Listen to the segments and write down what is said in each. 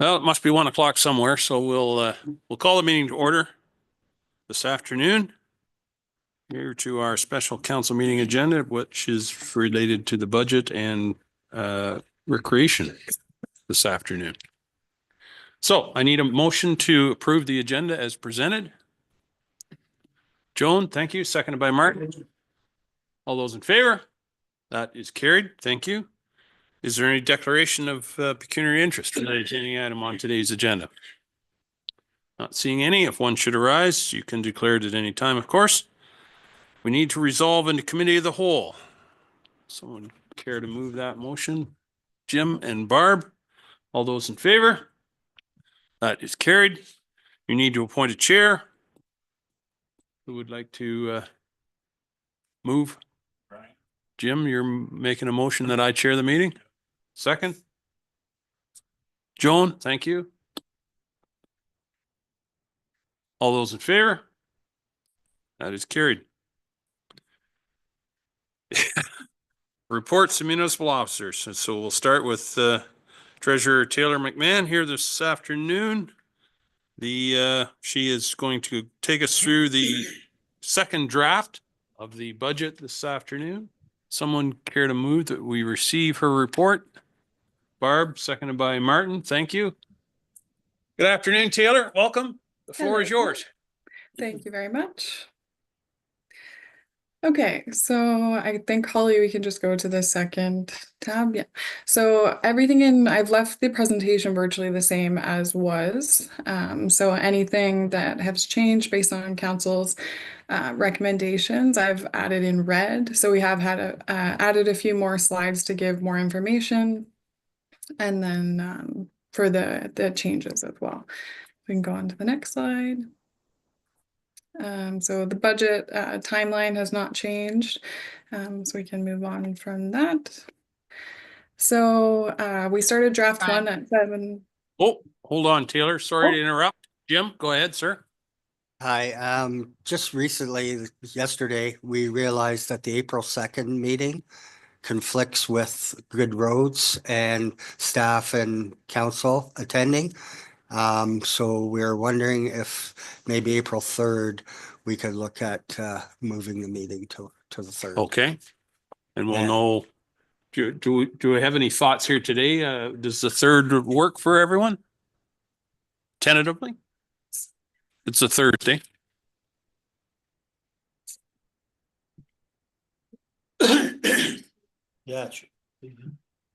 Well, it must be 1 o'clock somewhere, so we'll call the meeting to order this afternoon. Here to our special council meeting agenda, which is related to the budget and recreation this afternoon. So I need a motion to approve the agenda as presented. Joan, thank you. Seconded by Martin. All those in favor? That is carried. Thank you. Is there any declaration of pecuniary interest related to any item on today's agenda? Not seeing any. If one should arise, you can declare it at any time, of course. We need to resolve into committee of the whole. Someone care to move that motion? Jim and Barb, all those in favor? That is carried. You need to appoint a chair. Who would like to move? Right. Jim, you're making a motion that I chair the meeting? Second? Joan, thank you. All those in favor? That is carried. Reports to municipal officers. And so we'll start with Treasurer Taylor McMahon here this afternoon. She is going to take us through the second draft of the budget this afternoon. Someone care to move that we receive her report? Barb, seconded by Martin. Thank you. Good afternoon, Taylor. Welcome. The floor is yours. Thank you very much. Okay, so I think Holly, we can just go to the second tab. Yeah. So I've left the presentation virtually the same as was. So anything that has changed based on council's recommendations, I've added in red. So we have added a few more slides to give more information. And then for the changes as well. We can go on to the next slide. So the budget timeline has not changed, so we can move on from that. So we started draft one at 7. Oh, hold on, Taylor. Sorry to interrupt. Jim, go ahead, sir. Hi, just recently, yesterday, we realized that the April 2nd meeting conflicts with Good Roads and staff and council attending. So we're wondering if maybe April 3rd, we could look at moving the meeting to the 3rd. Okay. And we'll know, do we have any thoughts here today? Does the 3rd work for everyone? Tentatively? It's a Thursday. Yeah.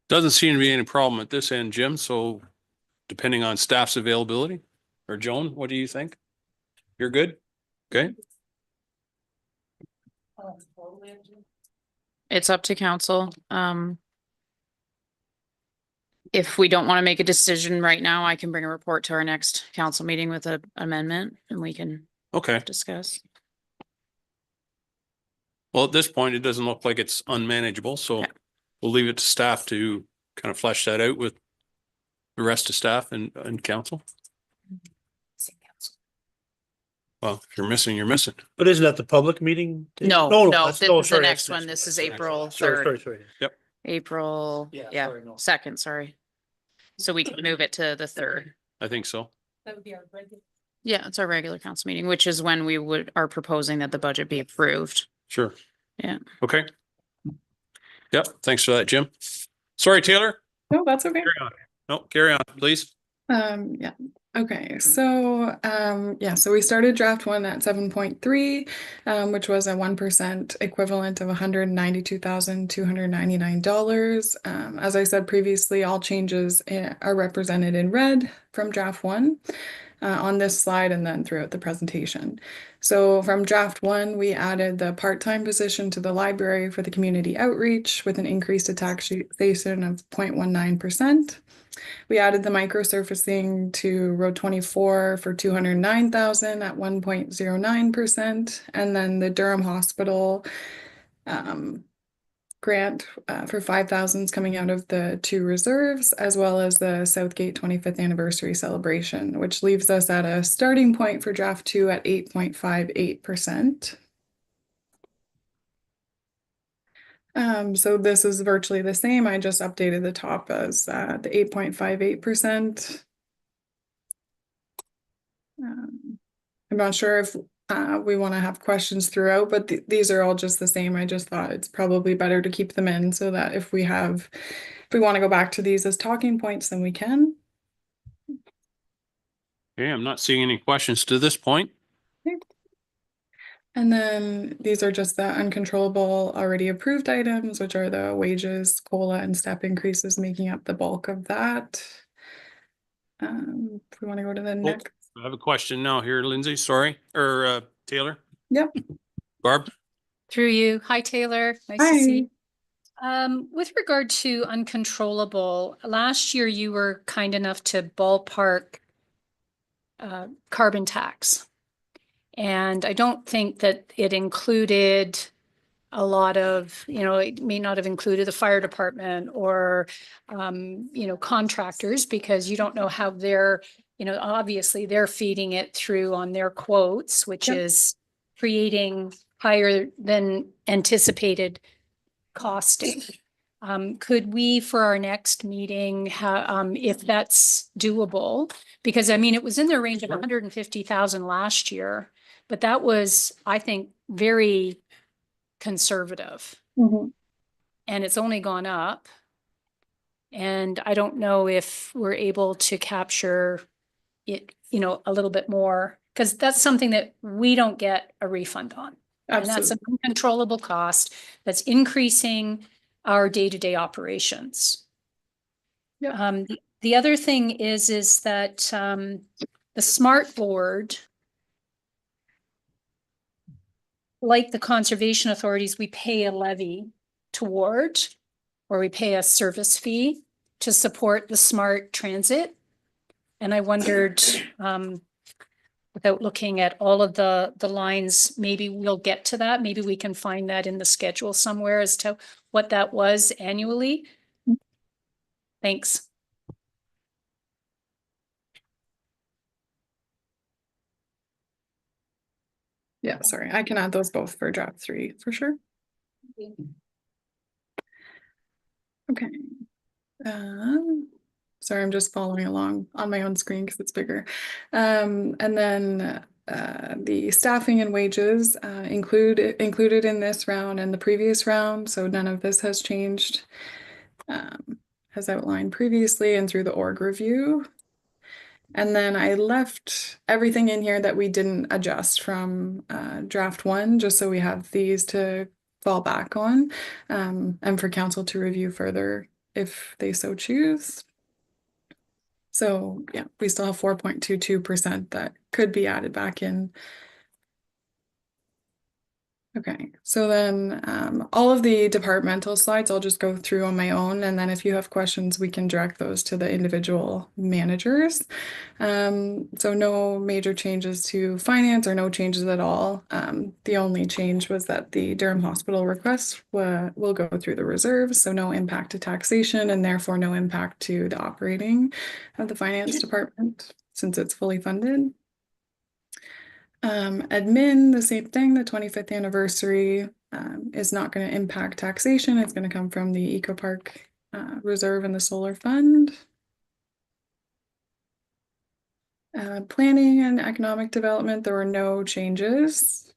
Doesn't seem to be any problem at this end, Jim. So depending on staff's availability, or Joan, what do you think? You're good? Okay. It's up to council. If we don't want to make a decision right now, I can bring a report to our next council meeting with an amendment and we can discuss. Well, at this point, it doesn't look like it's unmanageable, so we'll leave it to staff to kind of flesh that out with the rest of staff and council. Well, if you're missing, you're missing. But isn't that the public meeting? No, this is the next one. This is April 3rd. Sorry. Yep. April, yeah, 2nd, sorry. So we can move it to the 3rd. I think so. That would be our regular. Yeah, it's our regular council meeting, which is when we are proposing that the budget be approved. Sure. Yeah. Okay. Yep. Thanks for that, Jim. Sorry, Taylor. No, that's okay. Carry on. No, carry on, please. Yeah. Okay, so so we started draft one at 7.3, which was a 1% equivalent of $192,299. As I said previously, all changes are represented in red from draft one on this slide and then throughout the presentation. So from draft one, we added the part-time position to the library for the community outreach with an increased taxation of 0.19%. We added the microsurfacing to Road 24 for $209,000 at 1.09%, and then the Durham Hospital grant for $5,000 is coming out of the 2 reserves, as well as the Southgate 25th anniversary celebration, which leaves us at a starting point for draft 2 at 8.58%. So this is virtually the same. I just updated the top as the 8.58%. I'm not sure if we want to have questions throughout, but these are all just the same. I just thought it's probably better to keep them in so that if we want to go back to these as talking points, then we can. Okay, I'm not seeing any questions to this point. And then these are just the uncontrollable already approved items, which are the wages, COLA, and step increases making up the bulk of that. If we want to go to the next. I have a question now here, Lindsay, sorry, or Taylor. Yep. Barb? Through you. Hi, Taylor. Nice to see you. Hi. With regard to uncontrollable, last year you were kind enough to ballpark carbon tax. And I don't think that it included a lot of, it may not have included the fire department or, contractors, because you don't know how they're, obviously they're feeding it through on their quotes, which Yep. is creating higher than anticipated costing. Could we, for our next meeting, if that's doable, because I mean, it was in the range of 150,000 last year, but that was, I think, very conservative, Mhm. and it's only gone up. And I don't know if we're able to capture it, a little bit more, because that's something that we don't get a refund on. And that's an Absolutely. uncontrollable cost that's increasing our day-to-day operations. Yeah. The other thing is that the smart board, like the conservation authorities, we pay a levy toward, or we pay a service fee to support the smart transit. And I wondered, without looking at all of the lines, maybe we'll get to that. Maybe we can find that in the schedule somewhere as to what that was annually. Thanks. Yeah, sorry, I can add those both for draft 3 for sure. Okay. Sorry, I'm just following along on my own screen because it's bigger. And then the staffing and wages included in this round and the previous round, so none of this has changed as outlined previously and through the org review. And then I left everything in here that we didn't adjust from draft 1, just so we have these to fall back on, and for council to review further if they so choose. So yeah, we still have 4.22% that could be added back in. Okay, so then all of the departmental slides I'll just go through on my own, and then if you have questions, we can direct those to the individual managers. So no major changes to finance or no changes at all. The only change was that the Durham Hospital request will go through the reserves, so no impact to taxation and therefore no impact to the operating of the finance department since it's fully funded. Admin, the same thing, the 25th anniversary is not going to impact taxation. It's going to come from the Eco Park reserve and the solar fund. Planning and economic development, there were no changes.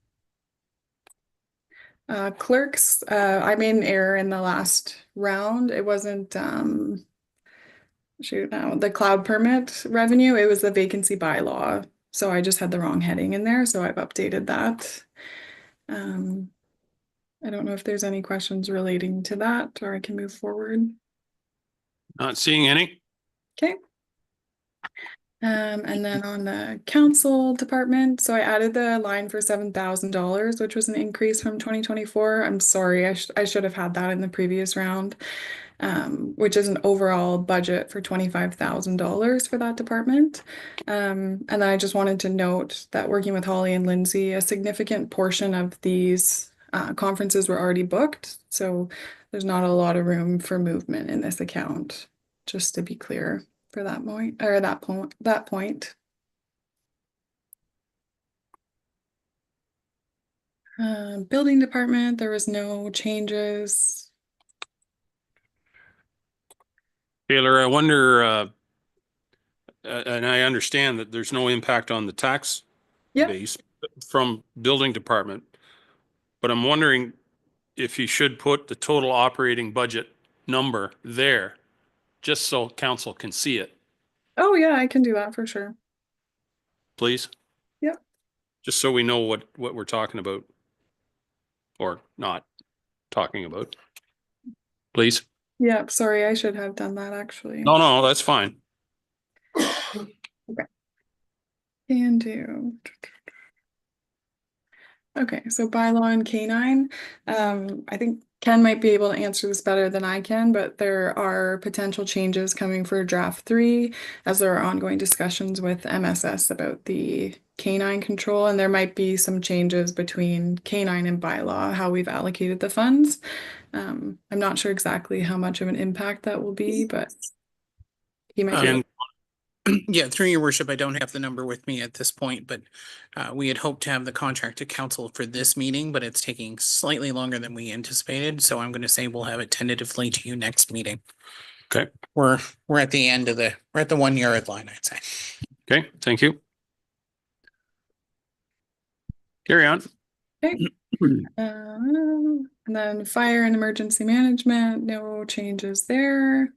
Clerks, I made an error in the last round. It wasn't the cloud permit revenue, it was the vacancy bylaw. So I just had the wrong heading in there, so I've updated that. I don't know if there's any questions relating to that, or I can move forward. Not seeing any. Okay. And then on the council department, so I added the line for $7,000, which was an increase from 2024. I'm sorry, I should have had that in the previous round, which is an overall budget for $25,000 for that department. And then I just wanted to note that working with Holly and Lindsay, a significant portion of these conferences were already booked, so there's not a lot of room for movement in this account, just to be clear for that point, or that point. Building department, there was no changes. Taylor, I wonder, and I understand that there's no impact on the tax Yep. base from building department. But I'm wondering if you should put the total operating budget number there, just so council can see it, Oh, yeah, I can do that for sure. please? Yep. Just so we know what we're talking about. Or not talking about. Please? Yep, sorry, I should have done that actually. No, that's fine. Can do. Okay, so bylaw and K9. I think Ken might be able to answer this better than I can, but there are potential changes coming for draft 3 as there are ongoing discussions with MSS about the K9 control, and there might be some changes between K9 and bylaw, how we've allocated the funds. I'm not sure exactly how much of an impact that will be, but he might be. And Yeah, through your worship, I don't have the number with me at this point, but we had hoped to have the contract to council for this meeting, but it's taking slightly longer than we anticipated. So I'm going to say we'll have it tentatively to you next meeting. Okay. We're at the end of we're at the 1 yard line, I'd say. Okay, thank you. Carry on. Okay. And then fire and emergency management, no changes there.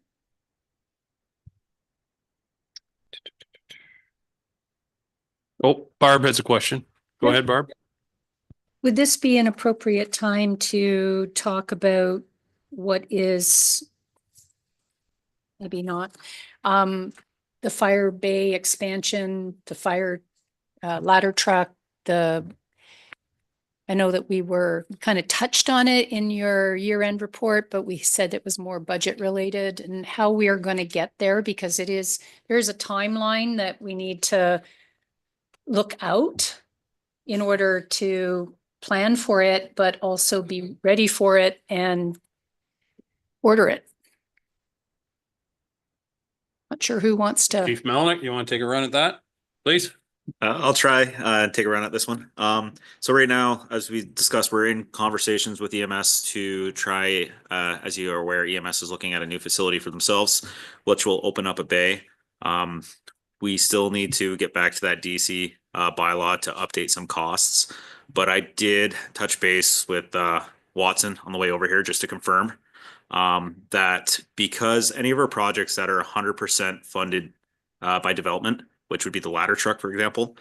Oh, Barb has a question. Go Yeah. ahead, Barb. Would this be an appropriate time to talk about what is maybe not, the fire bay expansion, the fire ladder truck, I know that we were kind of touched on it in your year-end report, but we said it was more budget related and how we are going to get there because there's a timeline that we need to look out in order to plan for it, but also be ready for it and order it. Not sure who wants to. Chief Melnick, you want to take a run at that, please? I'll try and take a run at this one. So right now, as we discussed, we're in conversations with EMS to try, as you are aware, EMS is looking at a new facility for themselves, which will open up a bay. We still need to get back to that DC bylaw to update some costs. But I did touch base with Watson on the way over here just to confirm that because any of our projects that are 100% funded by development, which would be the ladder truck, for example,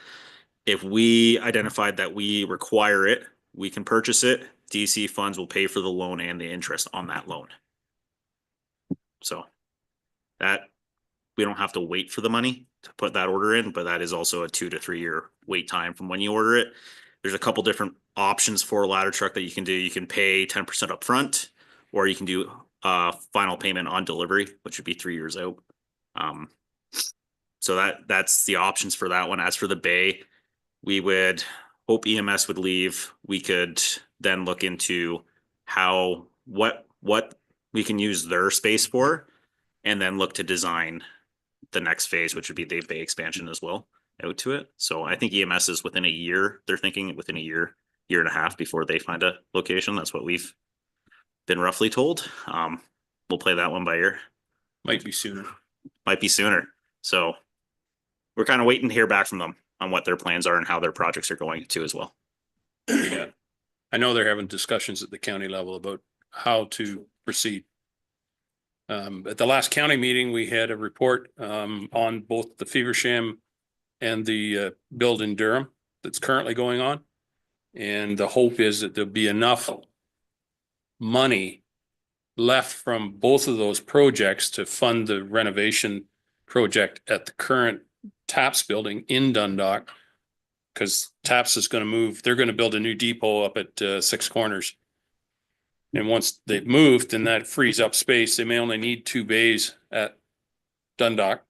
if we identified that we require it, we can purchase it. DC funds will pay for the loan and the interest on that loan. So that we don't have to wait for the money to put that order in, but that is also a 2 to 3 year wait time from when you order it. There's a couple different options for a ladder truck that you can do. You can pay 10% up front, or you can do final payment on delivery, which would be 3 years out. So that's the options for that one. As for the bay, we would hope EMS would leave. We could then look into what we can use their space for, and then look to design the next phase, which would be the bay expansion as well out to it. So I think EMS is within a year. They're thinking within a year and a half before they find a location. That's what we've been roughly told. We'll play that one by ear. Might be sooner. Might be sooner. So we're kind of waiting to hear back from them on what their plans are and how their projects are going to as well. Yeah. I know they're having discussions at the county level about how to proceed. At the last county meeting, we had a report on both the Feversham and the build in Durham that's currently going on. And the hope is that there'll be enough money left from both of those projects to fund the renovation project at the current TAPS building in Dundalk. Because TAPS is going to move, they're going to build a new depot up at Six Corners. And once they've moved, then that frees up space. They may only need 2 bays at Dundalk.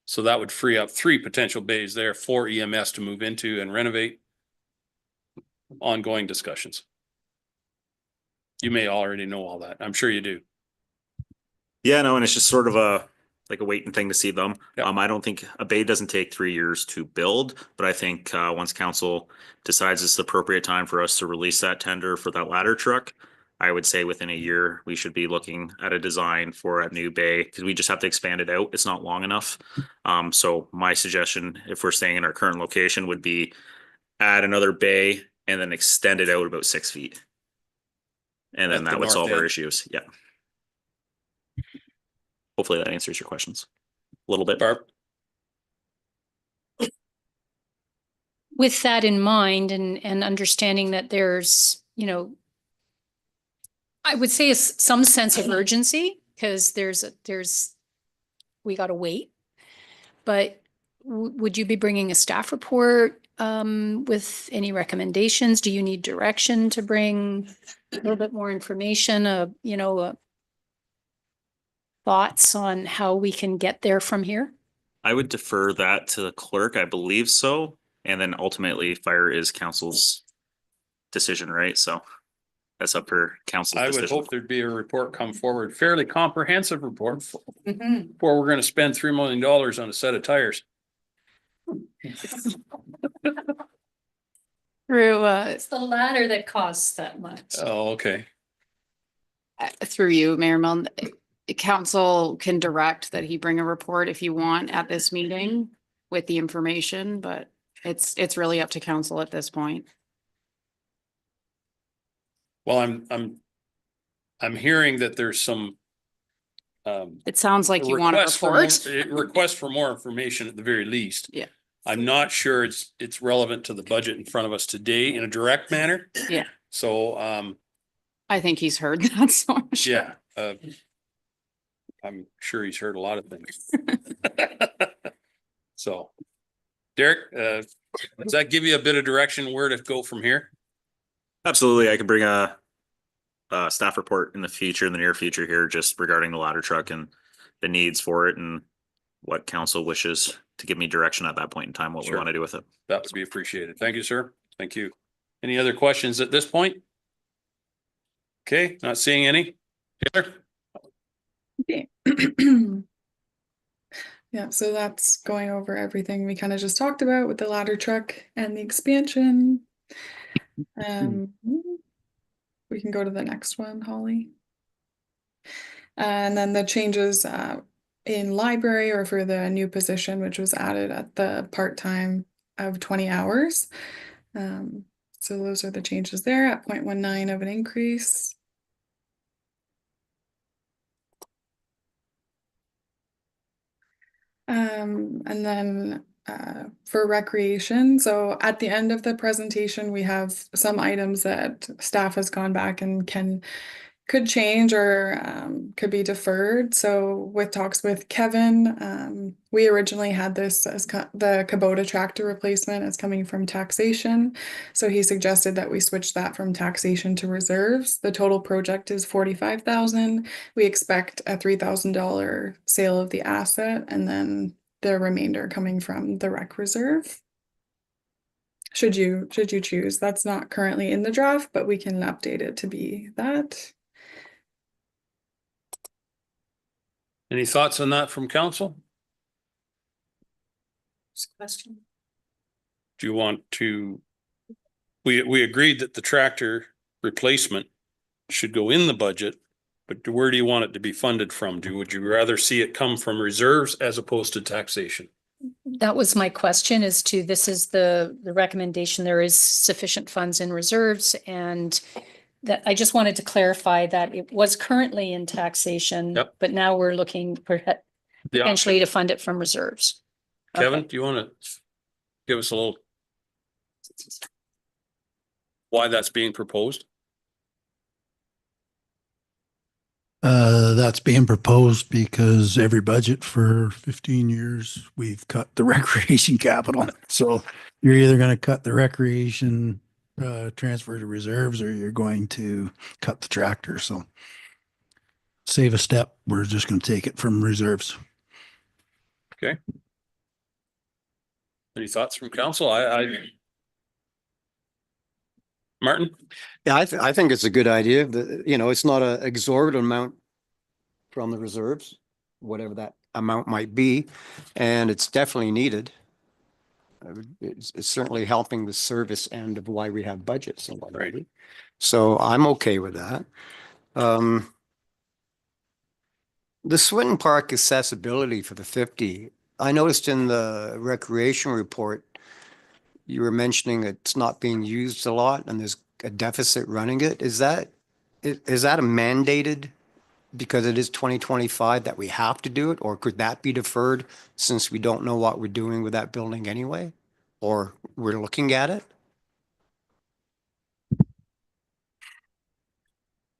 So that would free up 3 potential bays there for EMS to move into and renovate. Ongoing discussions. You may already know all that. I'm sure you do. Yeah, no, and it's just sort of a waiting thing to see them. Yeah. I don't think a bay doesn't take 3 years to build, but I think once council decides it's the appropriate time for us to release that tender for that ladder truck, I would say within a year, we should be looking at a design for a new bay because we just have to expand it out. It's not long enough. So my suggestion, if we're staying in our current location, would be add another bay and then extend it out about 6 feet. And then At the that would solve north our end. issues. Yeah. Hopefully that answers your questions a little bit. Barb? With that in mind and understanding that there's, you know, I would say some sense of urgency because we got to wait. But would you be bringing a staff report with any recommendations? Do you need direction to bring a little bit more information, you know, thoughts on how we can get there from here? I would defer that to the clerk. I believe so. And then ultimately fire is council's decision, right? So that's up for council's I would decision. hope there'd be a report come forward, fairly comprehensive report before we're gonna spend $3 million on a set of tires. Through, It's the latter that costs that much. Oh, okay. through you, Mayor Milne, council can direct that he bring a report if you want at this meeting with the information, but it's really up to council at this point. Well, I'm hearing that there's some It sounds like you want a request for report. request for more information at the very least. Yeah. I'm not sure it's relevant to the budget in front of us today in a direct manner. Yeah. So, I think he's heard that, so I'm sure. yeah, I'm sure he's heard a lot of things. So, Derek, does that give you a bit of direction where to go from here? Absolutely. I could bring a staff report in the near future here, just regarding the ladder truck and the needs for it and what council wishes to give me direction at that point in time, what we Sure. want to do with it. That would be appreciated. Thank you, sir. Thank you. Any other questions at this point? Okay, not seeing any. Taylor? Okay. Yeah, so that's going over everything we kind of just talked about with the ladder truck and the expansion. We can go to the next one, Holly. And then the changes in library or for the new position, which was added at the part-time of 20 hours. So those are the changes there at 0.19 of an increase. And then for recreation, so at the end of the presentation, we have some items that staff has gone back and could change or could be deferred. So with talks with Kevin, we originally had this as the Kubota tractor replacement as coming from taxation. So he suggested that we switch that from taxation to reserves. The total project is $45,000. We expect a $3,000 sale of the asset and then the remainder coming from the rec reserve. Should you choose. That's not currently in the draft, but we can update it to be that. Any thoughts on that from council? Question. Do you want to? We agreed that the tractor replacement should go in the budget, but where do you want it to be funded from? Would you rather see it come from reserves as opposed to taxation? That was my question this is the recommendation. There is sufficient funds in reserves and that I just wanted to clarify that it was currently in taxation, Yep. but now we're looking potentially to fund it from reserves. Kevin, Okay. do you want to give us a little why that's being proposed? That's being proposed because every budget for 15 years, we've cut the recreation capital. So you're either going to cut the recreation transfer to reserves or you're going to cut the tractor. So save a step. We're just going to take it from reserves. Okay. Any thoughts from council? Martin? Yeah, I think it's a good idea. It's not an exorbitant amount from the reserves, whatever that amount might be, and it's definitely needed. It's certainly helping the service end of why we have budgets and whatnot. Right. So I'm okay with that. The Swinton Park accessibility for the 50, I noticed in the recreation report, you were mentioning it's not being used a lot and there's a deficit running it. Is that a mandated because it is 2025 that we have to do it? Or could that be deferred since we don't know what we're doing with that building anyway? Or we're looking at it?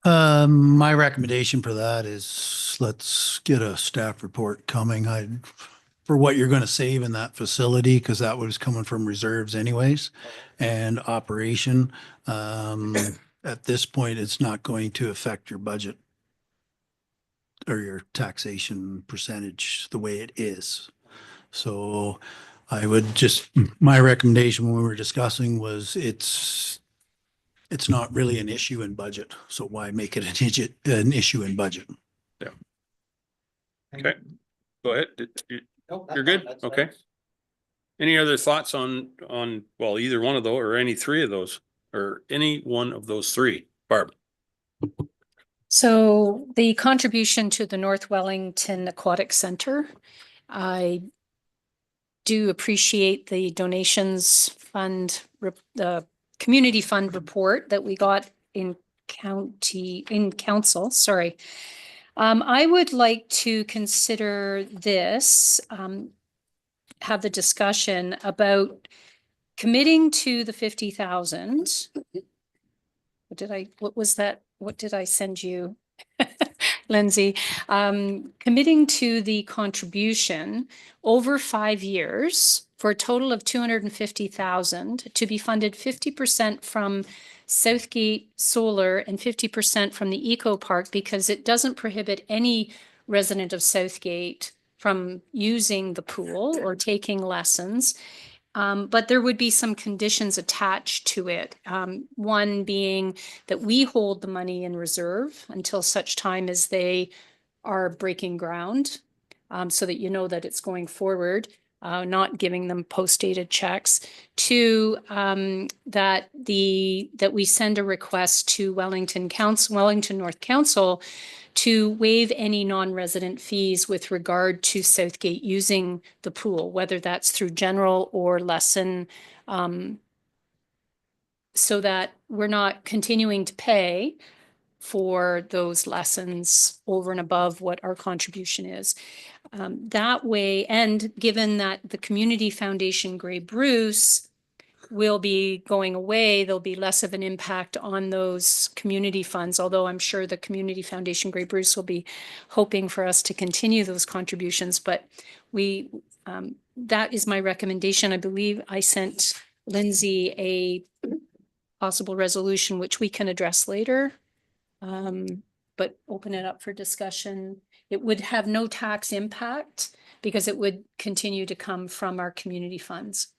My recommendation for that is let's get a staff report coming. For what you're going to save in that facility, because that was coming from reserves anyways, and operation. At this point, it's not going to affect your budget or your taxation percentage the way it is. So I would just, my recommendation when we were discussing was it's not really an issue in budget. So why make it an issue in budget? Okay, go ahead. You're good? Okay. Any other thoughts on, well, either one of those or any three of those or any one of those three? Barb? So the contribution to the North Wellington Aquatic Center, I do appreciate the donations fund, the community fund report that we got in council, sorry. I would like to consider this, have the discussion about committing to the 50,000. What was that? What did I send you? Lindsay, committing to the contribution over 5 years for a total of 250,000 to be funded 50% from Southgate Solar and 50% from the Eco Park, because it doesn't prohibit any resident of Southgate from using the pool or taking lessons. But there would be some conditions attached to it. One being that we hold the money in reserve until such time as they are breaking ground, so that you know that it's going forward, not giving them post-dated checks. Two, that we send a request to Wellington North Council to waive any non-resident fees with regard to Southgate using the pool, whether that's through general or lesson, so that we're not continuing to pay for those lessons over and above what our contribution is. That way, and given that the Community Foundation Grey Bruce will be going away, there'll be less of an impact on those community funds, although I'm sure the Community Foundation Grey Bruce will be hoping for us to continue those contributions. But that is my recommendation. I believe I sent Lindsay a possible resolution, which we can address later. But open it up for discussion. It would have no tax impact because it would continue to come from our community funds.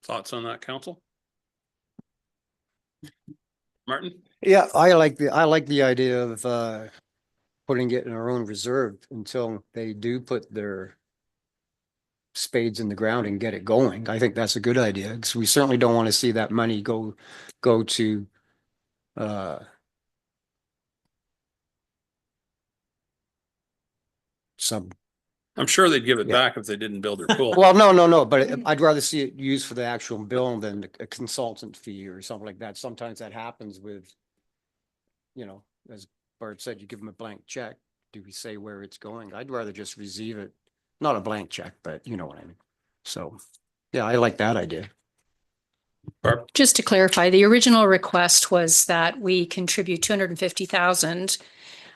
Thoughts on that, council? Martin? Yeah, I like the idea of putting it in our own reserve until they do put their spades in the ground and get it going. I think that's a good idea because we certainly don't want to see that money go to some. I'm sure they'd give it Yeah. back if they didn't build their pool. Well, no, but I'd rather see it used for the actual bill than a consultant fee or something like that. Sometimes that happens with, as Bart said, you give them a blank check. Do we say where it's going? I'd rather just receive it, not a blank check, but you know what I mean. So, yeah, I like that idea. Barb? Just to clarify, the original request was that we contribute 250,000,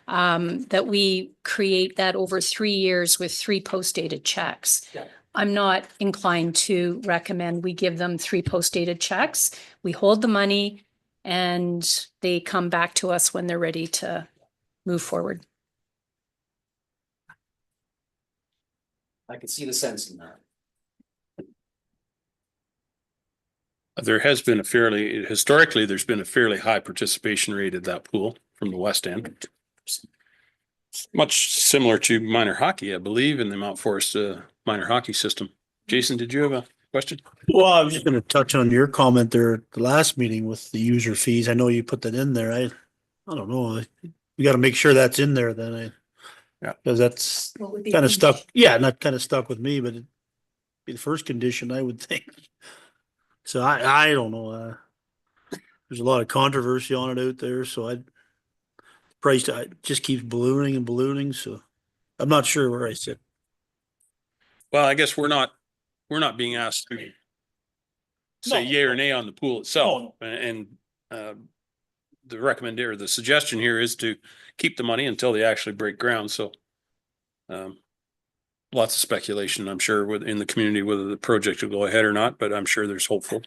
that we create that over 3 years with 3 post-dated checks. Yeah. I'm not inclined to recommend we give them 3 post-dated checks. We hold the money and they come back to us when they're ready to move forward. I could see the sense in that. There has been historically, there's been a fairly high participation rate at that pool from the west end. Much similar to minor hockey, I believe, in the Mount Forest minor hockey system. Jason, did you have a question? Well, I was just gonna touch on your comment there at the last meeting with the user fees. I know you put that in there. I don't know. We gotta make sure that's in there then. Yeah. Cause that's What would be kind of the- stuck. Yeah, not kind of stuck with me, but it'd be the first condition I would think. So I don't know. There's a lot of controversy on it out there, so price just keeps ballooning and ballooning, so I'm not sure where I sit. Well, I guess we're not being asked to say No. yay or nay on the pool itself. No. And the recommendation or the suggestion here is to keep the money until they actually break ground. So lots of speculation, I'm sure, within the community, whether the project will go ahead or not, but I'm sure there's hopeful.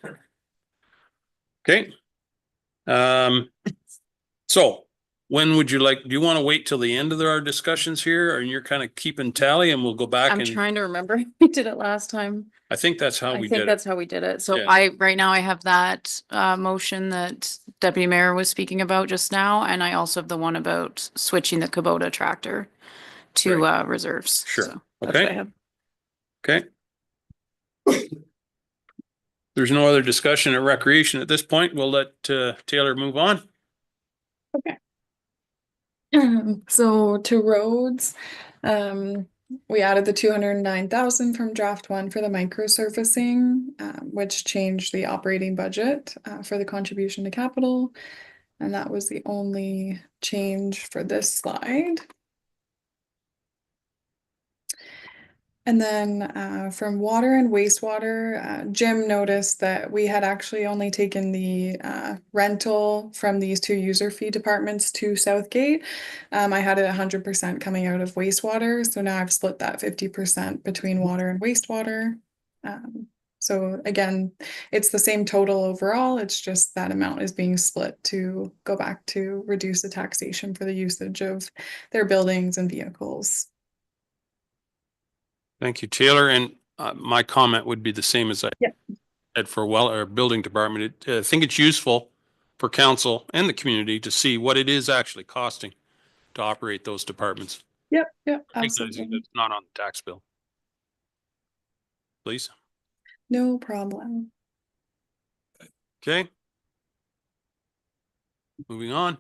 Okay. So when would you like, do you want to wait till the end of our discussions here, and you're kind of keeping tally and we'll go back I'm and trying to remember. We did it last time. I think that's how I we think did that's it. how we did it. So Yeah. right now I have that motion that Deputy Mayor was speaking about just now, and I also have the one about switching the Kubota tractor to reserves. Sure. So that's what I Okay. have. Okay. There's no other discussion at recreation at this point. We'll let Taylor move on. So to roads, we added the 209,000 from draft one for the micro surfacing, which changed the operating budget for the contribution to capital. And that was the only change for this slide. And then from water and wastewater, Jim noticed that we had actually only taken the rental from these two user fee departments to Southgate. I had it 100% coming out of wastewater, so now I've split that 50% between water and wastewater. So again, it's the same total overall, it's just that amount is being split to go back to reduce the taxation for the usage of their buildings and vehicles. Thank you, Taylor. And my comment would be the same as I Yeah. had for our building department. I think it's useful for council and the community to see what it is actually costing to operate those departments. Yep, Because absolutely. it's not on the tax bill. Please. No problem. Okay. Moving on.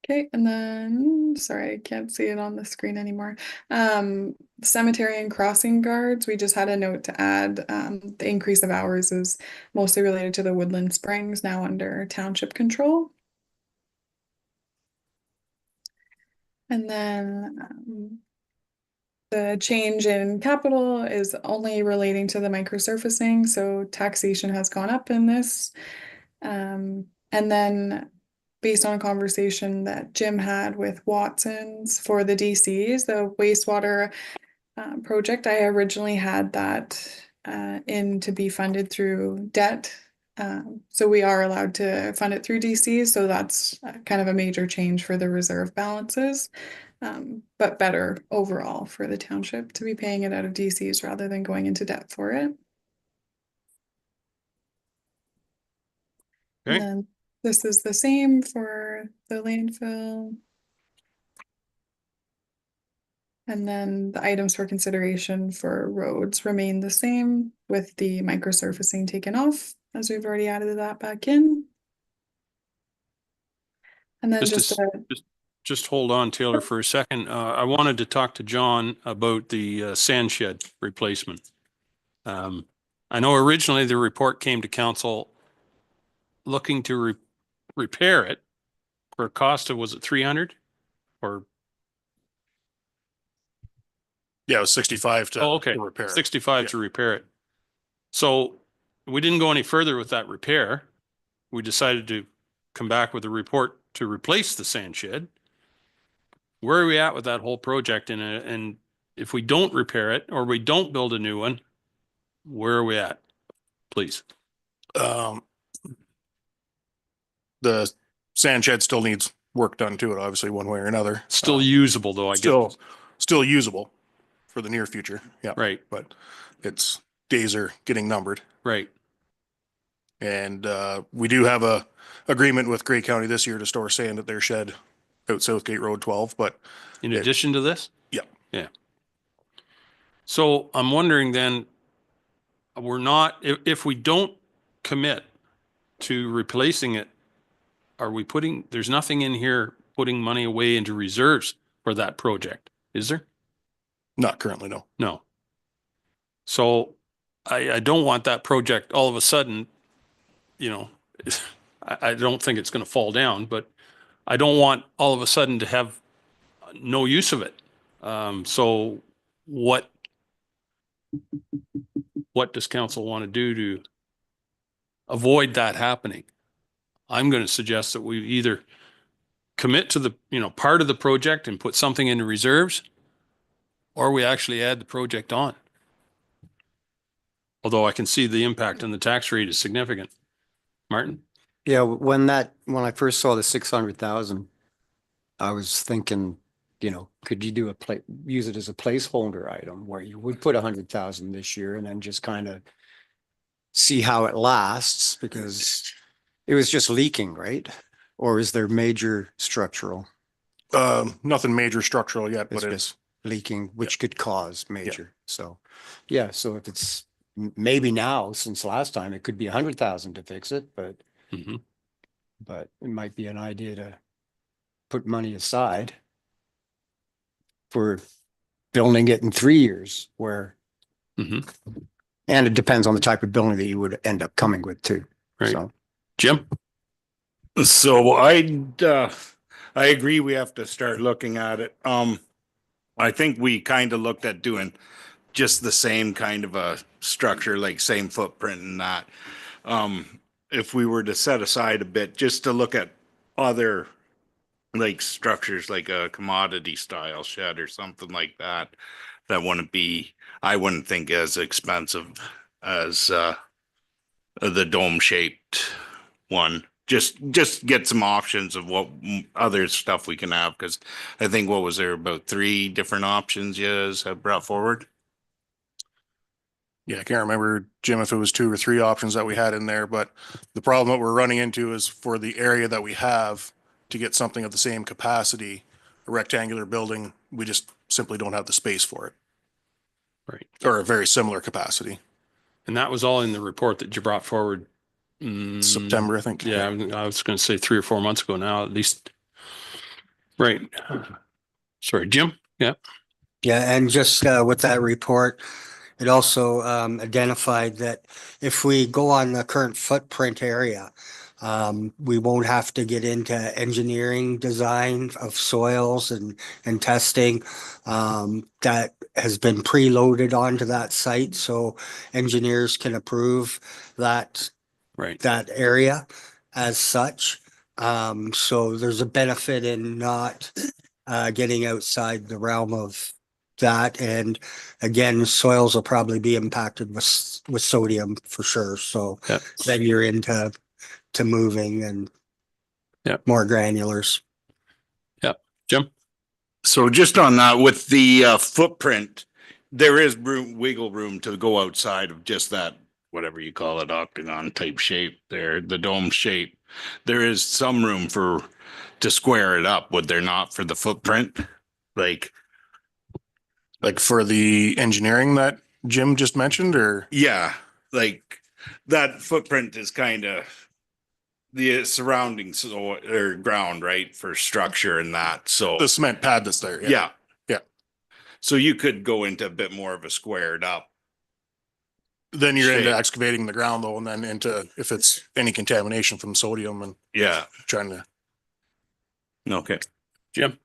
Okay, and then, sorry, I can't see it on the screen anymore. Cemetery and crossing guards, we just had a note to add, the increase of hours is mostly related to the Woodland Springs, now under township control. And then, the change in capital is only relating to the micro surfacing, so taxation has gone up in this. And then based on a conversation that Jim had with Watson's for the DCs, the wastewater project, I originally had that in to be funded through debt. So we are allowed to fund it through DCs, so that's kind of a major change for the reserve balances. But better overall for the township to be paying it out of DCs rather than going into debt for it. Okay. And then this is the same for the landfill. And then the items for consideration for roads remain the same with the micro surfacing taken off, as we've already added that back in. And then Just hold on, Taylor, for a second. I wanted to talk to John about the sand shed replacement. I know originally the report came to council looking to repair it for a cost of, was it 300 or? Yeah, it was 65 to Oh, okay. to repair. 65 to repair it. So we didn't go any further with that repair. We decided to come back with a report to replace the sand shed. Where are we at with that whole project? And if we don't repair it or we don't build a new one, where are we at? Please. The sand shed still needs work done to it, obviously, one way or another. Still usable though, I guess. Still usable for the near future. Yeah. Right, But its days are getting numbered. right. And we do have a agreement with Grey County this year to store sand at their shed out Southgate Road 12, but In addition to this? yeah. Yeah. So I'm wondering then, we're not, if we don't commit to replacing it, are we putting, there's nothing in here putting money away into reserves for that project, is there? Not currently, no. No. So I don't want that project all of a sudden, you know, I don't think it's going to fall down, but I don't want all of a sudden to have no use of it. So what does council want to do to avoid that happening? I'm going to suggest that we either commit to the, you know, part of the project and put something into reserves, or we actually add the project on. Although I can see the impact on the tax rate is significant. Martin? Yeah, when I first saw the 600,000, I was thinking, you know, could you do use it as a placeholder item where you would put 100,000 this year and then just kind of see how it lasts, because it was just leaking, right? Or is there major structural? Nothing major structural yet, but It's it's, just leaking, which could cause major. So, yeah, so if it's maybe now, since last time, it could be 100,000 to fix it, but Mhm. but it might be an idea to put money aside for building it in 3 years where, Mhm. and it depends on the type of building that you would end up coming with too. Right. So, Jim? So I agree we have to start looking at it. I think we kind of looked at doing just the same kind of a structure, like same footprint and that. If we were to set aside a bit just to look at other like structures, like a commodity style shed or something like that, that wouldn't be, I wouldn't think as expensive as the dome shaped one. Just get some options of what other stuff we can have, because I think what was there, about 3 different options you guys have brought forward? yeah, I can't remember, Jim, if it was 2 or 3 options that we had in there, but the problem that we're running into is for the area that we have to get something of the same capacity, a rectangular building, we just simply don't have the space for it. Right. Or a very similar capacity. And that was all in the report that you brought forward. September, I think. Yeah, I was going to say 3 or 4 months ago now, at least. Right. Sorry, Jim? Yeah. Yeah, and just with that report, it also identified that if we go on the current footprint area, we won't have to get into engineering design of soils and testing. That has been preloaded onto that site, so engineers can approve that Right. that area as such. So there's a benefit in not getting outside the realm of that. And again, soils will probably be impacted with sodium for sure. So Yep. then you're into moving and Yep. more granulars. Jim? So just on that, with the footprint, there is wiggle room to go outside of just that, whatever you call it, octagon type shape there, the dome shape. There is some room to square it up, would there not, for the footprint? Like For the engineering that Jim just mentioned, or? yeah, like that footprint is kind of the surroundings or ground, right, for structure and that. So The cement pad that's there. yeah. Yeah. So you could go into a bit more of a squared up. Then you're into Shape. excavating the ground though, and then into if it's any contamination from sodium and Yeah. trying to. Okay. Jim?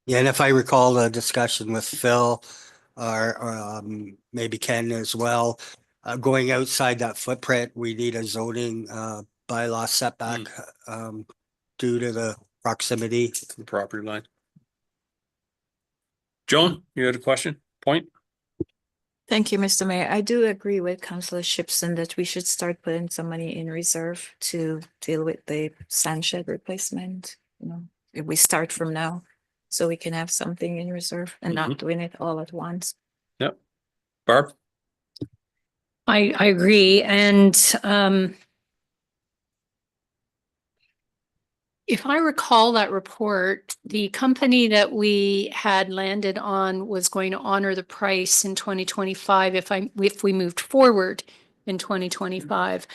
Yeah, and if I recall the discussion with Phil or maybe Ken as well, going outside that footprint, we need a zoning bylaw setback due to the proximity. The property line. Joan, you had a question? Point? Thank you, Mr. Mayor. I do agree with Councillor Shipson that we should start putting some money in reserve to deal with the sand shed replacement. You know, if we start from now, so we can have something in reserve and not doing it all at once. Yep. Barb? I agree. And If I recall that report, the company that we had landed on was going to honor the price in 2025 if we moved forward in 2025.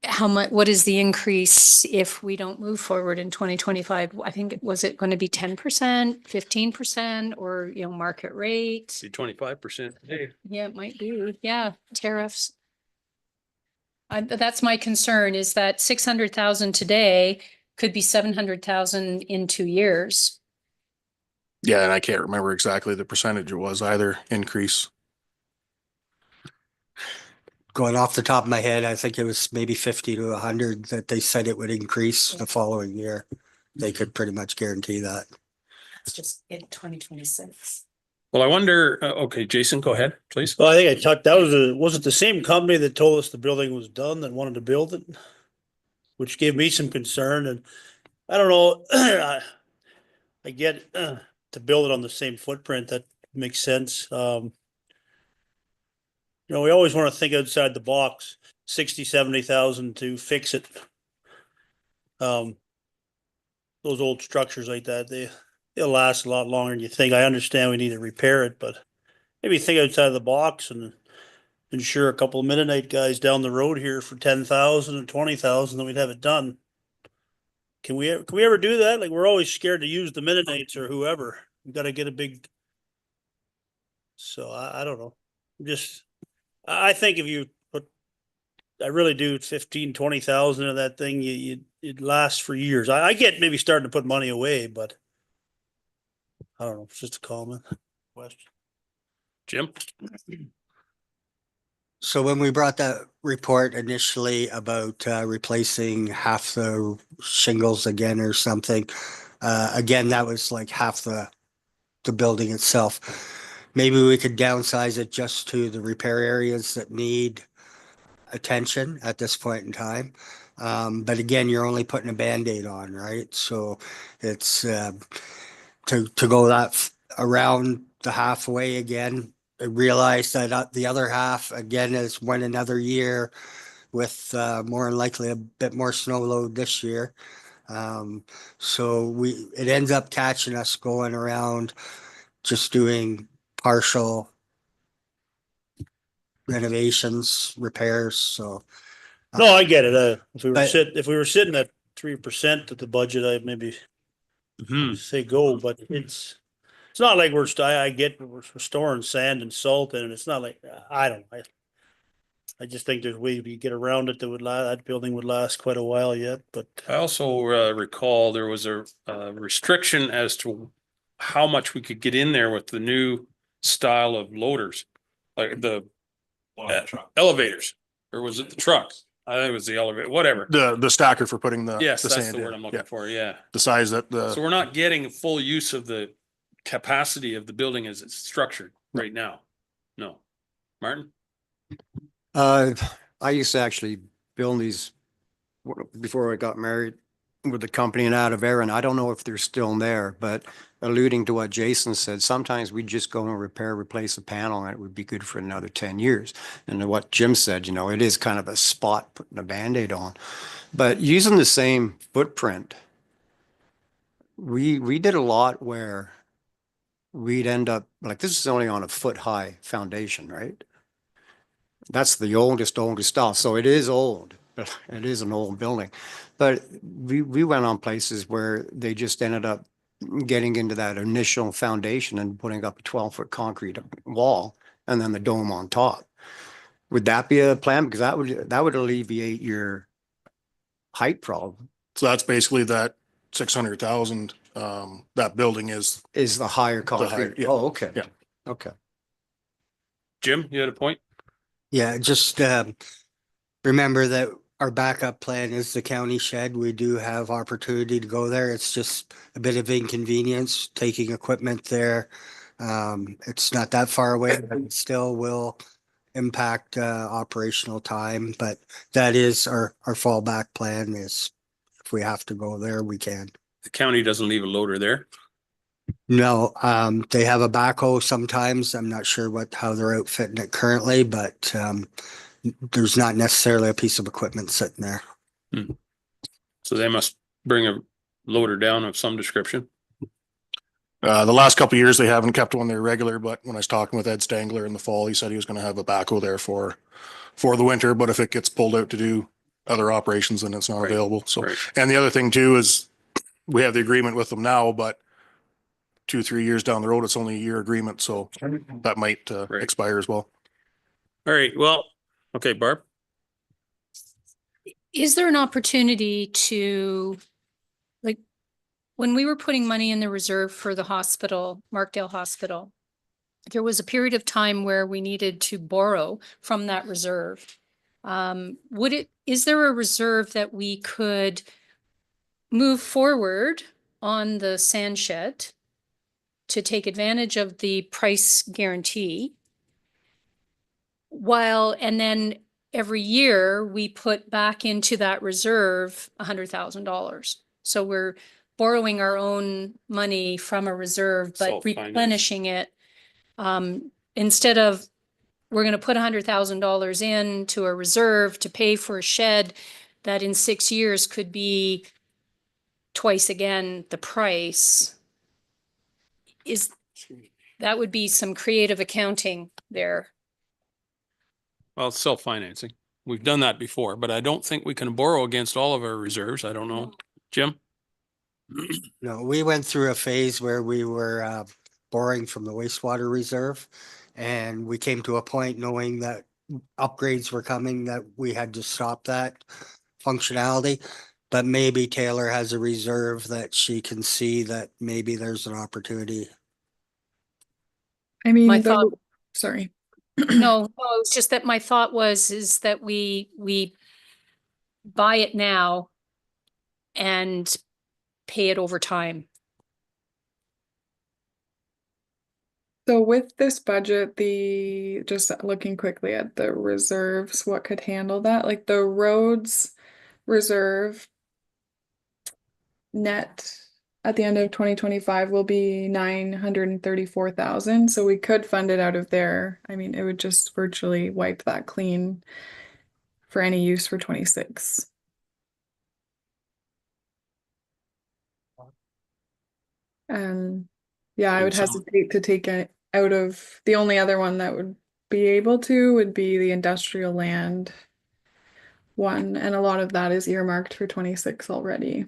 How much, what is the increase if we don't move forward in 2025? I think, was it going to be 10%, 15%, or, market rate? See 25%. Yeah, it might be. Yeah, tariffs. That's my concern, is that 600,000 today could be 700,000 in 2 years. Yeah, and I can't remember exactly the percentage it was either increase. Going off the top of my head, I think it was maybe 50 to 100 that they said it would increase the following year. They could pretty much guarantee that. It's just in 2026. Well, I wonder, okay, Jason, go ahead, please. Well, I think I talked, was it the same company that told us the building was done that wanted to build it? Which gave me some concern, and I don't know, I get to build it on the same footprint, that makes sense. We always want to think outside the box, 60, 70,000 to fix it. Those old structures like that, they'll last a lot longer than you think. I understand we need to repair it, but maybe think outside the box and insure a couple of Mennonite guys down the road here for 10,000 and 20,000, then we'd have it done. Can we ever do that? Like, we're always scared to use the Mennonites or whoever. We got to get a big. So I don't know. I think if you put, I really do 15, 20,000 of that thing, it lasts for years. I get maybe starting to put money away, but I don't know. It's just a comment. Question. Jim? So when we brought that report initially about replacing half the shingles again or something, again, that was like half the building itself. Maybe we could downsize it just to the repair areas that need attention at this point in time. But again, you're only putting a Band-Aid on, right? So it's to go that around the halfway again. I realized that the other half again is when another year with more than likely a bit more snow load this year. So it ends up catching us going around just doing partial renovations, repairs. So No, I get it. If but- we were sitting at 3% at the budget, I'd maybe say go, but it's not like I get we're storing sand and salt in it. It's not like, I just think there's ways we get around it that building would last quite a while yet, but I also recall there was a restriction as to how much we could get in there with the new style of loaders, like the elevators, or was it the trucks? I think it was the elevator, whatever. The stacker for putting the Yes, that's sand the word in. I'm looking Yeah. for, yeah. The size that So we're not getting full use of the capacity of the building as it's structured right now. No. Martin? I used to actually build these before I got married with the company and out of Erin. I don't know if they're still there, but alluding to what Jason said, sometimes we just go and replace a panel and it would be good for another 10 years. And what Jim said, it is kind of a spot putting a Band-Aid on. But using the same footprint, we did a lot where we'd end up, like, this is only on a foot-high foundation, right? That's the oldest style. So it is old, but it is an old building. But we went on places where they just ended up getting into that initial foundation and putting up a 12-foot concrete wall and then the dome on top. Would that be a plan? Because that would alleviate your height problem. So that's basically that 600,000. That building is the higher concrete. yeah. Oh, okay. Yeah. Okay. Jim, you had a point? Yeah, just remember that our backup plan is the county shed. We do have opportunity to go there. It's just a bit of inconvenience taking equipment there. It's not that far away, but it still will impact operational time. But that is our fallback plan is if we have to go there, we can. The county doesn't leave a loader there. No, they have a backhoe sometimes. I'm not sure how they're outfitting it currently, but there's not necessarily a piece of equipment sitting there. So So they must bring a loader down of some description. The last couple of years, they haven't kept one there regular, but when I was talking with Ed Stangler in the fall, he said he was going to have a backhoe there for the winter, but if it gets pulled out to do other operations, then it's not Right. available. So, Right. and the other thing too is we have the agreement with them now, but 2-3 years down the road, it's only a year agreement, so that might Right. expire as well. All right, well, okay, Barb. Is there an opportunity to, like, when we were putting money in the reserve for the hospital, Markdale Hospital, there was a period of time where we needed to borrow from that reserve. Is there a reserve that we could move forward on the sand shed to take advantage of the price guarantee? And then every year we put back into that reserve $100,000. So we're borrowing our own money from a reserve, but Self-finance. replenishing it. Instead of, we're going to put $100,000 into a reserve to pay for a shed that in 6 years could be twice again the price. That would be some creative accounting there. Well, it's self-financing. We've done that before, but I don't think we can borrow against all of our reserves. I don't know. Jim? No, we went through a phase where we were borrowing from the wastewater reserve. And we came to a point knowing that upgrades were coming, that we had to stop that functionality. But maybe Taylor has a reserve that she can see that maybe there's an opportunity. I mean, My thought- sorry. No, it's just that my thought is that we buy it now and pay it over time. So with this budget, just looking quickly at the reserves, what could handle that? Like the roads reserve net at the end of 2025 will be 934,000. So we could fund it out of there. I mean, it would just virtually wipe that clean for any use for 26. Yeah, I would And so- hesitate to take it out of, the only other one that would be able to would be the industrial land one, and a lot of that is earmarked for 26 already.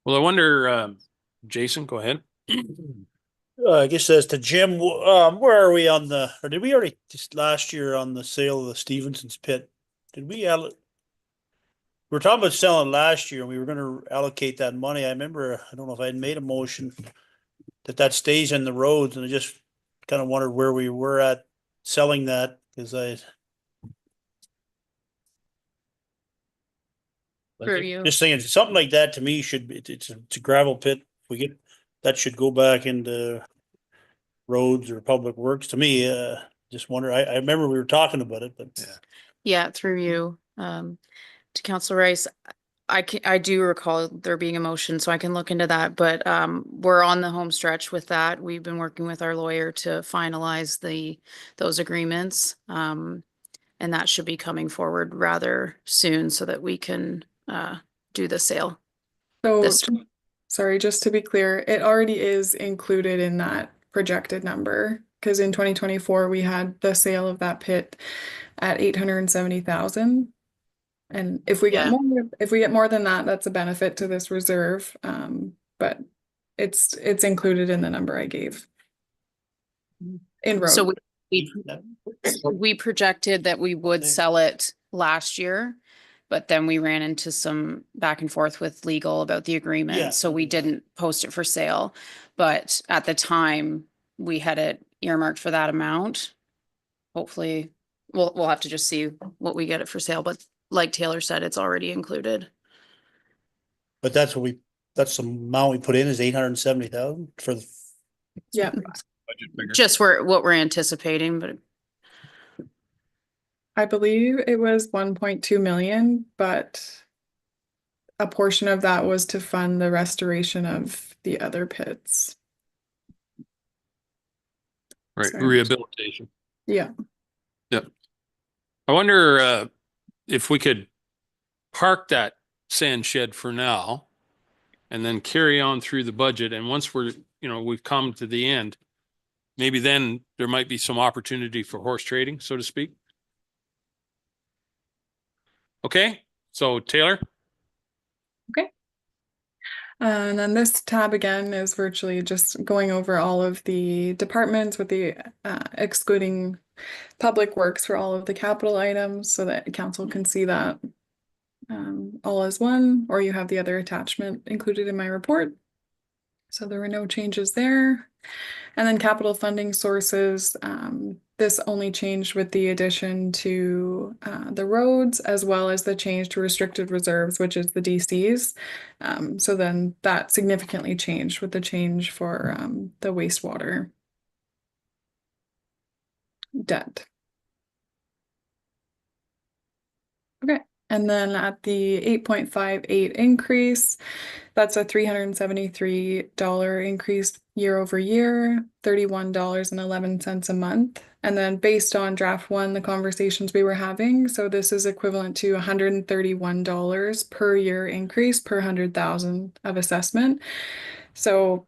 Well, I wonder, Jason, go ahead. I guess as to Jim, where are we on or did we already just last year on the sale of the Stevenson's pit? Did we we were talking about selling last year and we were gonna allocate that money. I remember, I don't know if I had made a motion that stays in the roads, and I just kind of wondered where we were at selling that, because Review. just saying, something like that to me should be, it's a gravel pit. That should go back into roads or public works to me. Just wonder, I remember we were talking about it, but. Yeah, through you, to Council Rice, I do recall there being a motion, so I can look into that, but, we're on the home stretch with that. We've been working with our lawyer to finalize those agreements. And that should be coming forward rather soon so that we can, do the sale. So, This- sorry, just to be clear, it already is included in that projected number. Because in 2024, we had the sale of that pit at 870,000. And if we get more than that, that's a benefit to this reserve. But it's included in the number I gave. In road. So we projected that we would sell it last year, but then we ran into some back and forth with legal about the Yeah. agreement, so we didn't post it for sale. But at the time, we had it earmarked for that amount. Hopefully, we'll have to just see what we get it for sale, but like Taylor said, it's already included. But that's the amount we put in is 870,000 for the. Yeah. Budget figure. Just what we're anticipating, but I believe it was 1.2 million, but a portion of that was to fund the restoration of the other pits. Right, Sorry. park that sand shed for now and then carry on through the budget. And once we're, we've come to the end, maybe then there might be some opportunity for horse trading, so to speak. Okay, so Taylor? And then this tab again is virtually just going over all of the departments with the excluding public works for all of the capital items so that council can see that all as one, or you have the other attachment included in my report. So there were no changes there. And then capital funding sources, this only changed with the addition to the roads as well as the change to restricted reserves, which is the DCs. So then that significantly changed with the change for the wastewater debt. Okay. And then at the 8.58 increase, that's a $373 increase year over year, $31.11 a month. And then based on draft one, the conversations we were having, so this is equivalent to $131 per year increase per 100,000 of assessment. So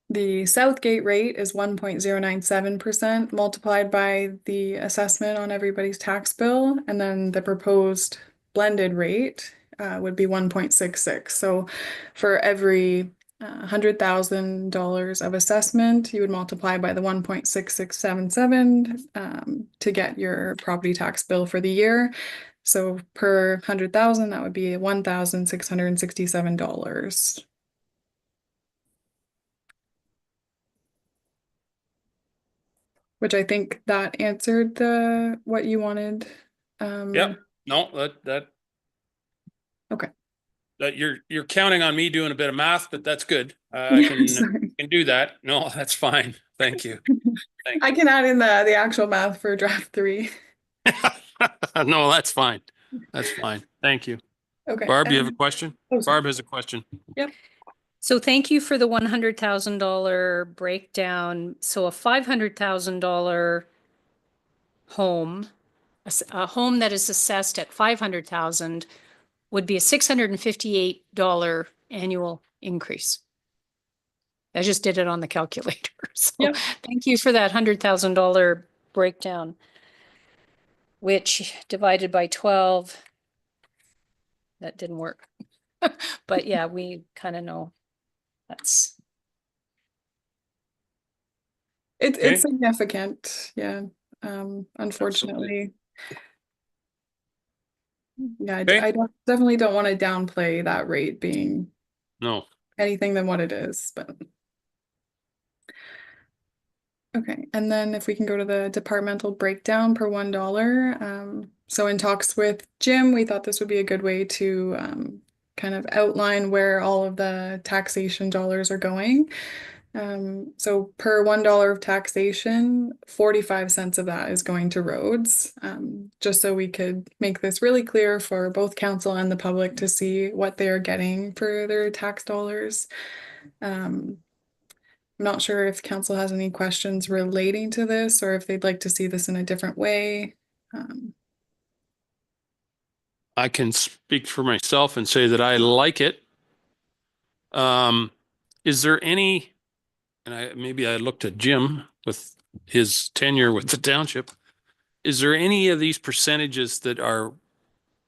the Southgate rate is 1.097% multiplied by the assessment on everybody's tax bill, and then the proposed blended rate would be 1.66. So for every $100,000 of assessment, you would multiply by the 1.6677 to get your property tax bill for the year. So per 100,000, that would be $1,667. Which I think that answered what you wanted. Yep. No, that. Okay. That you're counting on me doing a bit of math, but that's good. I can do that. No, that's fine. Thank you. I can add in the actual math for draft 3. No, that's fine. That's fine. Thank you. Okay. Barb, you have a question? Oh, sorry. Barb has a question. Yep. So thank you for the $100,000 breakdown. So a $500,000 home, a home that is assessed at $500,000 would be a $658 annual increase. I just did it on the calculator. So Yep. Thank you for that $100,000 breakdown, which divided by 12, that didn't work. But yeah, we kind of know that's. It's significant. Yeah. Unfortunately. Yeah, I definitely don't want to downplay that rate being No. anything than what it is, but. Okay, and then if we can go to the departmental breakdown per $1. So in talks with Jim, we thought this would be a good way to kind of outline where all of the taxation dollars are going. So per $1 of taxation, 45 cents of that is going to roads. Just so we could make this really clear for both council and the public to see what they are getting for their tax dollars. I'm not sure if council has any questions relating to this or if they'd like to see this in a different way. I can speak for myself and say that I like it. Is there any, and maybe I looked at Jim with his tenure with the township. Is there any of these percentages that are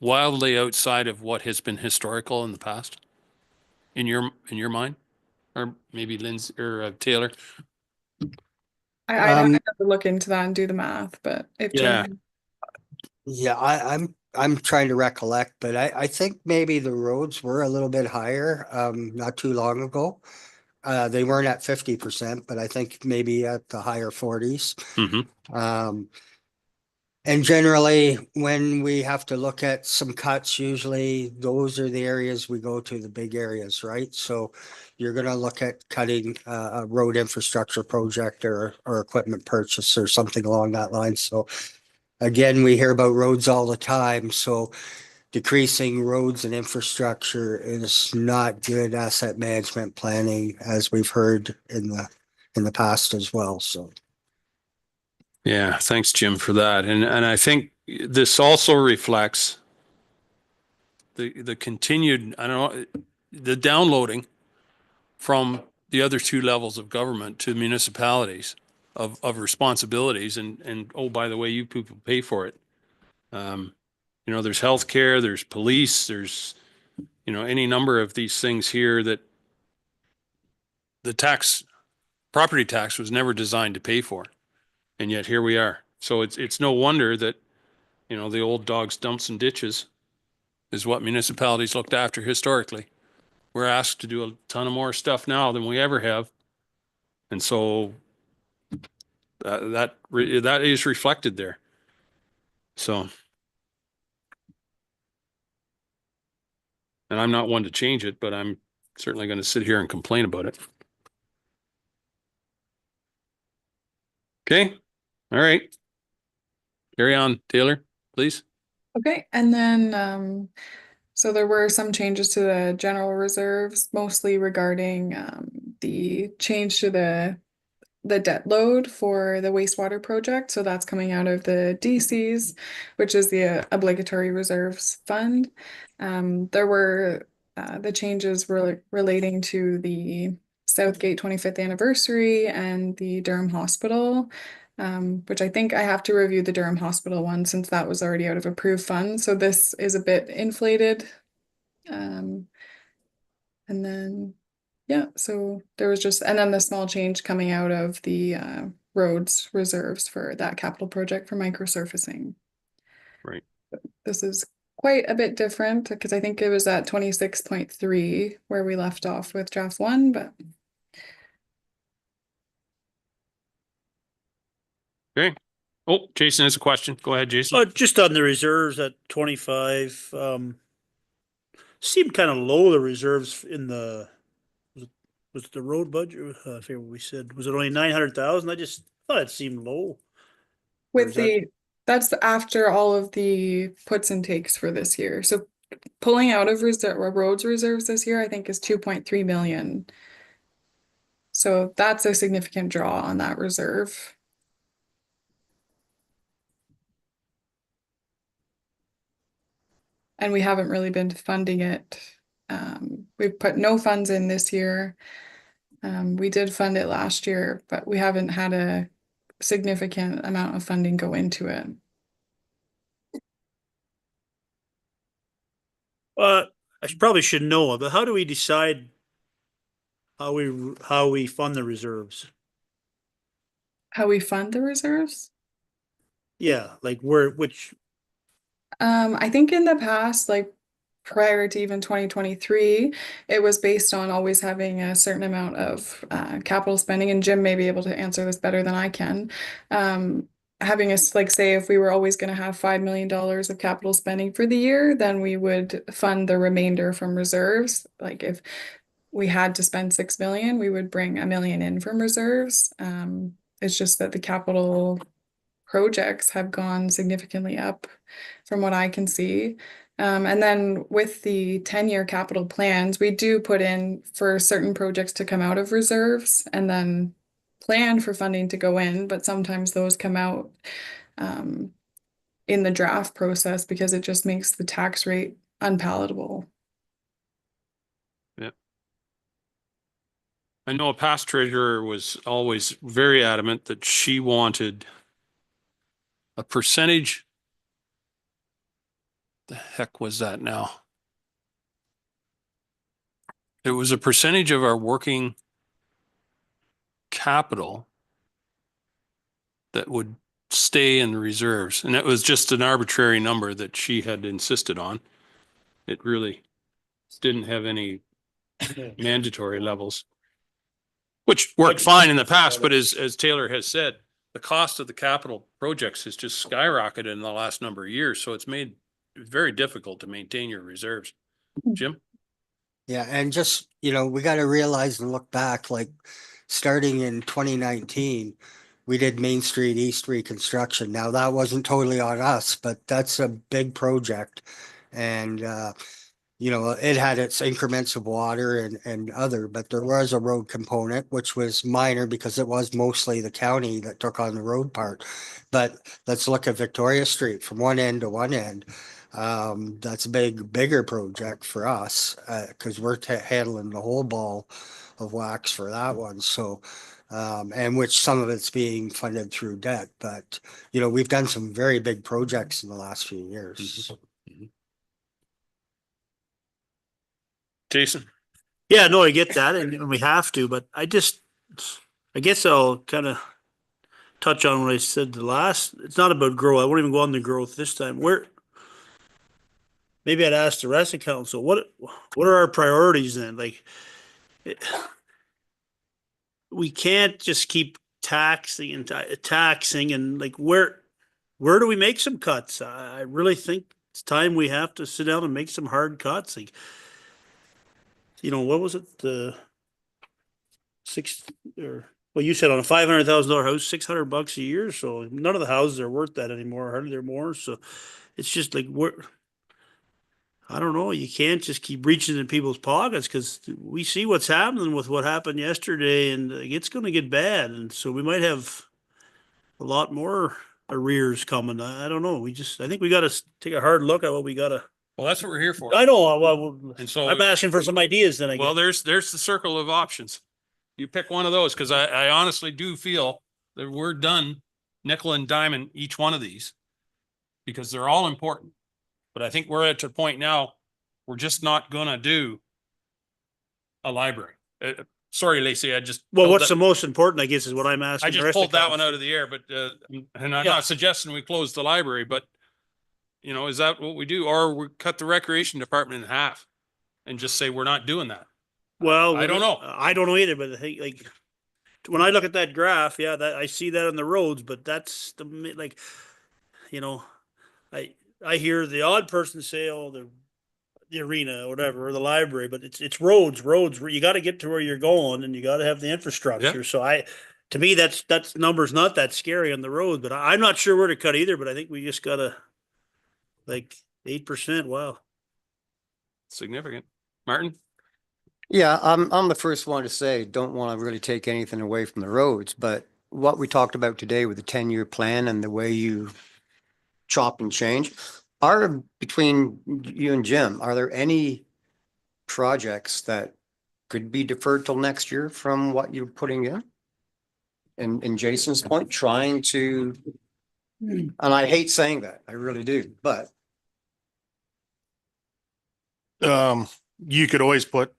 wildly outside of what has been historical in the past? In your mind? Or maybe Lindsay or Taylor? I have to look into that and do the math, but if Yeah. Jim. Yeah, I'm trying to recollect, but I think maybe the roads were a little bit higher not too long ago. They weren't at 50%, but I think maybe at the higher 40s. Mm-hmm. And generally, when we have to look at some cuts, usually those are the areas we go to, the big areas, right? So you're going to look at cutting a road infrastructure project or equipment purchase or something along that line. So again, we hear about roads all the time. So decreasing roads and infrastructure is not good asset management planning, as we've heard in the past as well. So. Yeah, thanks, Jim, for that. And I think this also reflects the continued, I don't know, the downloading from the other two levels of government to municipalities of responsibilities and, oh, by the way, you people pay for it. You know, there's healthcare, there's police, there's, you know, any number of these things here that the property tax was never designed to pay for. And yet here we are. So it's no wonder that, you know, the old dogs, dumps and ditches is what municipalities looked after historically. We're asked to do a ton of more stuff now than we ever have. And so that is reflected there. So, and I'm not one to change it, but I'm certainly going to sit here and complain about it. Okay. All right. Carry on, Taylor, please. Okay, and then so there were some changes to the general reserves, mostly regarding the change to the debt load for the wastewater project. So that's coming out of the DCs, which is the obligatory reserves fund. There were the changes relating to the Southgate 25th anniversary and the Durham Hospital, which I think I have to review the Durham Hospital one since that was already out of approved funds. So this is a bit inflated. And then, yeah, so there was just, and then the small change coming out of the roads reserves for that capital project for microsurfacing. Right. This is quite a bit different because I think it was at 26.3 where we left off with draft one, but. Okay. Oh, Jason has a question. Go ahead, Jason. Just on the reserves at 25, seemed kind of low, the reserves in the, was it the road budget? I forget what we said. Was it only 900,000? I just thought it seemed low. With that's after all of the puts and takes for this year. So pulling out of roads reserves this year, I think is 2.3 million. So that's a significant draw on that reserve. And we haven't really been funding it. We've put no funds in this year. We did fund it last year, but we haven't had a significant amount of funding go into it. Probably should know, but how do we decide how we fund the reserves? How we fund the reserves? Yeah, like which? I think in the past, like prior to even 2023, it was based on always having a certain amount of capital spending, and Jim may be able to answer this better than I can. Having us, like, say if we were always going to have $5 million of capital spending for the year, then we would fund the remainder from reserves. Like if we had to spend 6 million, we would bring 1 million in from reserves. It's just that the capital projects have gone significantly up from what I can see. And then with the 10-year capital plans, we do put in for certain projects to come out of reserves and then plan for funding to go in, but sometimes those come out in the draft process because it just makes the tax rate unpalatable. Yeah. I know a past treasurer was always very adamant that she wanted a percentage. The heck was that now? It was a percentage of our working capital that would stay in the reserves. And it was just an arbitrary number that she had insisted on. It really didn't have any mandatory levels, which worked fine in the past. But as Taylor has said, the cost of the capital projects has just skyrocketed in the last number of years. So it's made it very difficult to maintain your reserves. Jim? Yeah, and just, you know, we got to realize and look back, like starting in 2019, we did Main Street East reconstruction. Now that wasn't totally on us, but that's a big project. And, you know, it had its increments of water and other, but there was a road component, which was minor because it was mostly the county that took on the road part. But let's look at Victoria Street from one end to one end. That's a bigger project for us, because we're handling the whole ball of wax for that one. So, and which some of it's being funded through debt, but you know, we've done some very big projects in the last few years. Jason? Yeah, no, I get that and we have to, but I guess I'll kind of touch on what I said the last, it's not about growth. I won't even go on the growth this time. Maybe I'd ask the rest of council, what are our priorities then? Like, we can't just keep taxing and taxing and like, where do we make some cuts? I really think it's time we have to sit down and make some hard cuts. Like, you know, what was it? Well, you said on a $500,000 house, $600 a year. So none of the houses are worth that anymore. Hardly they're more. So it's just like, I don't know. You can't just keep reaching in people's pockets because we see what's happening with what happened yesterday, and it's going to get bad. And so we might have a lot more arrears coming. I don't know. I think we got to take a hard look at what we got to. Well, that's what we're here for. I know. Well, And so, I'm asking for some ideas then. well, there's the circle of options. You pick one of those, because I honestly do feel that we're done nickel and diamond each one of these, because they're all important. But I think we're at a point now, we're just not gonna do a library. Sorry, Lacey, Well, pulled what's that- the most important, I guess, is what I'm asking. I the just rest of pulled that one council. out of the air, but, and I'm Yeah. not suggesting we close the library, but you know, is that what we do? Or we cut the recreation department in half and just say, we're not doing that? Well, I don't know. I don't know either, but I think like when I look at that graph, yeah, that I see that on the roads, but that's like, you know, I hear the odd person say, "Oh, the arena or whatever, or the library," but it's roads. You got to get to where you're going, and you got to have the infrastructure. Yeah. So to me, that's number's not that scary on the road, but I'm not sure where to cut either. But I think we just gotta like 8%. Wow. Significant. Martin? Yeah, I'm the first one to say, don't want to really take anything away from the roads, but what we talked about today with the 10-year plan and the way you chop and change, between you and Jim, are there any projects that could be deferred till next year from what you're putting in? And in Jason's point, trying to, and I hate saying that, I really do, but You could always put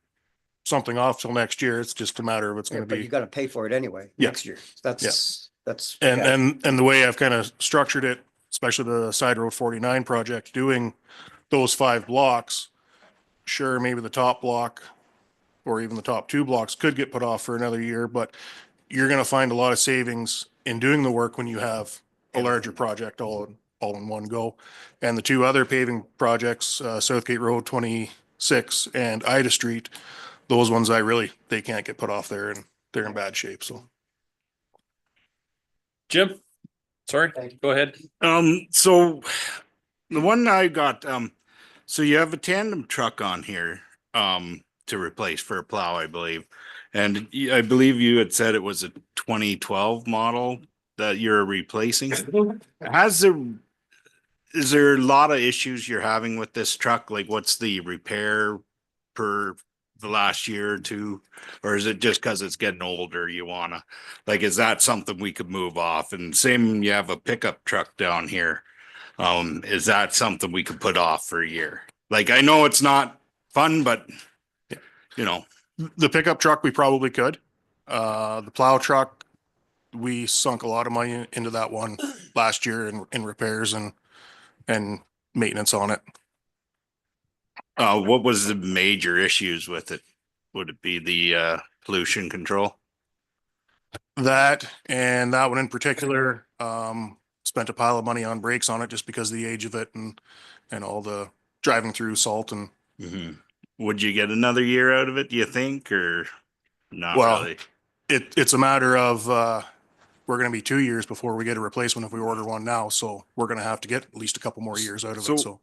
something off till next year. It's just a matter of it's gonna but you be. gotta pay for it anyway, Yeah. next year. That's. And, yeah. and the way I've kind of structured it, especially the Side Road 49 project, doing those 5 blocks, sure, maybe the top block or even the top 2 blocks could get put off for another year, but you're going to find a lot of savings in doing the work when you have a larger project all in one go. And the 2 other paving projects, Southgate Road 26 and Ida Street, those ones they can't get put off there, and they're in bad shape. So. Jim? Sorry, go ahead. So the one I got, so you have a tandem truck on here, to replace for a plow, I believe. And I believe you had said it was a 2012 model that you're replacing. Is there a lot of issues you're having with this truck? Like, what's the repair per the last year or two? Or is it just because it's getting older, you wanna, like, is that something we could move off? And same, you have a pickup truck down here. Is that something we could put off for a year? Like, I know it's not fun, but you know. The pickup truck, we probably could. The plow truck, we sunk a lot of money into that one last year in repairs and maintenance on it. What was the major issues with it? Would it be the pollution control? That and that one in particular, spent a pile of money on brakes on it just because of the age of it and all the driving through salt and. Mm-hmm. Would you get another year out of it, do you think, or not Well, really? It's a matter of, we're gonna be 2 years before we get a replacement if we order one now, so we're gonna have to get at least a couple more years out of it, so.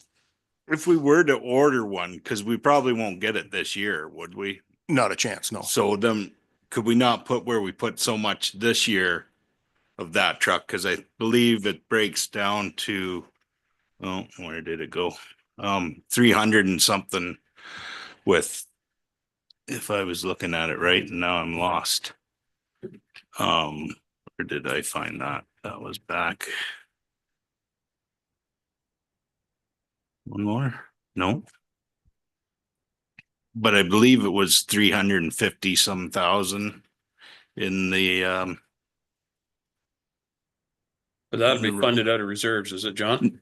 If we were to order one, because we probably won't get it this year, would we? Not a chance, no. So then, could we not put where we put so much this year of that truck? Because I believe it breaks down to, oh, where did it go? 300 and something with, if I was looking at it right, and now I'm lost. Where did I find that? That was back. One more? No. But I believe it was 350 some thousand in the, But that'd be funded out of reserves, is it, John?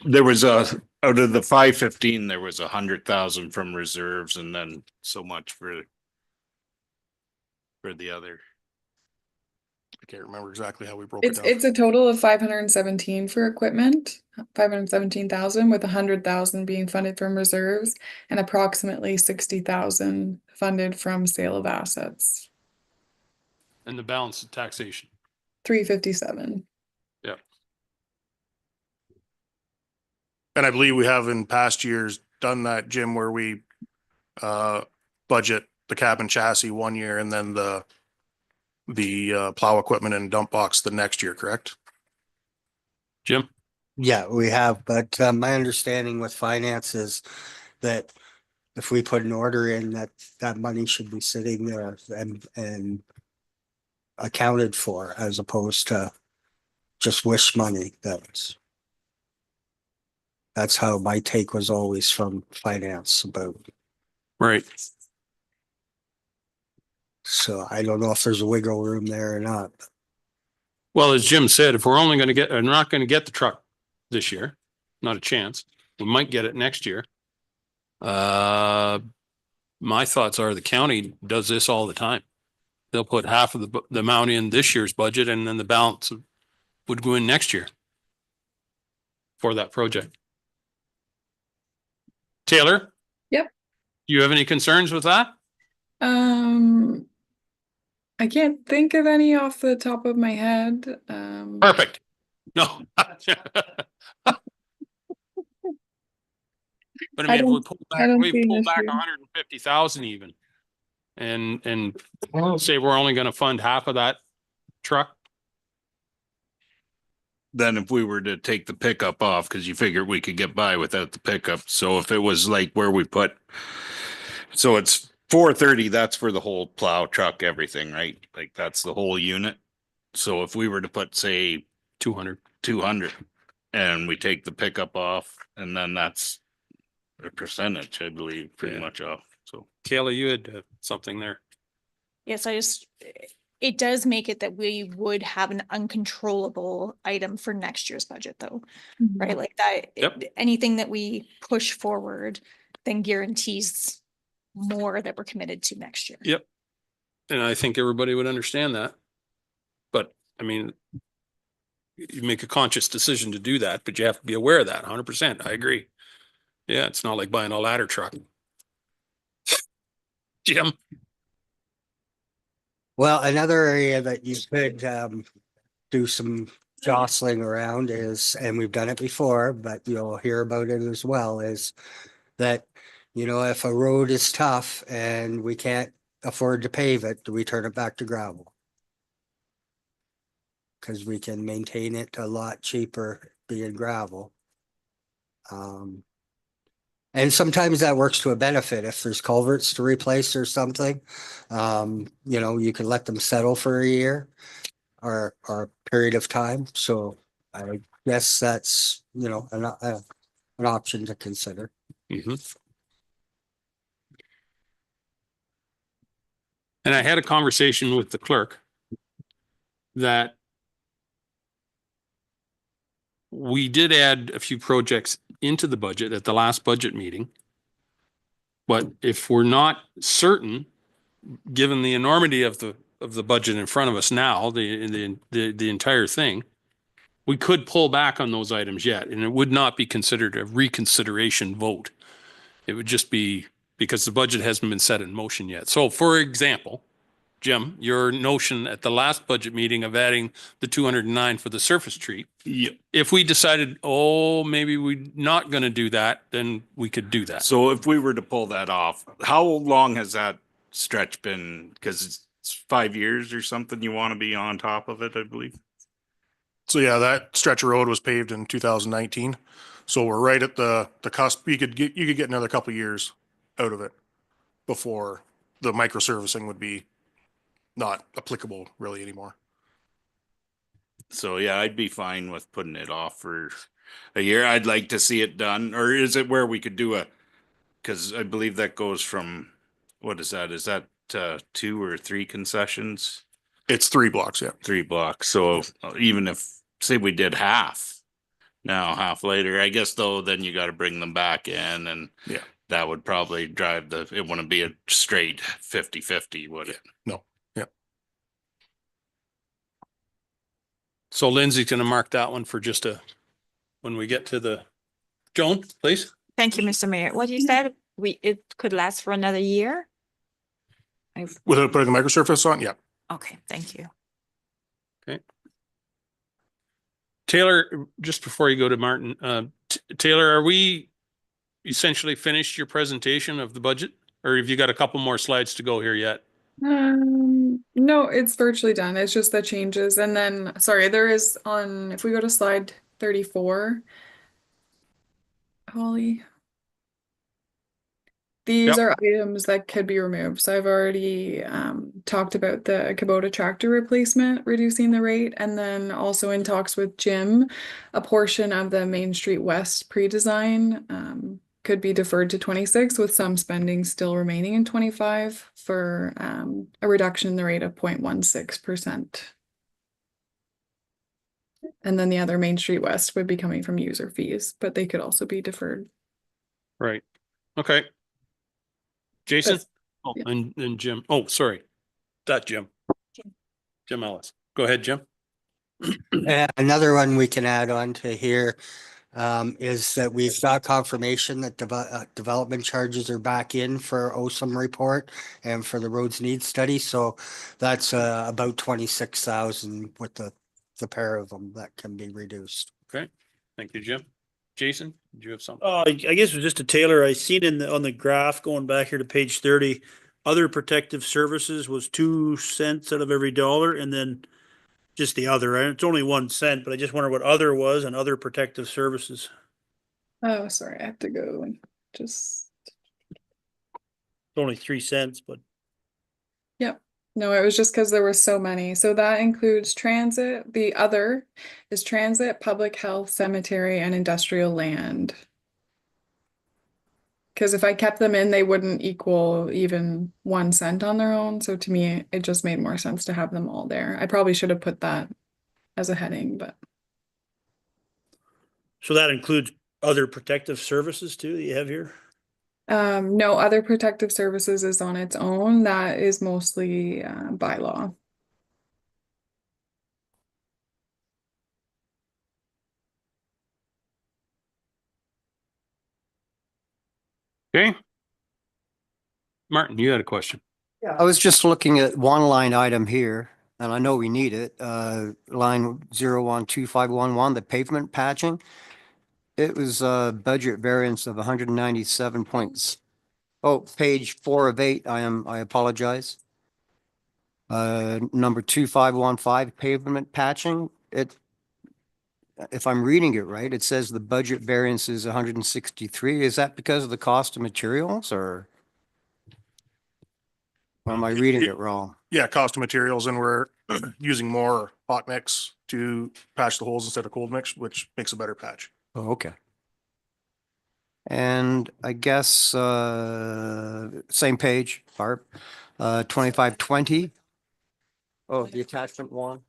there was out of the 515, there was 100,000 from reserves and then so much for the other. I can't remember exactly how we broke it It's down. it's a total of 517 for equipment, 517,000 with 100,000 being funded from reserves and approximately 60,000 funded from sale of assets. And the balance of taxation. 357. Yeah. And I believe we have in past years done that, Jim, where we budget the cab and chassis one year and then the plow equipment and dump box the next year, correct? Jim? Yeah, we have, but my understanding with finance is that if we put an order in, that money should be sitting there and accounted for as opposed to just wish money. That's how my take was always from finance about. Right. So I don't know if there's a wiggle room there or not. Well, as Jim said, if we're only not gonna get the truck this year, not a chance. We might get it next year. My thoughts are the county does this all the time. They'll put half of the amount in this year's budget and then the balance would go in next year for that project. Taylor? Yep. Do you have any concerns with that? I can't think of any off the top of my head. Perfect. No. But I mean, if we pull I back, don't we see an pull back issue. 150,000 even. And say we're only gonna fund half of that truck. Then if we were to take the pickup off, because you figure we could get by without the pickup. So if it was like where we put, so it's 430, that's for the whole plow truck, everything, right? Like that's the whole unit. So if we were to put, say, 200. 200 and we take the pickup off and then that's a percentage, I believe, pretty Yeah. much off. So Kayla, you had something there. Yes, it does make it that we would have an uncontrollable item for next year's budget though, right? Like that, Yep. anything that we push forward then guarantees more that we're committed to next year. Yep. And I think everybody would understand that. But I mean, you make a conscious decision to do that, but you have to be aware of that 100%. I agree. Yeah, it's not like buying a ladder truck. Jim? Well, another area that you could do some jostling around is, and we've done it before, but you'll hear about it as well, is that, if a road is tough and we can't afford to pave it, do we turn it back to gravel? Because we can maintain it a lot cheaper being gravel. And sometimes that works to a benefit. If there's culverts to replace or something, you can let them settle for a year or a period of time. So I guess that's, an option to consider. And I had a conversation with the clerk that we did add a few projects into the budget at the last budget meeting. But if we're not certain, given the enormity of the budget in front of us now, the entire thing, we could pull back on those items yet, and it would not be considered a reconsideration vote. It would just be because the budget hasn't been set in motion yet. So for example, Jim, your notion at the last budget meeting of adding the 209 for the surface treat. yeah. If we decided, maybe we're not going to do that, then we could do that. So if we were to pull that off, how long has that stretch been? Because it's 5 years or something. You want to be on top of it, I believe. So yeah, that stretch of road was paved in 2019. So we're right at the cusp. You could get another couple of years out of it before the microservicing would be not applicable really anymore. So yeah, I'd be fine with putting it off for a year. I'd like to see it done, or is it where we could do because I believe that goes from, what is that? Is that 2 or 3 concessions? It's 3 blocks, yeah. 3 blocks. So even if, say we did half now, half later, I guess though, then you got to bring them back in, and Yeah. that would probably drive it wouldn't be a straight 50-50, would it? No. Yeah. So Lindsay's gonna mark that one for just when we get to the, Joan, please. Thank you, Mr. Mayor. What you said, it could last for another year? Without putting the microsurface on, yeah. Okay, thank you. Taylor, just before you go to Martin, Taylor, are we essentially finished your presentation of the budget? Or have you got a couple more slides to go here yet? No, it's virtually done. It's just the changes. And then, sorry, there is if we go to slide 34, Holly. These are items that could be removed. So I've already talked about the Kubota tractor replacement, reducing the rate, and then also in talks with Jim, a portion of the Main Street West pre-design could be deferred to 26, with some spending still remaining in 25 for a reduction in the rate of 0.16%. And then the other Main Street West would be coming from user fees, but they could also be deferred. Right. Okay. Jason? Oh, yeah. and Jim. Oh, sorry. That Jim. Jim Ellis. Go ahead, Jim. Another one we can add on to here is that we've got confirmation that development charges are back in for OSUM report and for the roads needs study. So that's about 26,000 with the pair of them that can be reduced. Okay. Thank you, Jim. Jason, did you have something? I guess it was just a Taylor. I seen on the graph going back here to page 30, other protective services was 2 cents out of every dollar, and then just the other, and it's only 1 cent, but I just wonder what other was and other protective services. Oh, sorry, I have to go and just. It's only 3 cents, but. Yep. No, it was just because there were so many. So that includes transit. The other is transit, public health, cemetery, and industrial land. Because if I kept them in, they wouldn't equal even 1 cent on their own. So to me, it just made more sense to have them all there. I probably should have put that as a heading, but. So that includes other protective services too that you have here? No, other protective services is on its own. That is mostly bylaw. Okay. Martin, you had a question. Yeah, I was just looking at one line item here, and I know we need it, line 012511, the pavement patching. It was a budget variance of 197 points. Oh, page 4 of 8, I apologize. Number 2515, pavement patching. If I'm reading it right, it says the budget variance is 163. Is that because of the cost of materials, or am I reading it wrong? Yeah, cost of materials, and we're using more hot mix to patch the holes instead of cold mix, which makes a better patch. Oh, okay. And I guess, same page, Barb, 2520. Oh, the attachment one.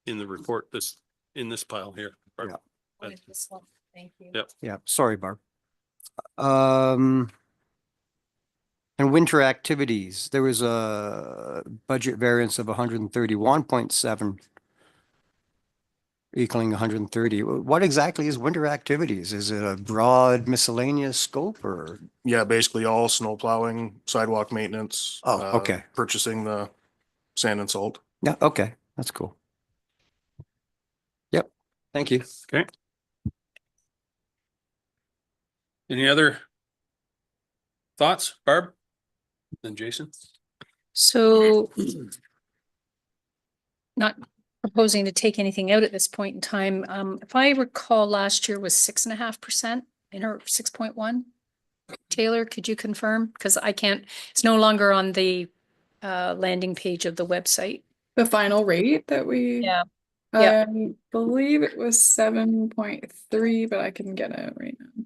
In the report, in this pile here. Yeah. Thank you. Yep. Yeah, sorry, Barb. And winter activities, there was a budget variance of 131.7 equaling 130. What exactly is winter activities? Is it a broad miscellaneous scope, or? Yeah, basically all snow plowing, sidewalk maintenance. Oh, okay. Purchasing the sand and salt. Yeah, okay, that's cool. Yep, thank you. Okay. Any other thoughts, Barb? Then Jason? So not proposing to take anything out at this point in time. If I recall, last year was 6.5% or 6.1. Taylor, could you confirm? Because I can't, it's no longer on the landing page of the website. The final rate that we. Yeah. Yeah. I believe it was 7.3, but I can get it right now.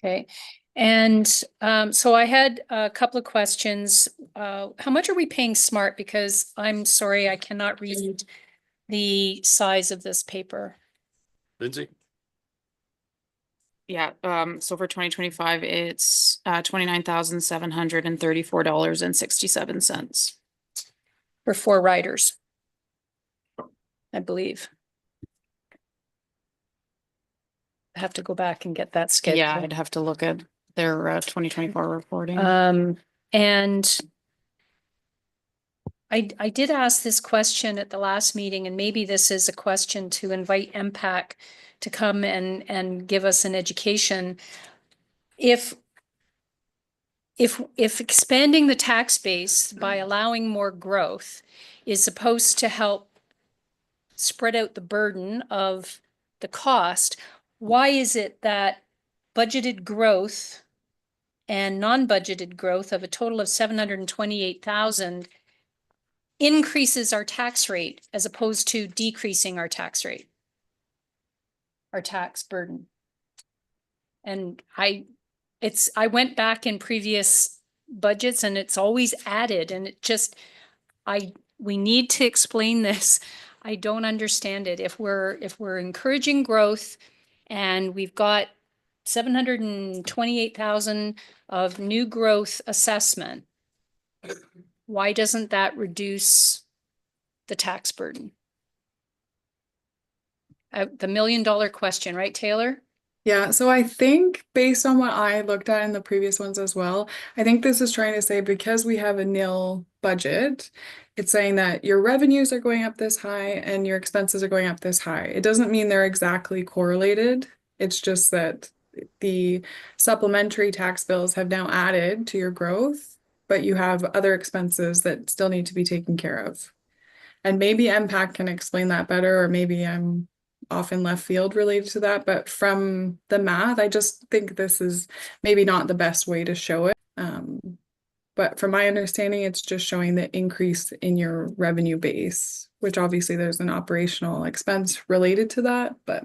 Okay. And so I had a couple of questions. How much are we paying Smart? Because I'm sorry, I cannot read the size of this paper. Lindsay? Yeah, so for 2025, it's $29,734.67 For 4 riders, I believe. I have to go back and get that schedule. Yeah, I'd have to look at their 2024 reporting. And I did ask this question at the last meeting, and maybe this is a question to invite MPAC to come and give us an education. If expanding the tax base by allowing more growth is supposed to help spread out the burden of the cost, why is it that budgeted growth and non-budgeted growth of a total of 728,000 increases our tax rate as opposed to decreasing our tax rate, our tax burden? And I went back in previous budgets and it's always added, and it just, we need to explain this. I don't understand it. If we're encouraging growth and we've got 728,000 of new growth assessment, why doesn't that reduce the tax burden? The $1 million question, right, Taylor? Yeah, so I think based on what I looked at in the previous ones as well, I think this is trying to say because we have a nil budget, it's saying that your revenues are going up this high and your expenses are going up this high. It doesn't mean they're exactly correlated. It's just that the supplementary tax bills have now added to your growth, but you have other expenses that still need to be taken care of. And maybe MPAC can explain that better, or maybe I'm off in left field related to that, but from the math, I just think this is maybe not the best way to show it. But from my understanding, it's just showing the increase in your revenue base, which obviously there's an operational expense related to that, but.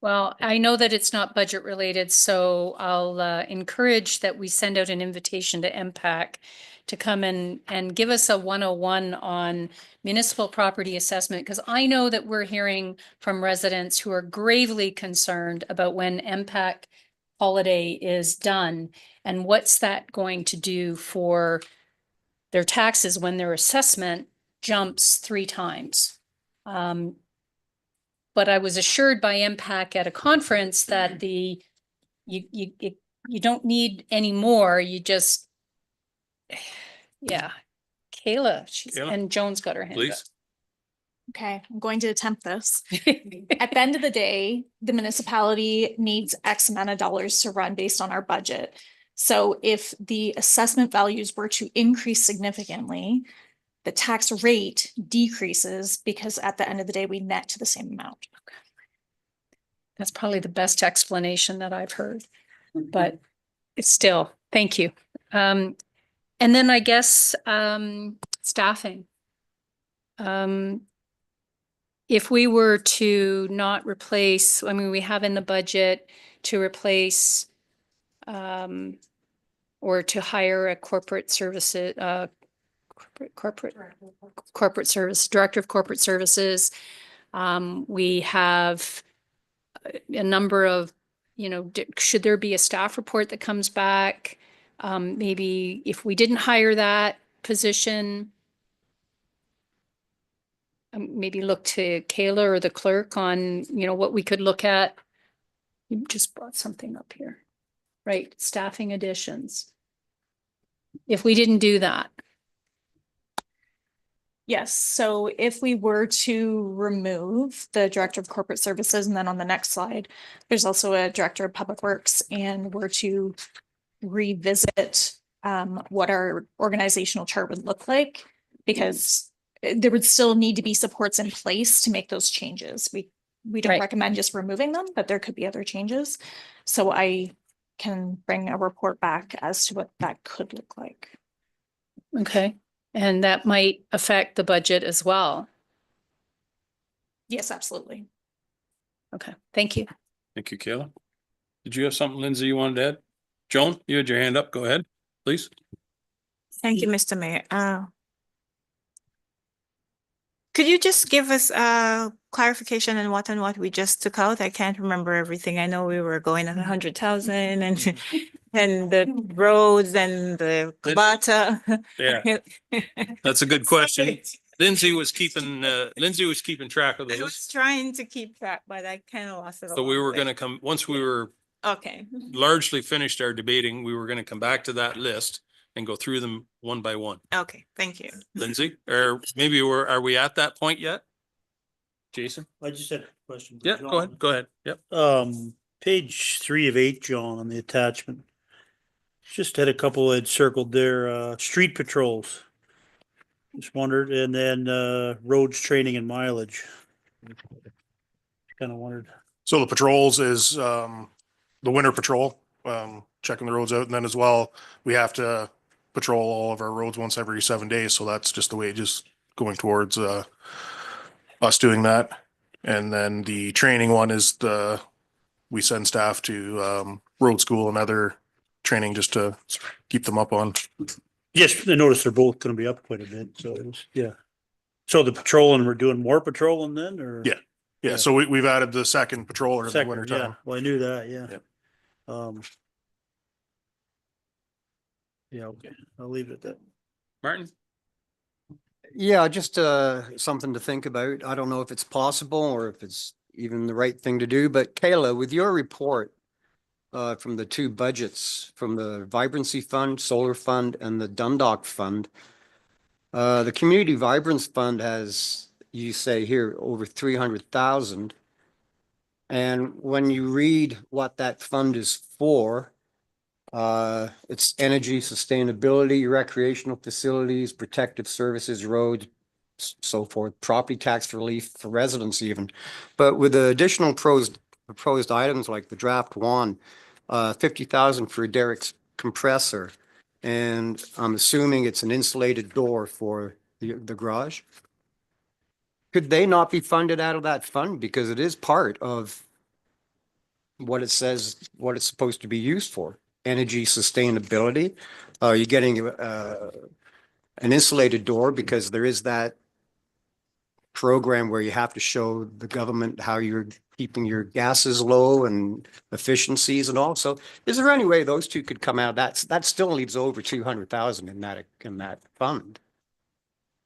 Well, I know that it's not budget related, so I'll encourage that we send out an invitation to MPAC to come and give us a 101 on municipal property assessment, because I know that we're hearing from residents who are gravely concerned about when MPAC holiday is done and what's that going to do for their taxes when their assessment jumps 3 times. But I was assured by MPAC at a conference that you don't need any more. You just, yeah. Kayla, and Joan's got her hand up. Please. Okay, I'm going to attempt this. At the end of the day, the municipality needs X amount of dollars to run based on our budget. So if the assessment values were to increase significantly, the tax rate decreases because at the end of the day, we net to the same amount. Okay. That's probably the best explanation that I've heard, but it's still, thank you. And then I guess staffing. If we were to not replace, I mean, we have in the budget to replace or to hire a corporate services, corporate service, director of corporate services. We have a number of, should there be a staff report that comes back? Maybe if we didn't hire that position, maybe look to Kayla or the clerk on, what we could look at. You just brought something up here, right? Staffing additions. If we didn't do that. Yes, so if we were to remove the director of corporate services, and then on the next slide, there's also a director of public works, and were to revisit what our organizational chart would look like, because there would still need to be supports in place to make those changes. We don't Right. recommend just removing them, but there could be other changes. So I can bring a report back as to what that could look like. Okay, and that might affect the budget as well. Yes, absolutely. Okay, thank you. Thank you, Kayla. Did you have something, Lindsay, you wanted to add? Joan, you had your hand up. Go ahead, please. Thank you, Mr. Mayor. Could you just give us a clarification on what we just took out? I can't remember everything. I know we were going at 100,000 and the roads and the Kabata. Yeah, that's a good question. Lindsay was keeping track of I those. was trying to keep track, but I kind of lost it. So we were gonna come, once we were Okay, largely finished our debating, we were gonna come back to that list and go through them one by one. okay, thank you. Lindsay, or maybe are we at that point yet? Jason? I just had a question. for Yeah, John. go ahead. Yep. Page 3 of 8, John, on the attachment. Just had a couple I'd circled there, street patrols. Just wondered, and then, roads, training and mileage. Kind of wondered. So the patrols is the winter patrol, checking the roads out. And then as well, we have to patrol all of our roads once every 7 days. So that's just the wages going towards us doing that. And then the training one is we send staff to road school and other training just to keep them up on. Yes, I noticed they're both gonna be up quite a bit, so it was, yeah. So the patrolling, we're doing more patrolling then, or? Yeah. Yeah. So we've added the second patroller in the Second, winter yeah, time. well, I knew that, yeah. Yep. Yeah, okay, I'll leave it at that. Martin? Yeah, just something to think about. I don't know if it's possible or if it's even the right thing to do, but Kayla, with your report from the two budgets, from the Vibrancy Fund, Solar Fund, and the Dundalk Fund, the Community Vibrance Fund has, you say here, over 300,000. And when you read what that fund is for, it's energy, sustainability, recreational facilities, protective services, roads, so forth, property tax relief for residents even. But with the additional proposed items like the draft one, 50,000 for Derek's compressor. And I'm assuming it's an insulated door for the garage. Could they not be funded out of that fund? Because it is part of what it says, what it's supposed to be used for. Energy sustainability. You're getting an insulated door because there is that program where you have to show the government how you're keeping your gases low and efficiencies and all. So is there any way those two could come out? That still leaves over 200,000 in that fund.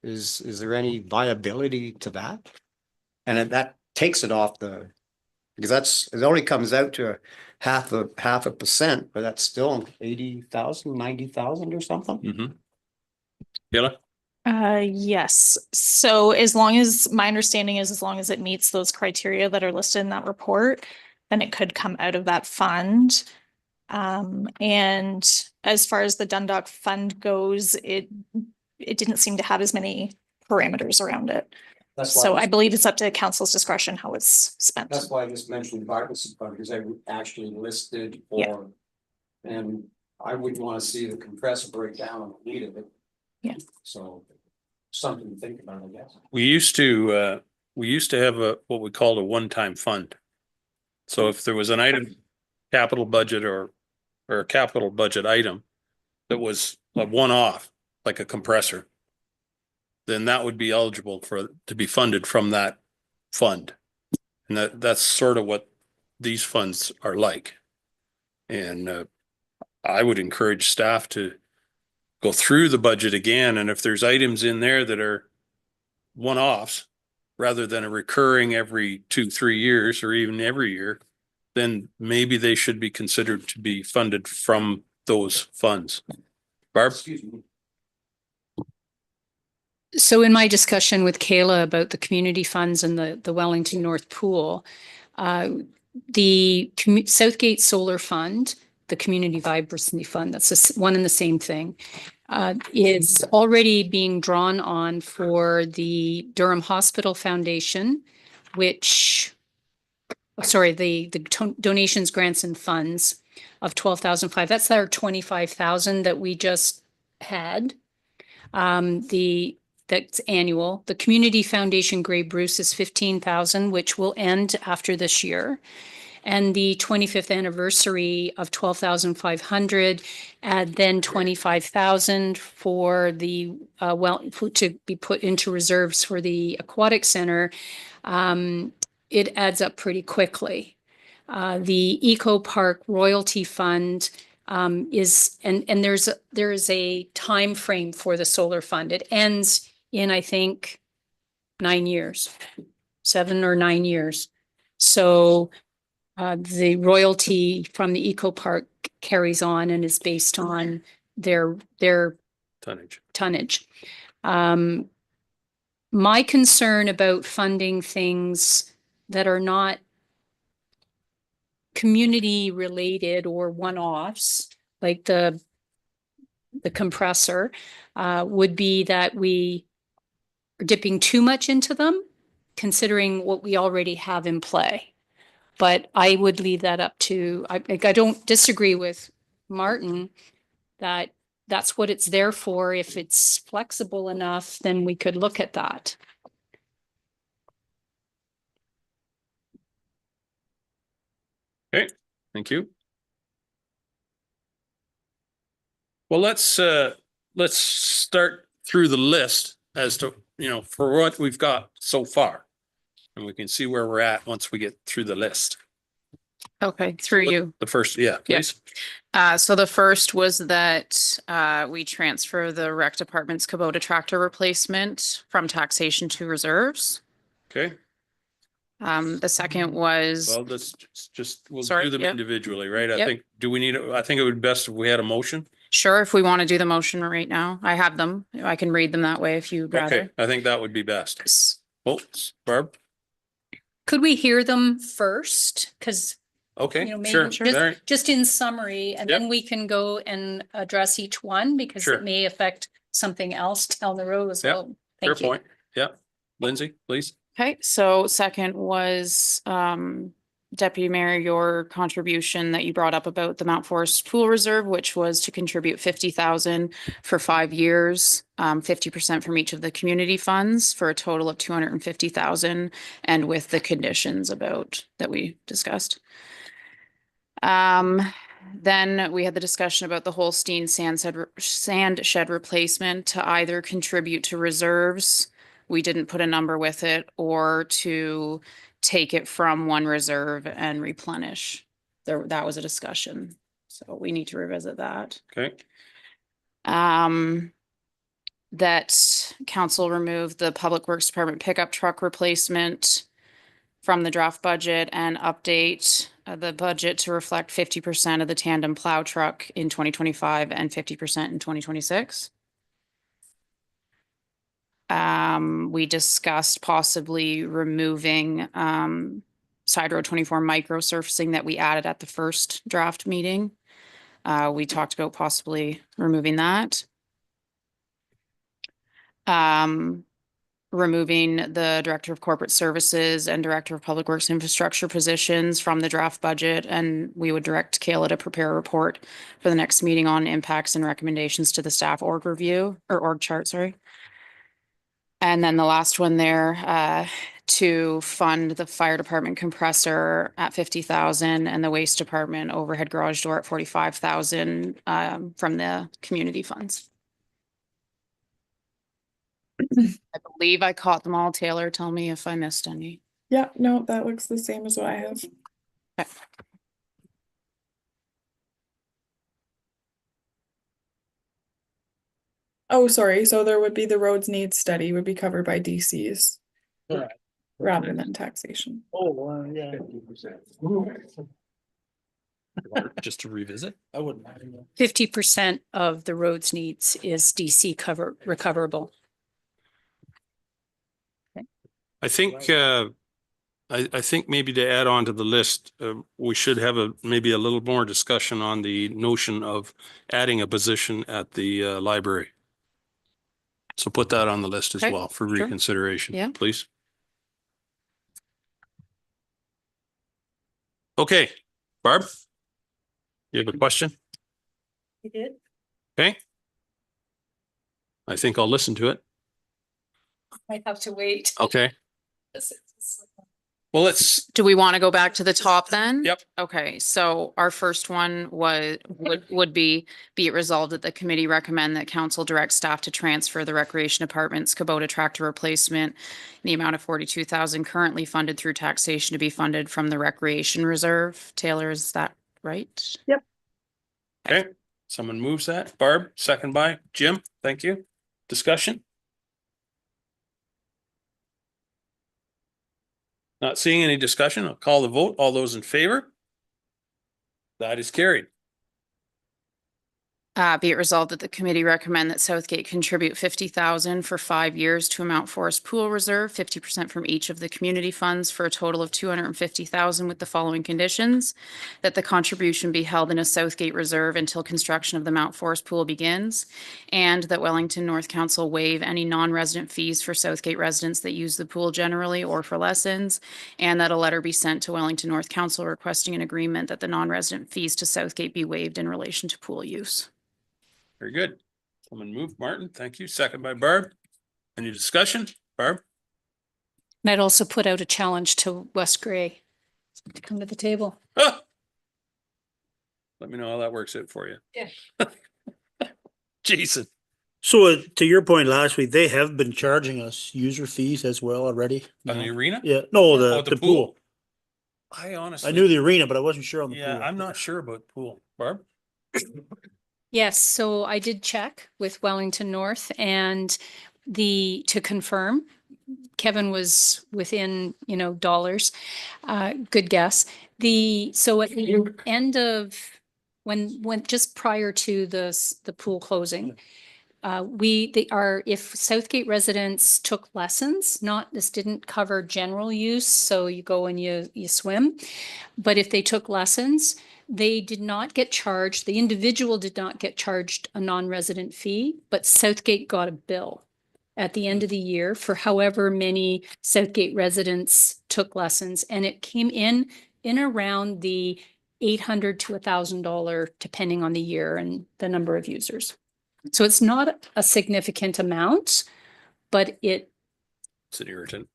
Is there any viability to that? And that takes it off because it only comes out to half a percent, but that's still 80,000, 90,000 or something. Mm-hmm. Kayla? Yes. So as long as my understanding is, as long as it meets those criteria that are listed in that report, then it could come out of that fund. And as far as the Dundalk Fund goes, it didn't seem to have as many parameters around it. So I believe it's up to council's discretion how it's spent. That's why I just mentioned the Vibrancy Fund, because they actually listed for, and I wouldn't want to see the compressor break down on the need of it. Yeah. So something to think about, I guess. We used to have what we called a one-time fund. So if there was an item, capital budget or a capital budget item that was a one-off, like a compressor, then that would be eligible to be funded from that fund. And that's sort of what these funds are like. And I would encourage staff to go through the budget again, and if there's items in there that are one-offs rather than a recurring every 2-3 years or even every year, then maybe they should be considered to be funded from those funds. Barb? Excuse me. So in my discussion with Kayla about the community funds and the Wellington North Pool, the Southgate Solar Fund, the Community Vibrancy Fund, that's one and the same thing, is already being drawn on for the Durham Hospital Foundation, which, the donations, grants and funds of 12,500. That's our 25,000 that we just had. That's annual. The Community Foundation Grey Bruce is 15,000, which will end after this year. And the 25th anniversary of 12,500, and then 25,000 for the to be put into reserves for the aquatic center. It adds up pretty quickly. The Eco Park Royalty Fund is, and there is a time frame for the solar fund. It ends in, I think, 9 years, 7 or 9 years. So the royalty from the Eco Park carries on and is based on their tonnage. My concern about funding things that are not community related or one-offs, like the compressor, would be that we are dipping too much into them, considering what we already have in play. But I would leave that up to, I don't disagree with Martin that that's what it's there for. If it's flexible enough, then we could look at that. Okay, thank you. Well, let's start through the list as to, for what we've got so far. And we can see where we're at once we get through the list. Okay, through you. The first, yeah, please. So the first was that we transfer the rec department's Kubota tractor replacement from taxation to reserves. Okay, The second was, well, let's we'll Sorry, do them yep. individually, right? I Yep. think, I think it would be best if we had a motion. sure, if we want to do the motion right now, I have them. I can read them that way if you'd Okay, rather. I think that would be best. Oh, Barb? Could we hear them first? Because Okay, maybe sure, just, all right. just in summary, and Yep. then we can go and address each one because Sure. it may affect something else down the road as Yep. well. Fair Thank you. point. Yeah. Lindsay, please. Okay, so second was Deputy Mayor, your contribution that you brought up about the Mount Forest Pool Reserve, which was to contribute 50,000 for 5 years, 50% from each of the community funds for a total of 250,000, and with the conditions about that we discussed. Then we had the discussion about the Holstein sand shed replacement to either contribute to reserves. We didn't put a number with it, or to take it from one reserve and replenish. That was a discussion. So we need to revisit that. Okay, That council removed the Public Works Department pickup truck replacement from the draft budget and update the budget to reflect 50% of the tandem plow truck in 2025 and 50% in 2026. We discussed possibly removing Side Road 24 micro surfacing that we added at the first draft meeting. We talked about possibly removing that. Removing the Director of Corporate Services and Director of Public Works Infrastructure positions from the draft budget, and we would direct Kayla to prepare a report for the next meeting on impacts and recommendations to the staff org review, or org chart, sorry. And then the last one there, to fund the fire department compressor at 50,000 and the waste department overhead garage door at 45,000 from the community funds. I believe I caught them all. Taylor, tell me if I missed any. Yeah, no, that looks the same as what I have. Okay. Oh, sorry. So there would be the roads needs study would be covered by DCs Right. rather than taxation. Oh, yeah. just to revisit. I wouldn't mind. 50% of the roads needs is DC recoverable. I think I think maybe to add on to the list, we should have maybe a little more discussion on the notion of adding a position at the library. So put that on the list as Okay, well for sure. reconsideration, Yeah. please. Okay, Barb? You have a question? You did? Okay. I think I'll listen to it. Might have to wait. Okay. Well, let's, Do we want to go back to the top then? Yep. Okay, so our first one would be it resolved that the committee recommend that council direct staff to transfer the recreation department's Kubota tractor replacement in the amount of 42,000 currently funded through taxation to be funded from the recreation reserve. Taylor, is that right? okay, someone moves that. Barb, second by Jim. Thank you. Discussion? Not seeing any discussion. I'll call the vote. All those in favor? That is carried. Be it resolved that the committee recommend that Southgate contribute 50,000 for 5 years to Mount Forest Pool Reserve, 50% from each of the community funds for a total of 250,000 with the following conditions. That the contribution be held in a Southgate reserve until construction of the Mount Forest Pool begins. And that Wellington North Council waive any non-resident fees for Southgate residents that use the pool generally or for lessons. And that a letter be sent to Wellington North Council requesting an agreement that the non-resident fees to Southgate be waived in relation to pool use. Very good. Someone move, Martin. Thank you. Second by Barb. Any discussion? Barb? And I'd also put out a challenge to Wes Gray to come to the table. Ah! Let me know how that works out for you. Yeah. Jason. So to your point last week, they have been charging us user fees as well already. On the arena? Yeah, no, Oh, the pool. I honestly. I knew the arena, but I wasn't sure on the Yeah, pool. I'm not sure about pool. Barb? Yes, so I did check with Wellington North and to confirm, Kevin was within, dollars. Good guess. So at the end of, when just prior to the pool closing, if Southgate residents took lessons, this didn't cover general use, so you go and you swim. But if they took lessons, they did not get charged, the individual did not get charged a non-resident fee, but Southgate got a bill at the end of the year for however many Southgate residents took lessons. And it came in around the $800 to $1,000, depending on the year and the number of users. So it's not a significant amount, but it's an irritant.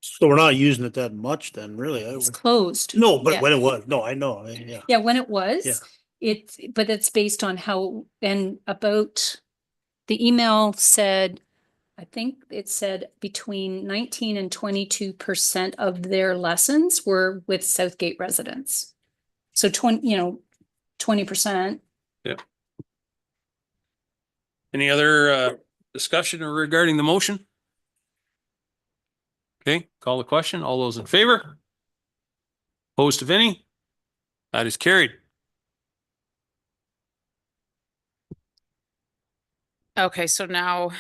So we're not using it that much then, really. closed. No, but Yeah. when it was, no, I know, yeah. Yeah, when it was, Yeah. but it's based on how, and about, the email said, I think it said between 19 and 22% of their lessons were with Southgate residents. So 20%. Yeah. Any other discussion regarding the motion? Okay, call the question. All those in favor? Opposed, if any? That is carried. Okay, so now,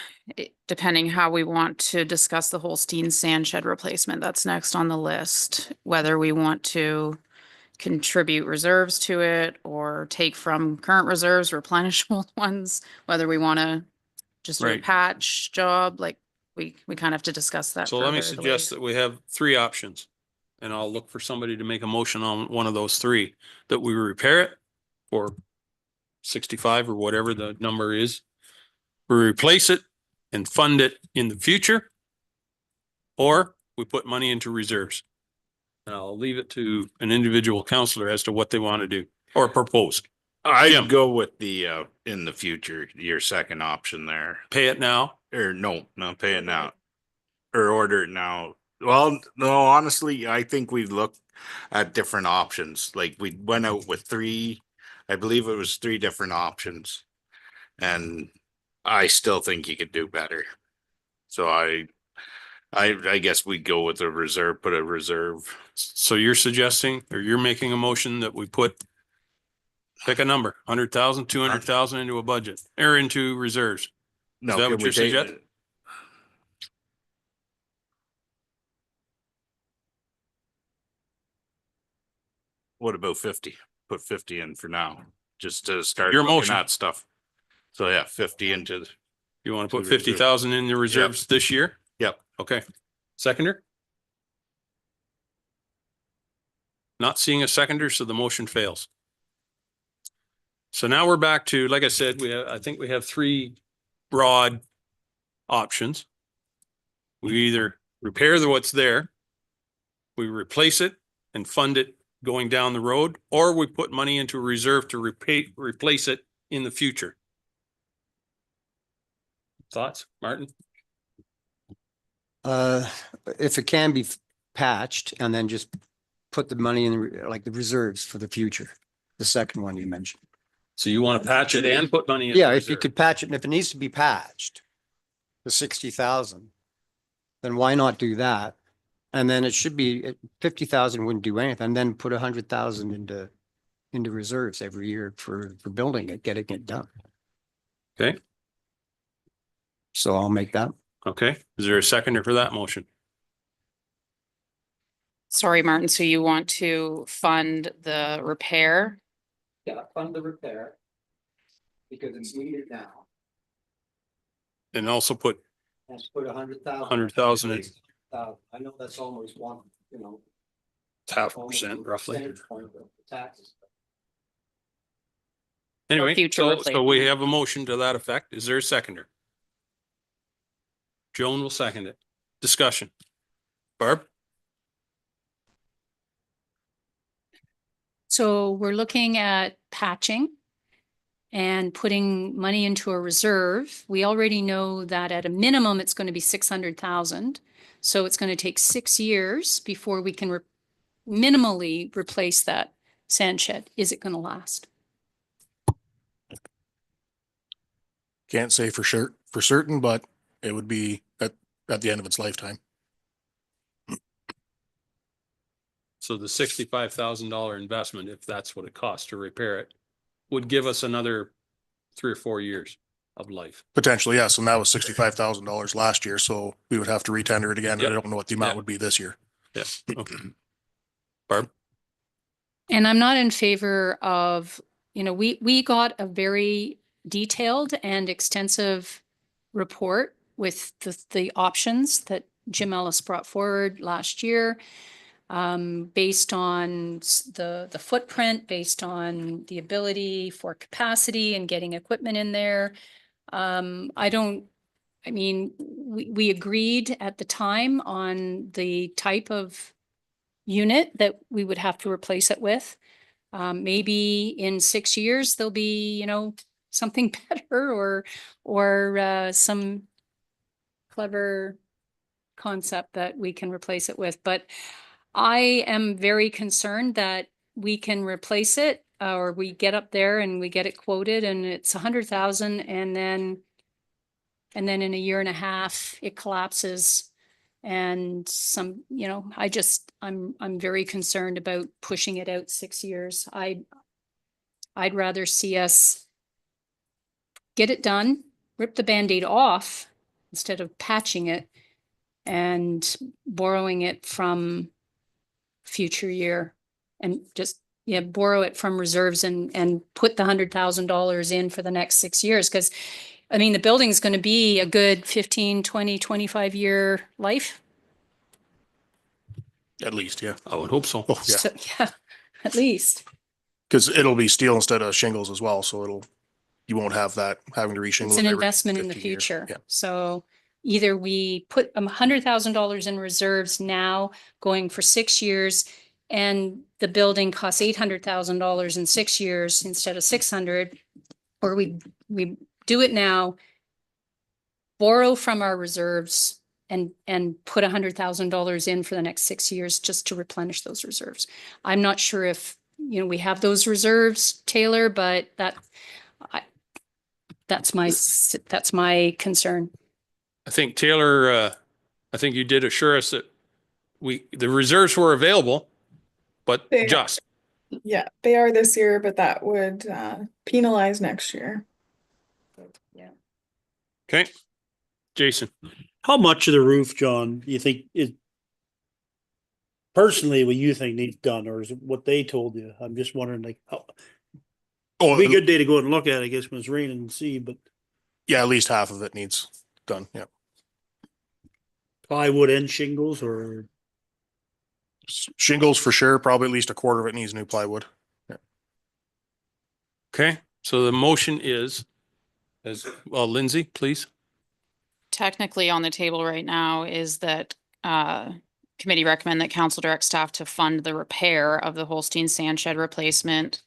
depending how we want to discuss the Holstein sand shed replacement, that's next on the list. Whether we want to contribute reserves to it or take from current reserves, replenishable ones, whether we want to just do a Right. patch job, like we kind of have to discuss that. So let me further, the way- suggest that we have three options. And I'll look for somebody to make a motion on one of those three, that we repair it for 65 or whatever the number is. We replace it and fund it in the future. Or we put money into reserves. And I'll leave it to an individual counselor as to what they want to do or propose. Jim. I'd go with the, in the future, your second option there. Pay it now. Or no, pay it now. Or order it now. Well, no, honestly, I think we've looked at different options. Like we went out with I believe it was 3 different options. And I still think you could do better. So I guess we'd go with a reserve, put a reserve. So you're suggesting, or you're making a motion that we pick a number, 100,000, 200,000 into a budget or into reserves. No, Is that could what we you're take- suggesting? what about 50? Put 50 in for now, just to start Your looking motion. at stuff. So yeah, 50 into the. You want to put To the reserve. 50,000 in the reserves this year? Yep. Okay. Seconder? Not seeing a seconder, so the motion fails. So now we're back to, like I said, I think we have three broad options. We either repair what's there, we replace it and fund it going down the road, or we put money into a reserve to replace it in the future. Thoughts, Martin? If it can be patched and then just put the money in like the reserves for the future, the second one you mentioned. So you want to patch it and put money in? Yeah, the if you reserve? could patch it, and if it needs to be patched, the 60,000, then why not do that? And then it should be 50,000 wouldn't do anything, and then put 100,000 into reserves every year for building it, getting it done. Okay, So I'll make that. okay. Is there a seconder for that motion? Sorry, Martin, so you want to fund the repair? Yeah, fund the repair. Because it's needed now. And also put Let's put 100,000. 100,000 in. I know that's almost one, half a percent roughly. percentage point of the taxes. Anyway, future so we replacement. have a motion to that effect. Is there a seconder? Joan will second it. Discussion. Barb? So we're looking at patching and putting money into a reserve. We already know that at a minimum, it's going to be 600,000. So it's going to take 6 years before we can minimally replace that sand shed. Is it going to last? Can't say for sure, for certain, but it would be at the end of its lifetime. So the $65,000 investment, if that's what it costs to repair it, would give us another 3 or 4 years of life. Potentially, yes. And that was $65,000 last year. So we would have to retender it again. Yep. I don't know what the amount Yeah. would be this year. Yeah. Okay. Barb? And I'm not in favor of, we got a very detailed and extensive report with the options that Jim Ellis brought forward last year. Based on the footprint, based on the ability for capacity and getting equipment in there. We agreed at the time on the type of unit that we would have to replace it with. Maybe in 6 years, there'll be, something better or some clever concept that we can replace it with. But I am very concerned that we can replace it or we get up there and we get it quoted and it's 100,000 and then in a year and a half, it collapses. And I'm very concerned about pushing it out 6 years. I'd rather see us get it done, rip the Band-Aid off instead of patching it and borrowing it from future year and just borrow it from reserves and put the $100,000 in for the next 6 years. Because the building is going to be a good 15, 20, 25 year life. At least, yeah. I would hope so. Oh, yeah. So, yeah, at least. Because it'll be steel instead of shingles as well. So you won't have that having to reshingle. It's an every investment in the 15 years. future. Yeah. So either we put $100,000 in reserves now going for 6 years and the building costs $800,000 in 6 years instead of 600, or we do it now, borrow from our reserves and put $100,000 in for the next 6 years just to replenish those reserves. I'm not sure if, we have those reserves, Taylor, but that's my concern. I think Taylor, I think you did assure us that the reserves were available, but They- just. Yeah, they are this year, but that would penalize next year. Okay. Jason? How much of the roof, John, do you think personally what you think needs done, or is it what they told you? I'm just wondering, like, how, Oh, be a good day to go out and look at it, I guess, when it's raining and see, but yeah, at least half of it needs done. Yeah. plywood and shingles, or Shingles for sure. Probably at least a quarter of it needs new plywood. Okay, so the motion is, as well, Lindsay, please. Technically on the table right now is that committee recommend that council direct staff to fund the repair of the Holstein sand shed replacement.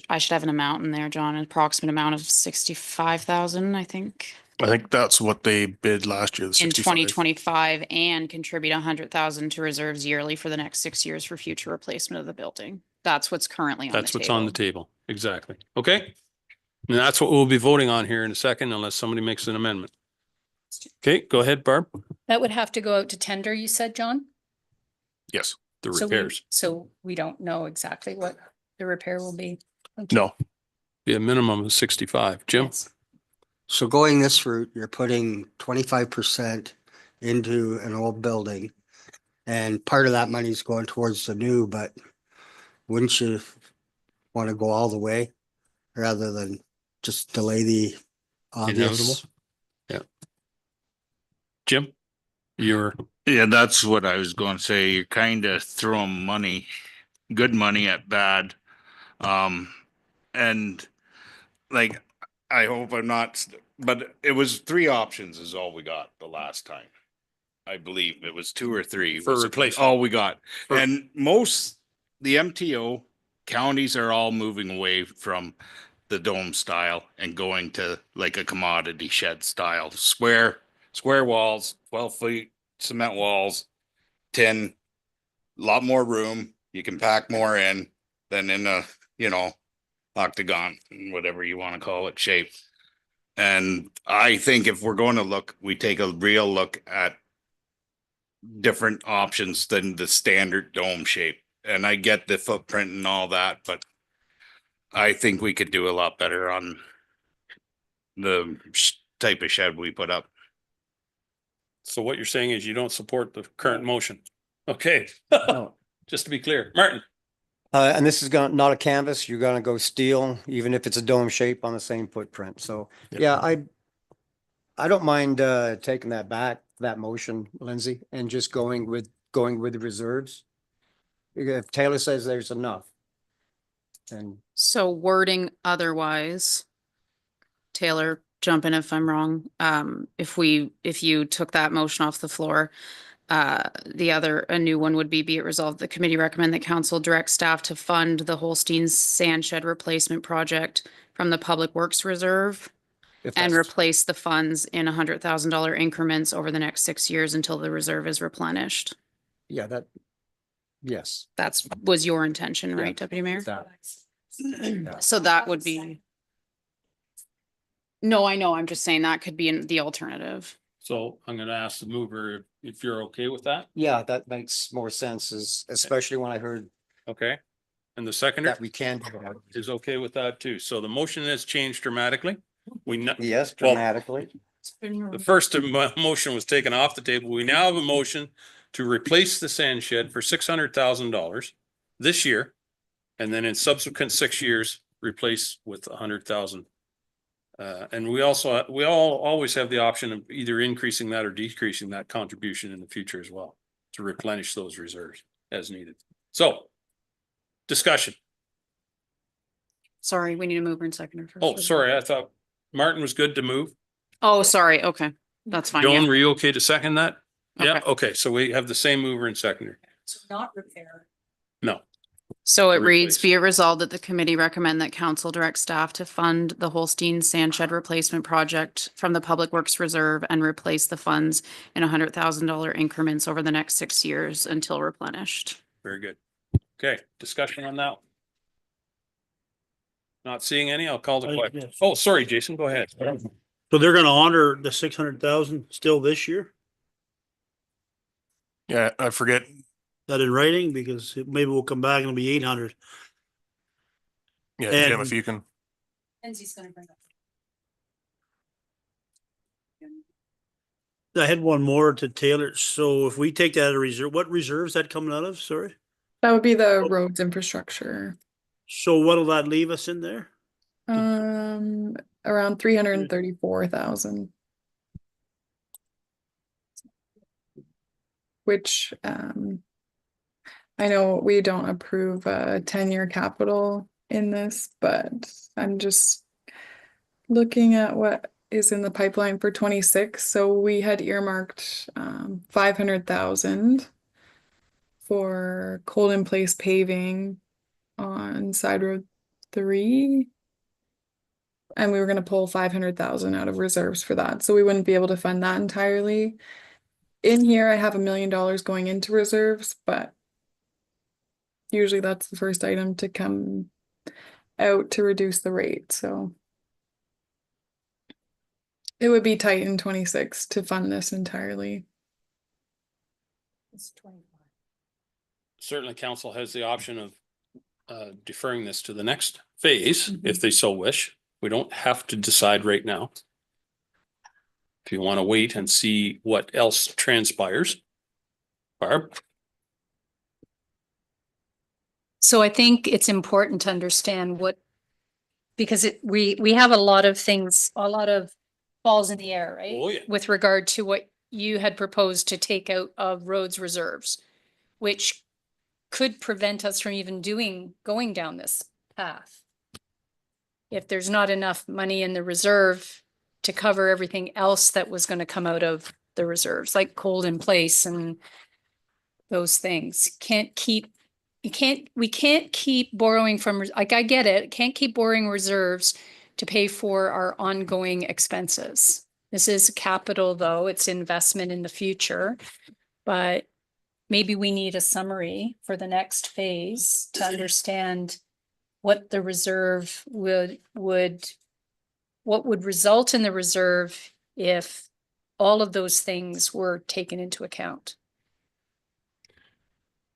I should have an amount in there, John, an approximate amount of 65,000, I think, I think that's what they bid last year. The in 65. 2025, and contribute 100,000 to reserves yearly for the next 6 years for future replacement of the building. That's what's currently on the table. That's what's on the table. Exactly. Okay. And that's what we'll be voting on here in a second, unless somebody makes an amendment. Okay, go ahead, Barb. That would have to go out to tender, you said, John? Yes. The So we- repairs. So we don't know exactly what the repair will be. No. Be a minimum of 65. Jim? Yes. So going this route, you're putting 25% into an old building. And part of that money is going towards the new, but wouldn't you want to go all the way rather than just delay the Inevitable. obvious? Yeah. Jim? You're, Yeah, that's what I was going to say. You're kind of throwing money, good money at bad. And like, I hope I'm not, but it was 3 options is all we got the last time. I believe it was 2 or 3. For was replacement. all we got. For- And most, the MTO counties are all moving away from the dome style and going to like a commodity shed style, square walls, 12 feet cement walls, 10, lot more room. You can pack more in than in a, octagon, whatever you want to call it, shape. And I think if we're going to look, we take a real look at different options than the standard dome shape. And I get the footprint and all that, but I think we could do a lot better on the type of shed we put up. so what you're saying is you don't support the current motion? Okay. No. Just to be clear. Martin? And this is not a canvas, you're gonna go steel, even if it's a dome shape on the same footprint, so, Yep. yeah, I don't mind taking that back, that motion, Lindsay, and just going with the reserves. If Taylor says there's enough. And So wording otherwise, Taylor, jump in if I'm wrong. If you took that motion off the floor, a new one would be it resolved, the committee recommend that council direct staff to fund the Holstein sand shed replacement project from the Public Works Reserve if and that's- replace the funds in $100,000 increments over the next 6 years until the reserve is replenished. Yeah, yes. Was your intention, Yeah. right, Deputy Mayor? That. So that would be. No, I know. I'm just saying that could be the alternative. So I'm gonna ask the mover if you're okay with that, Yeah, that makes more sense, especially when I heard okay? And the seconder that we can do that. is okay with that too. So the motion has changed dramatically. Yes, Well, dramatically. The first motion was taken off the table. We now have a motion to replace the sand shed for $600,000 this year. And then in subsequent 6 years, replace with 100,000. And we always have the option of either increasing that or decreasing that contribution in the future as well to replenish those reserves as needed. So discussion. Sorry, we need a mover and seconder first. Oh, sorry. I thought Martin was good to move. Oh, sorry. Okay, that's fine. Joan, Yeah. were you okay to second that? Yeah, Okay. okay. So we have the same mover and seconder. So not repair. No. So it To reads, replace. be it resolved that the committee recommend that council direct staff to fund the Holstein sand shed replacement project from the Public Works Reserve and replace the funds in $100,000 increments over the next 6 years until replenished. Very good. Okay, discussion on that. Not seeing any, I'll call the question. Yes. Oh, sorry, Jason, go ahead. so they're gonna honor the 600,000 still this year? Yeah, I forget. That in writing, because maybe we'll come back and it'll be 800. Yeah, Jim, And- if you can. Lindsay's gonna bring up. I had one more to Taylor. So if we take that as a reserve, what reserve is that coming out of? Sorry. That would be the roads infrastructure. So what'll that leave us in there? Around 334,000. Which, I know we don't approve a 10-year capital in this, but I'm just looking at what is in the pipeline for 26. So we had earmarked 500,000 for cold in place paving on Side Road 3. And we were gonna pull 500,000 out of reserves for that, so we wouldn't be able to fund that entirely. In here, I have $1 million going into reserves, but usually that's the first item to come out to reduce the rate, so it would be tight in 26 to fund this entirely. Certainly, council has the option of deferring this to the next phase if they so wish. We don't have to decide right now. If you want to wait and see what else transpires. Barb? So I think it's important to understand what, because we have a lot of things, a lot of balls in the air, right? Oh, yeah. With regard to what you had proposed to take out of roads reserves, which could prevent us from even going down this path. If there's not enough money in the reserve to cover everything else that was going to come out of the reserves, like cold in place and those things. We can't keep borrowing from, like, I get it, can't keep borrowing reserves to pay for our ongoing expenses. This is capital though, it's investment in the future, but maybe we need a summary for the next phase to understand what the reserve what would result in the reserve if all of those things were taken into account.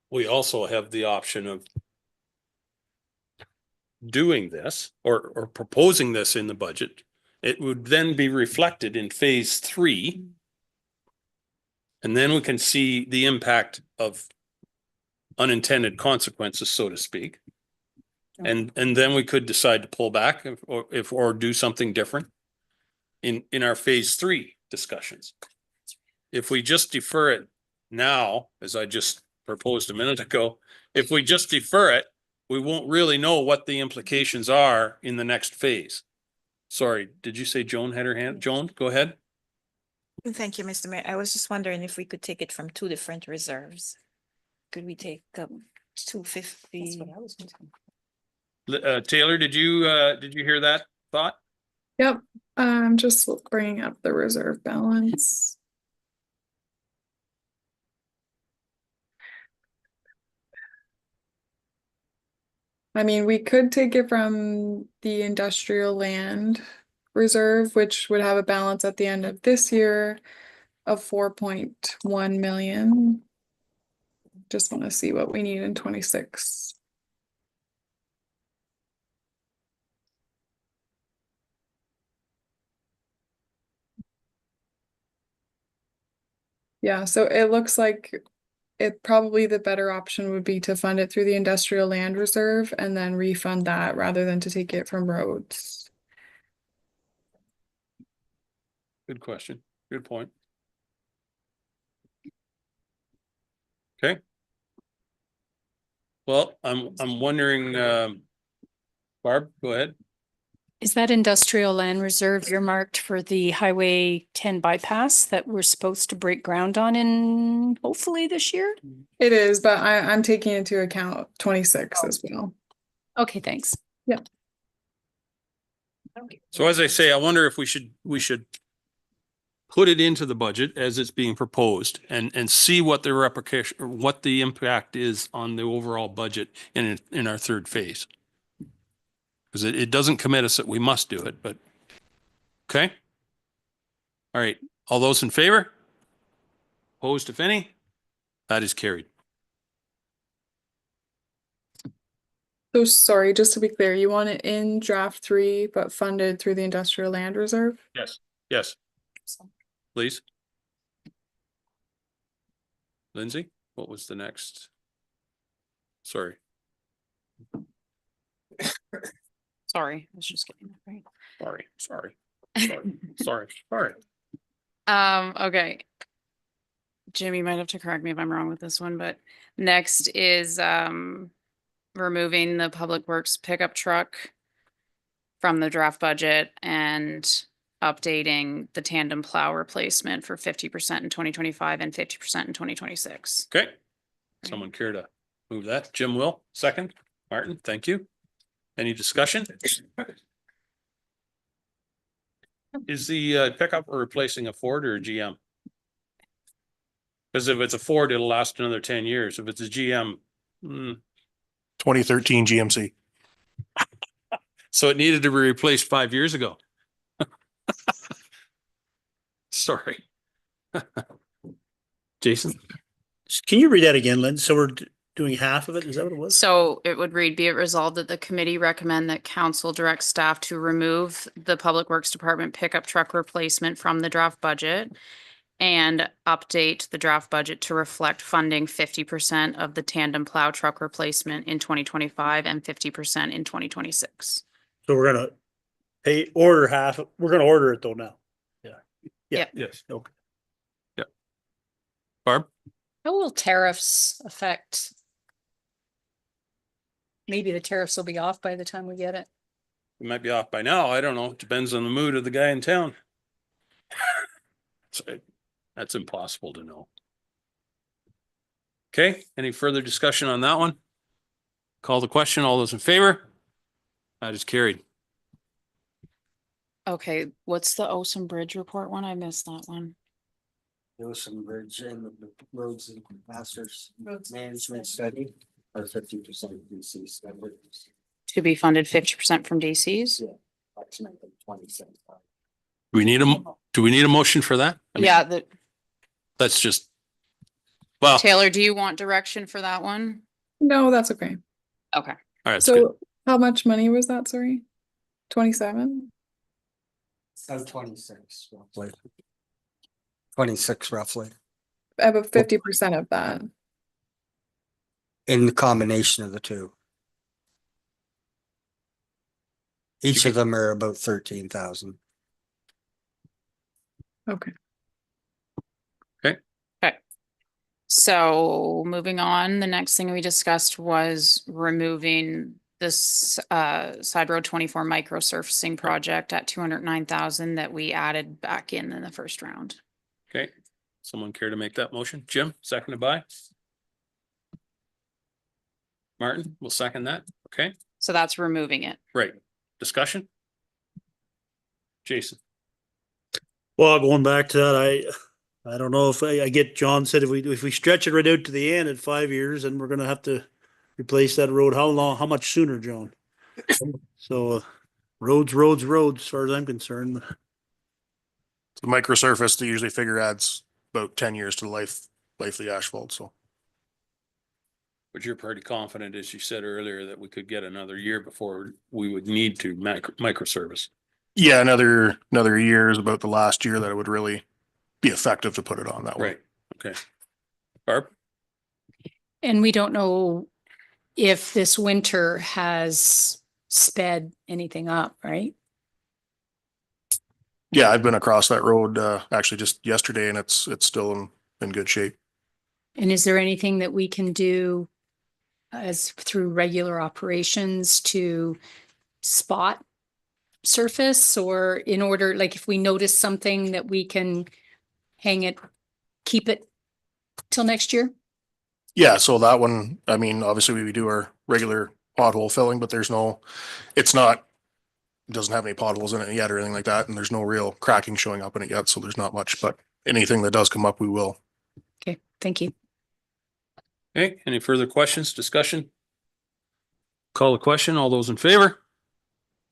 We also have the option of doing this or proposing this in the budget. It would then be reflected in phase 3. And then we can see the impact of unintended consequences, so to speak. And then we could decide to pull back or do something different in our phase 3 discussions. If we just defer it now, as I just proposed a minute ago, if we just defer it, we won't really know what the implications are in the next phase. Sorry, did you say Joan had her hand? Joan, go ahead. Thank you, Mr. Mayor. I was just wondering if we could take it from 2 different reserves. Could we take 250? That's what I was thinking. Taylor, did you hear that thought? Yep, I'm just bringing up the reserve balance. I mean, we could take it from the industrial land reserve, which would have a balance at the end of this year of 4.1 million. Just want to see what we need in 26. Yeah, so it looks like it probably the better option would be to fund it through the industrial land reserve and then refund that rather than to take it from roads. Good question. Good point. Okay. Well, I'm wondering, Barb, go ahead. Is that industrial land reserve earmarked for the Highway 10 bypass that we're supposed to break ground on in hopefully this year? It is, but I'm taking into account 26 as well. Okay, thanks. Yeah. So as I say, I wonder if we should put it into the budget as it's being proposed and see what the repercussion or what the impact is on the overall budget in our third phase. Because it doesn't commit us that we must do it, but okay. All right. All those in favor? Opposed, if any? That is carried. So sorry, just to be clear, you want it in draft 3, but funded through the industrial land reserve? Yes. Yes. Please. Lindsay, what was the next? Sorry. Sorry, I was just getting that right. Sorry. Okay. Jim, you might have to correct me if I'm wrong with this one, but next is removing the Public Works pickup truck from the draft budget and updating the tandem plow replacement for 50% in 2025 and 50% in 2026. Okay. Someone care to move that? Jim will, second. Martin, thank you. Any discussion? Is the pickup replacing a Ford or a GM? Because if it's a Ford, it'll last another 10 years. If it's a GM, 2013 GMC. so it needed to be replaced 5 years ago. Sorry. Jason? Can you read that again, Lynn? So we're doing half of it? Is that what it was? So it would read, be it resolved that the committee recommend that council direct staff to remove the Public Works Department pickup truck replacement from the draft budget and update the draft budget to reflect funding 50% of the tandem plow truck replacement in 2025 and 50% in 2026. So we're gonna order half. We're gonna order it though now. Yeah. Yes. Okay. Barb? How will tariffs affect? Maybe the tariffs will be off by the time we get it. It might be off by now. I don't know. It depends on the mood of the guy in town. That's impossible to know. Okay, any further discussion on that one? Call the question. All those in favor? That is carried. Okay, what's the Osum Bridge report one? I missed that one. Ocean Bridge and the roads and masters management study are 50% DC standards. To be funded 50% from DCs? Approximately 27. Do we need a motion for that? I mean, Yeah, that's just, well, Taylor, do you want direction for that one? No, that's okay. Okay. all right, that's good. So how much money was that, sorry? 27? So 26 roughly. 26 roughly. About 50% of that. In the combination of the two. Each of them are about 13,000. Okay. So moving on, the next thing we discussed was removing this side road 24 micro surfacing project at 209,000 that we added back in the first round. Okay, someone care to make that motion? Jim, seconded by? Martin will second that. Okay, So that's removing it. right. Discussion? Jason? Well, going back to that, I don't know if I get John said if we stretch it right out to the end at 5 years, and we're gonna have to replace that road. How much sooner, John? So roads, as far as I'm concerned. The microsurface, they usually figure adds about 10 years to the life of the asphalt, so. But you're pretty confident, as you said earlier, that we could get another year before we would need to microservice. Yeah, another year is about the last year that it would really be effective to put it on that way. Right, okay. Barb? And we don't know if this winter has sped anything up, right? Yeah, I've been across that road actually just yesterday, and it's still in good shape. And is there anything that we can do as through regular operations to spot surface, or in order, like if we notice something that we can hang it, keep it till next year? Yeah, so that one, I mean, obviously we do our regular pothole filling, but it doesn't have any potholes in it yet or anything like that, and there's no real cracking showing up in it yet, so there's not much, but anything that does come up, we will. Okay, thank you. Okay, any further questions, discussion? Call the question. All those in favor?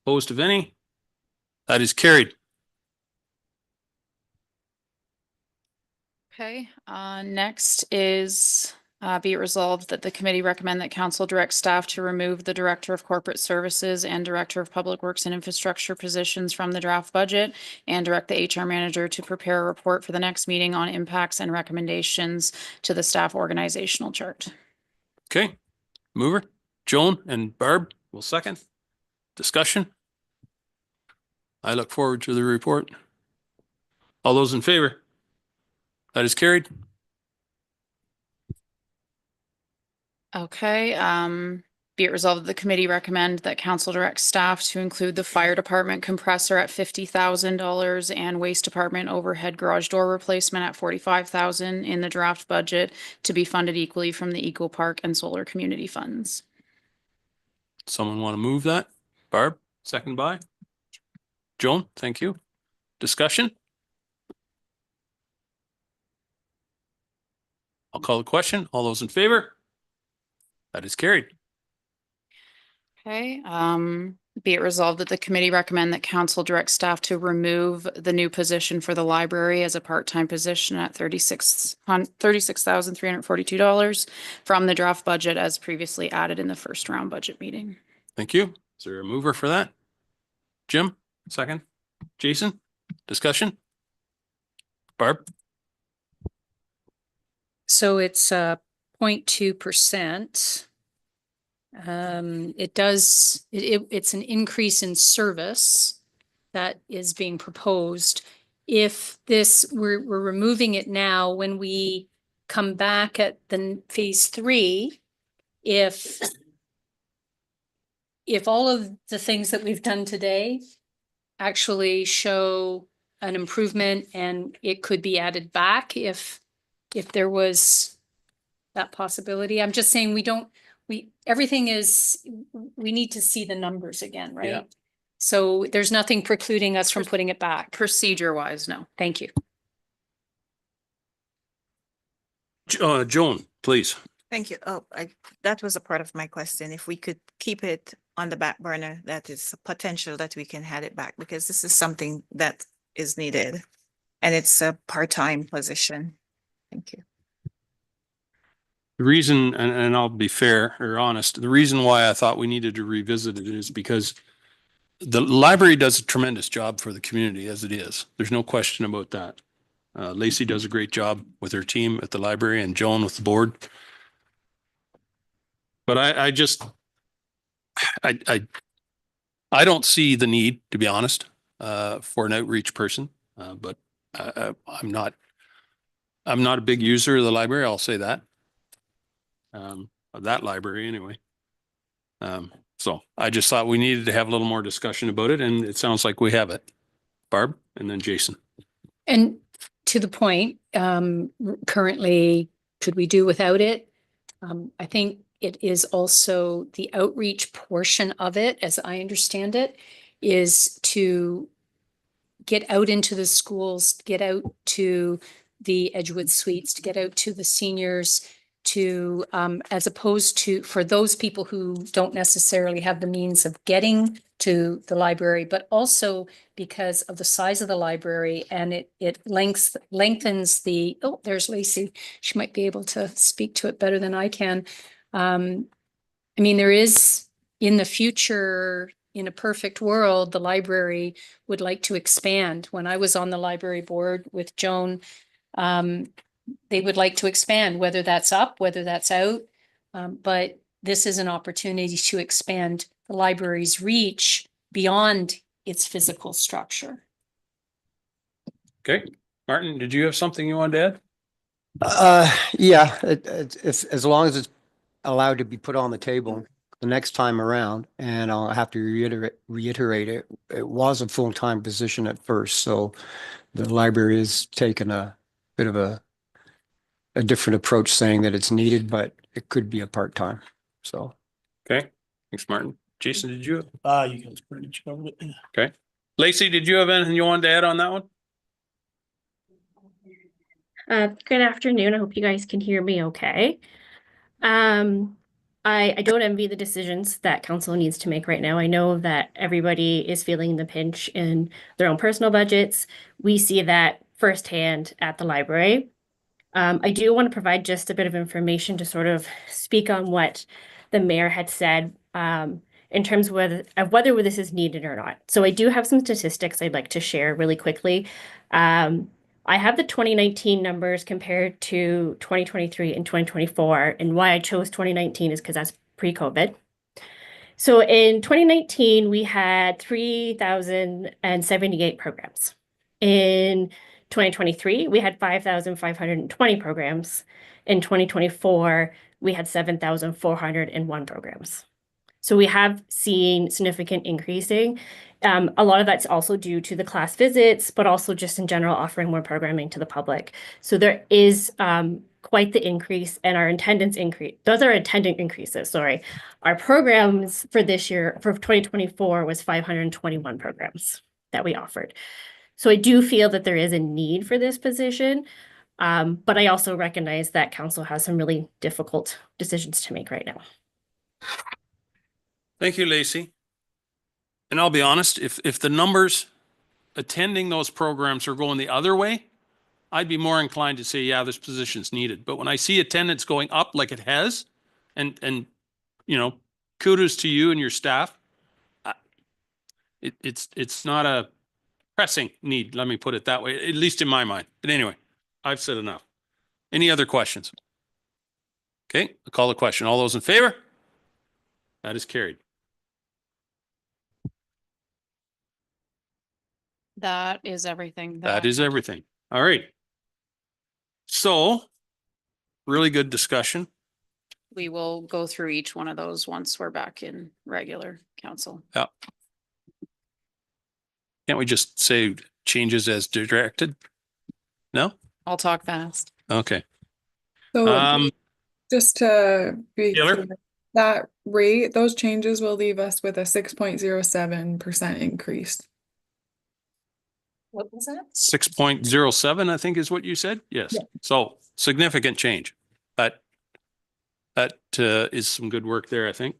Opposed of any? That is carried. Okay, next is Be it resolved that the committee recommend that council direct staff to remove the Director of Corporate Services and Director of Public Works and Infrastructure positions from the draft budget and direct the HR manager to prepare a report for the next meeting on impacts and recommendations to the staff organizational chart. Okay, mover, Joan and Barb will second. Discussion? I look forward to the report. All those in favor? That is carried. Okay, be it resolved that the committee recommend that council direct staff to include the fire department compressor at $50,000 and waste department overhead garage door replacement at $45,000 in the draft budget to be funded equally from the Eco Park and Solar Community Funds. Someone want to move that? Barb, second by? Joan, thank you. Discussion? I'll call the question. All those in favor? That is carried. Okay, be it resolved that the committee recommend that council direct staff to remove the new position for the library as a part-time position at $36,342 from the draft budget as previously added in the first round budget meeting. Thank you. Is there a mover for that? Jim, second. Jason, discussion? Barb? So it's 0.2%. It's an increase in service that is being proposed. If we're removing it now, when we come back at the phase 3, if all of the things that we've done today actually show an improvement and it could be added back if there was that possibility. I'm just saying we need to see the numbers again, right? Yeah. So there's nothing precluding us from putting it back. Procedure wise, no. Thank you. Joan, please. Thank you. Oh, that was a part of my question. If we could keep it on the back burner, that is a potential that we can have it back, because this is something that is needed and it's a part-time position. Thank you. The reason, and I'll be fair or honest, the reason why I thought we needed to revisit it is because the library does a tremendous job for the community as it is. There's no question about that. Lacey does a great job with her team at the library and Joan with the board. But I don't see the need, to be honest, for an outreach person. But I'm not a big user of the library. I'll say that. Of that library anyway. So I just thought we needed to have a little more discussion about it, and it sounds like we have it. Barb and then Jason. And to the point, currently, could we do without it? I think it is also the outreach portion of it, as I understand it, is to get out into the schools, get out to the Edgewood Suites, to get out to the seniors, to as opposed to for those people who don't necessarily have the means of getting to the library, but also because of the size of the library, and it lengthens the, oh, there's Lacey. She might be able to speak to it better than I can. I mean, there is in the future, in a perfect world, the library would like to expand. When I was on the library board with Joan, they would like to expand, whether that's up, whether that's out. But this is an opportunity to expand the library's reach beyond its physical structure. Okay. Martin, did you have something you wanted to add? Yeah, if, as long as it's allowed to be put on the table the next time around, and I'll have to reiterate it, it was a full-time position at first, so the library has taken a bit of a different approach, saying that it's needed, but it could be a part-time, so. Okay. Thanks, Martin. Jason, did you? You guys pretty much covered it. Okay. Lacey, did you have anything you wanted to add on that one? Good afternoon. I hope you guys can hear me okay. I don't envy the decisions that council needs to make right now. I know that everybody is feeling the pinch in their own personal budgets. We see that firsthand at the library. I do want to provide just a bit of information to sort of speak on what the mayor had said in terms of whether this is needed or not. So I do have some statistics I'd like to share really quickly. I have the 2019 numbers compared to 2023 and 2024, and why I chose 2019 is because that's pre-COVID. So in 2019, we had 3,078 programs. In 2023, we had 5,520 programs. In 2024, we had 7,401 programs. So we have seen significant increasing. A lot of that's also due to the class visits, but also just in general offering more programming to the public. So there is quite the increase, and our attendance increase. Those are attendant increases, sorry. Our programs for this year, for 2024, was 521 programs that we offered. So I do feel that there is a need for this position, but I also recognize that council has some really difficult decisions to make right now. Thank you, Lacey. And I'll be honest, if the numbers attending those programs are going the other way, I'd be more inclined to say, yeah, this position's needed. But when I see attendance going up like it has, and you know, kudos to you and your staff, it's not a pressing need, let me put it that way, at least in my mind. But anyway, I've said enough. Any other questions? Okay, I'll call the question. All those in favor? That is carried. That is everything. That is everything. All right. So, really good discussion. We will go through each one of those once we're back in regular council. Yeah. Can't we just say changes as directed? No? I'll talk fast. Okay. So just to be Taylor? clear, that rate, those changes will leave us with a 6.07% increase. What was that? 6.07, I think is what you said? Yes. Yeah. So significant change. But that is some good work there, I think.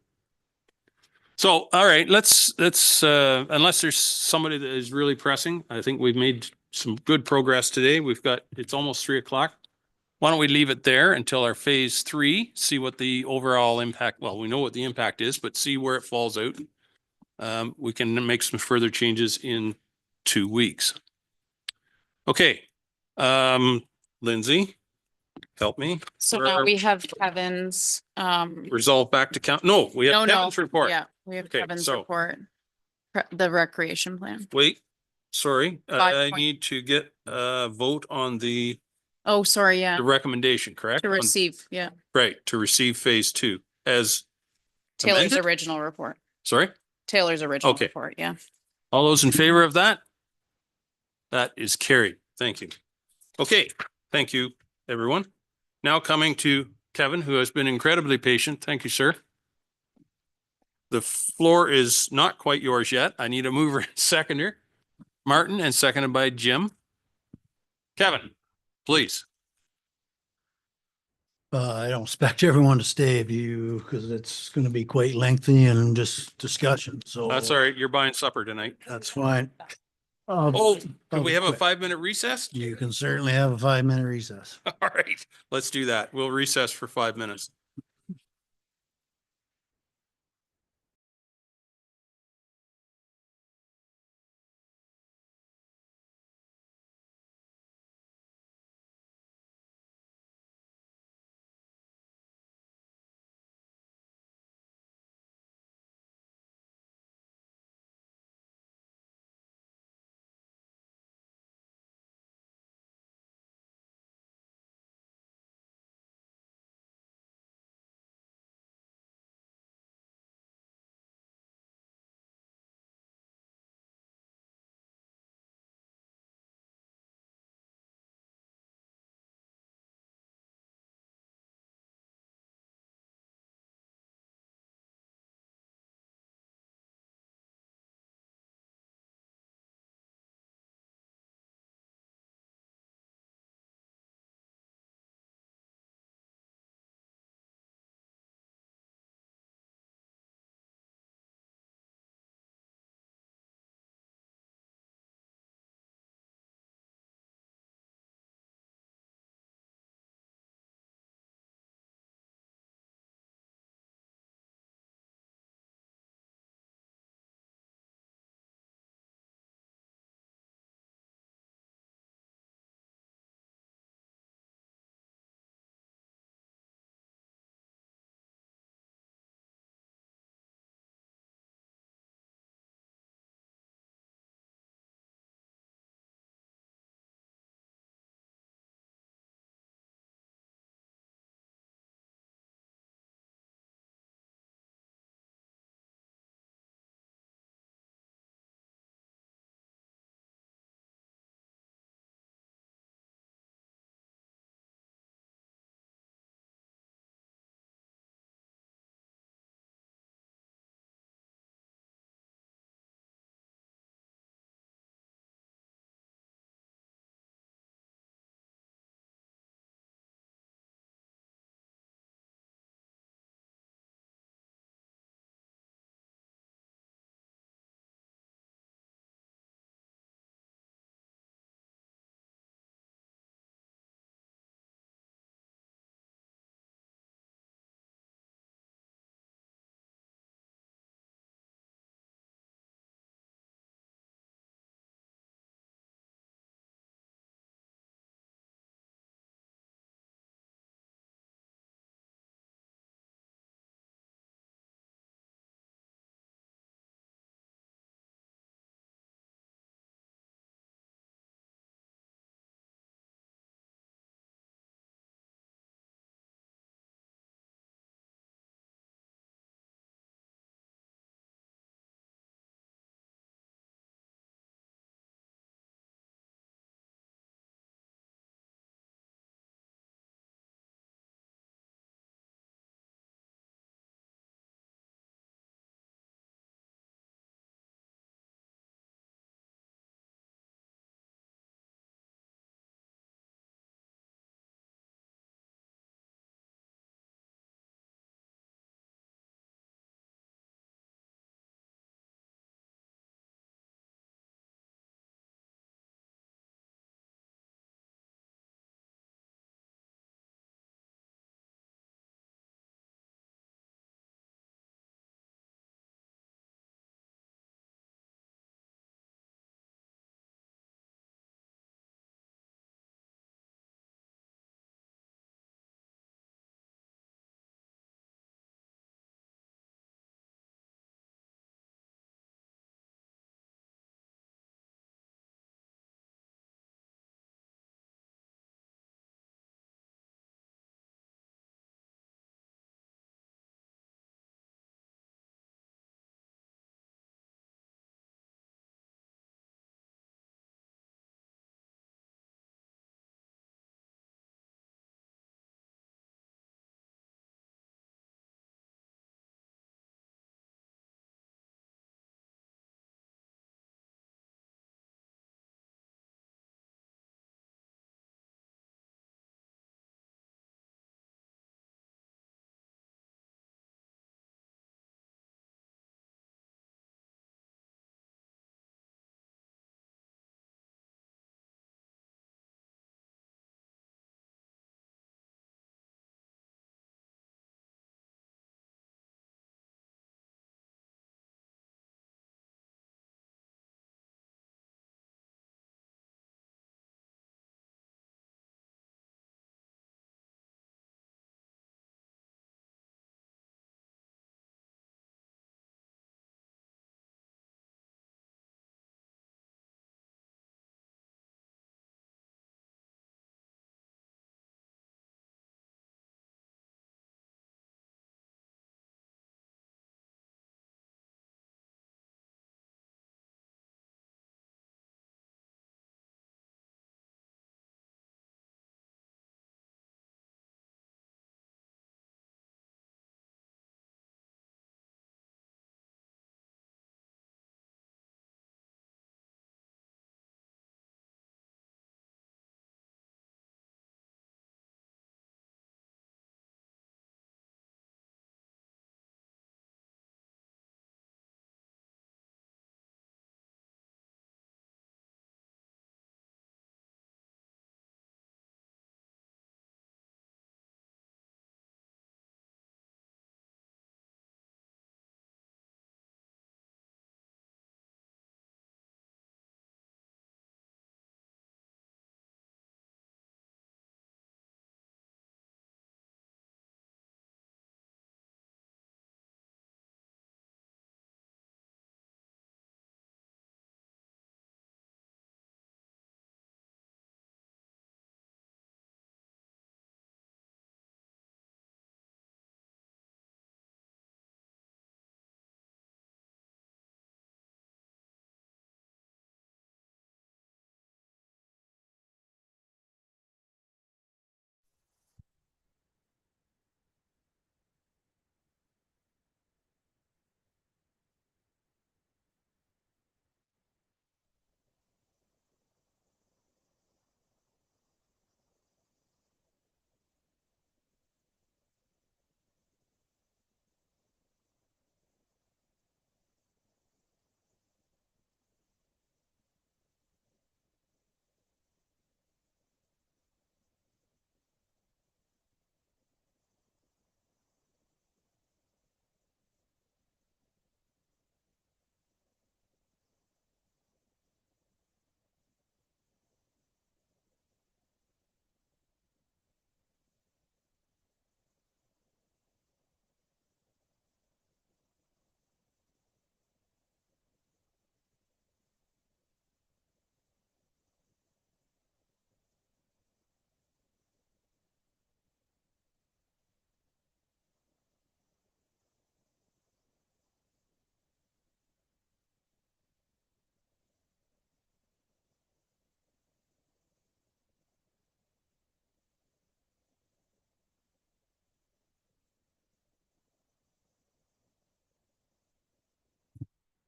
So, all right, let's unless there's somebody that is really pressing, I think we've made some good progress today. It's almost 3 o'clock. Why don't we leave it there until our phase 3, see what the overall impact, well, we know what the impact is, but see where it falls out. We can make some further changes in 2 weeks. Okay. Lindsay, help me. So Where now are- we have Kevin's, Resolve back to count. No, we have no, Kevin's report. yeah, we have Okay, Kevin's so- report. The recreation plan. Wait, sorry, Five I point- need to get a vote on the Oh, sorry, yeah, recommendation, correct? to On- receive, yeah, Right, to receive phase 2 as Taylor's amended? original report. Sorry, Taylor's original Okay. report, yeah. all those in favor of that? That is carried. Thank you. Okay, thank you, everyone. Now coming to Kevin, who has been incredibly patient. Thank you, sir. The floor is not quite yours yet. I need a mover and seconder. Martin, and seconded by Jim. Kevin, please. I don't expect everyone to stay because it's going to be quite lengthy and just discussion. So That's all right. You're buying supper tonight. that's fine. Oh, could I'll we be have a quick. 5-minute recess? You can certainly have a 5-minute recess. All right, let's do that. We'll recess for 5 minutes.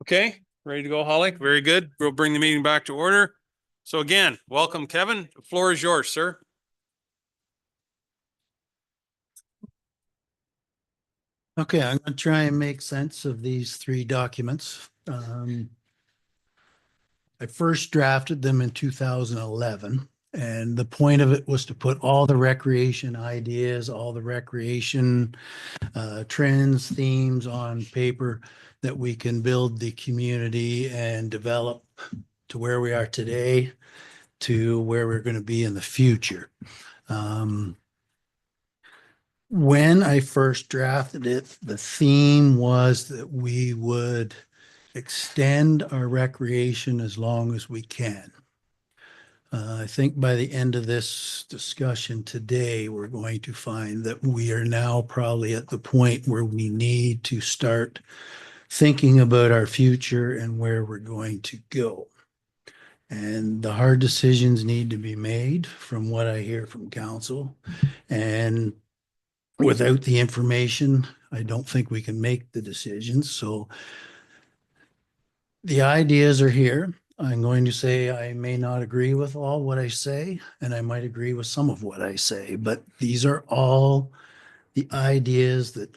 Okay, ready to go, Holly? Very good. We'll bring the meeting back to order. So again, welcome, Kevin. The floor is yours, sir. Okay, I'm gonna try and make sense of these three documents. I first drafted them in 2011, and the point of it was to put all the recreation ideas, all the recreation trends, themes on paper that we can build the community and develop to where we are today to where we're going to be in the future. When I first drafted it, the theme was that we would extend our recreation as long as we can. I think by the end of this discussion today, we're going to find that we are now probably at the point where we need to start thinking about our future and where we're going to go. And the hard decisions need to be made from what I hear from council. And without the information, I don't think we can make the decisions. So the ideas are here. I'm going to say I may not agree with all what I say, and I might agree with some of what I say, but these are all the ideas that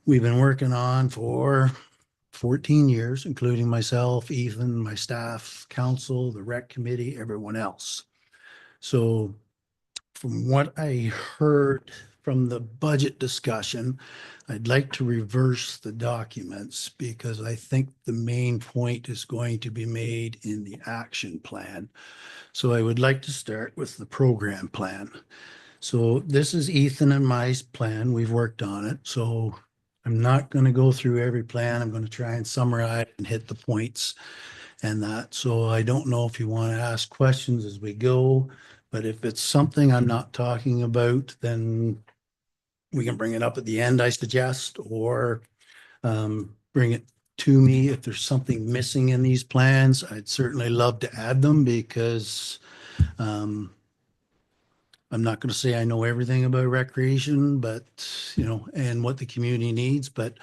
we've been working on for 14 years, including myself, Ethan, my staff, council, the rec committee, everyone else. So from what I heard from the budget discussion, I'd like to reverse the documents because I think the main point is going to be made in the action plan. So I would like to start with the program plan. So this is Ethan and my plan. We've worked on it. So I'm not going to go through every plan. I'm going to try and summarize and hit the points and that. So I don't know if you want to ask questions as we go, but if it's something I'm not talking about, then we can bring it up at the end, I suggest, or bring it to me. If there's something missing in these plans, I'd certainly love to add them because I'm not going to say I know everything about recreation, but, you know, and what the community needs, but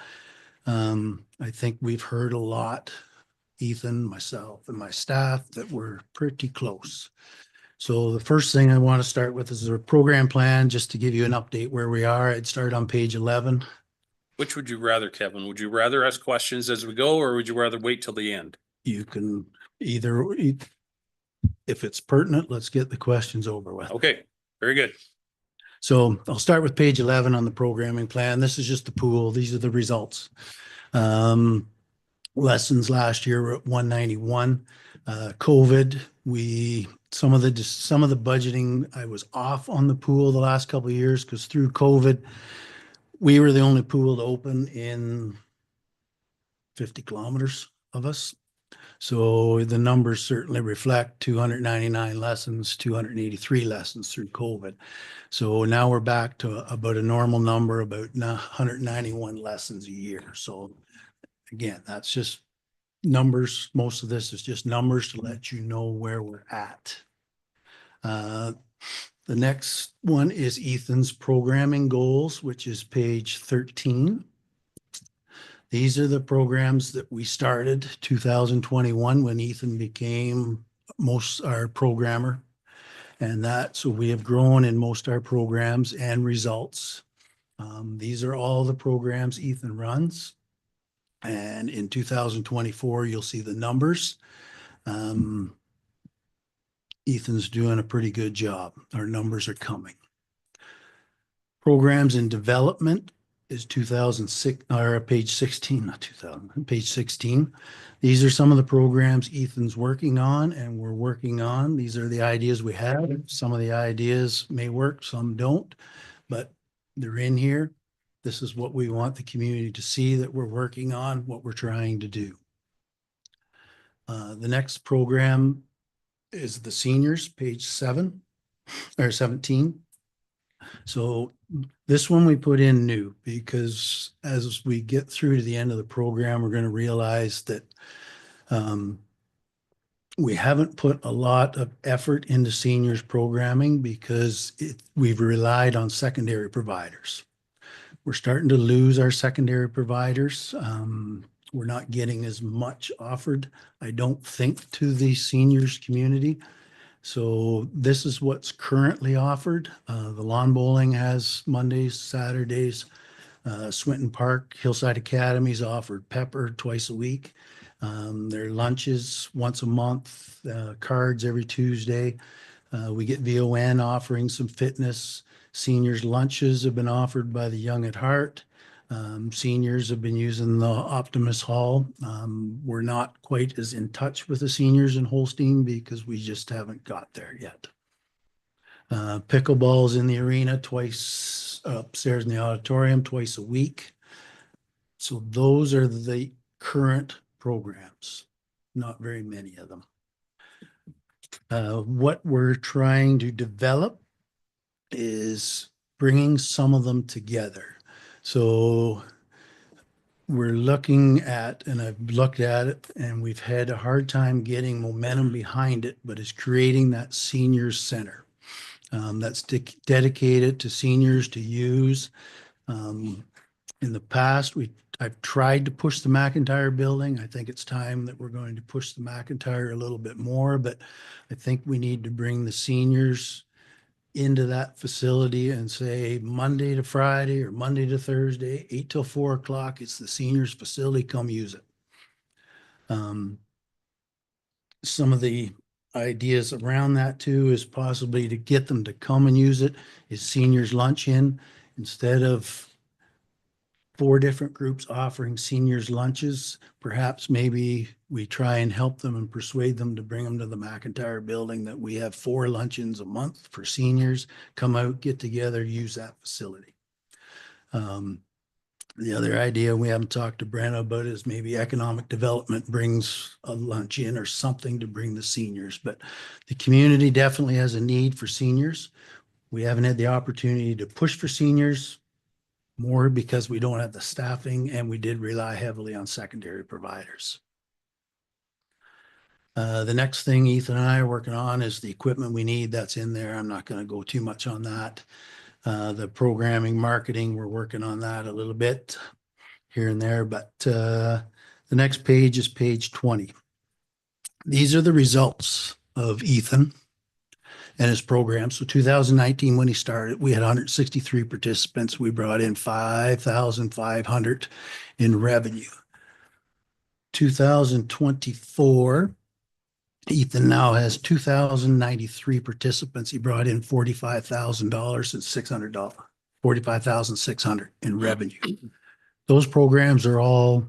I think we've heard a lot, Ethan, myself, and my staff, that we're pretty close. So the first thing I want to start with is a program plan, just to give you an update where we are. I'd start on page 11. Which would you rather, Kevin? Would you rather ask questions as we go, or would you rather wait till the end? You can either, if it's pertinent, let's get the questions over with. Okay, very good. So I'll start with page 11 on the programming plan. This is just the pool. These are the results. Lessons last year were at 191. COVID, some of the budgeting, I was off on the pool the last couple of years because through COVID, we were the only pool to open in 50 kilometers of us. So the numbers certainly reflect 299 lessons, 283 lessons through COVID. So now we're back to about a normal number, about 191 lessons a year. So again, that's just numbers. Most of this is just numbers to let you know where we're at. The next one is Ethan's programming goals, which is page 13. These are the programs that we started 2021 when Ethan became our programmer. And so we have grown in most our programs and results. These are all the programs Ethan runs. And in 2024, you'll see the numbers. Ethan's doing a pretty good job. Our numbers are coming. Programs in development is 2006, or page 16, not 2000, page 16. These are some of the programs Ethan's working on and we're working on. These are the ideas we have. Some of the ideas may work, some don't, but they're in here. This is what we want the community to see that we're working on, what we're trying to do. The next program is the seniors, page 7 or 17. So this one we put in new because as we get through to the end of the program, we're going to realize that we haven't put a lot of effort into seniors programming because we've relied on secondary providers. We're starting to lose our secondary providers. We're not getting as much offered, I don't think, to the seniors community. So this is what's currently offered. The lawn bowling has Mondays, Saturdays. Swinton Park, Hillside Academy's offered pepper twice a week. Their lunches once a month, cards every Tuesday. We get VON offering some fitness. Seniors lunches have been offered by the Young at Heart. Seniors have been using the Optimus Hall. We're not quite as in touch with the seniors in Holstein because we just haven't got there yet. Pickleball's in the arena twice upstairs in the auditorium, twice a week. So those are the current programs, not very many of them. What we're trying to develop is bringing some of them together. So we're looking at, and I've looked at it, and we've had a hard time getting momentum behind it, but it's creating that senior center that's dedicated to seniors to use. In the past, I've tried to push the McIntyre building. I think it's time that we're going to push the McIntyre a little bit more, but I think we need to bring the seniors into that facility and say Monday to Friday or Monday to Thursday, 8 till 4 o'clock, it's the seniors facility, come use it. Some of the ideas around that too is possibly to get them to come and use it is seniors lunch in. Instead of 4 different groups offering seniors lunches, perhaps maybe we try and help them and persuade them to bring them to the McIntyre building, that we have 4 luncheons a month for seniors, come out, get together, use that facility. The other idea we haven't talked to Brenna about is maybe economic development brings a lunch in or something to bring the seniors, but the community definitely has a need for seniors. We haven't had the opportunity to push for seniors more because we don't have the staffing, and we did rely heavily on secondary providers. The next thing Ethan and I are working on is the equipment we need. That's in there. I'm not going to go too much on that. The programming, marketing, we're working on that a little bit here and there, but the next page is page 20. These are the results of Ethan and his program. So 2019, when he started, we had 163 participants. We brought in 5,500 in revenue. 2024, Ethan now has 2,093 participants. He brought in $45,000 and $600, $45,600 in revenue. Those programs are all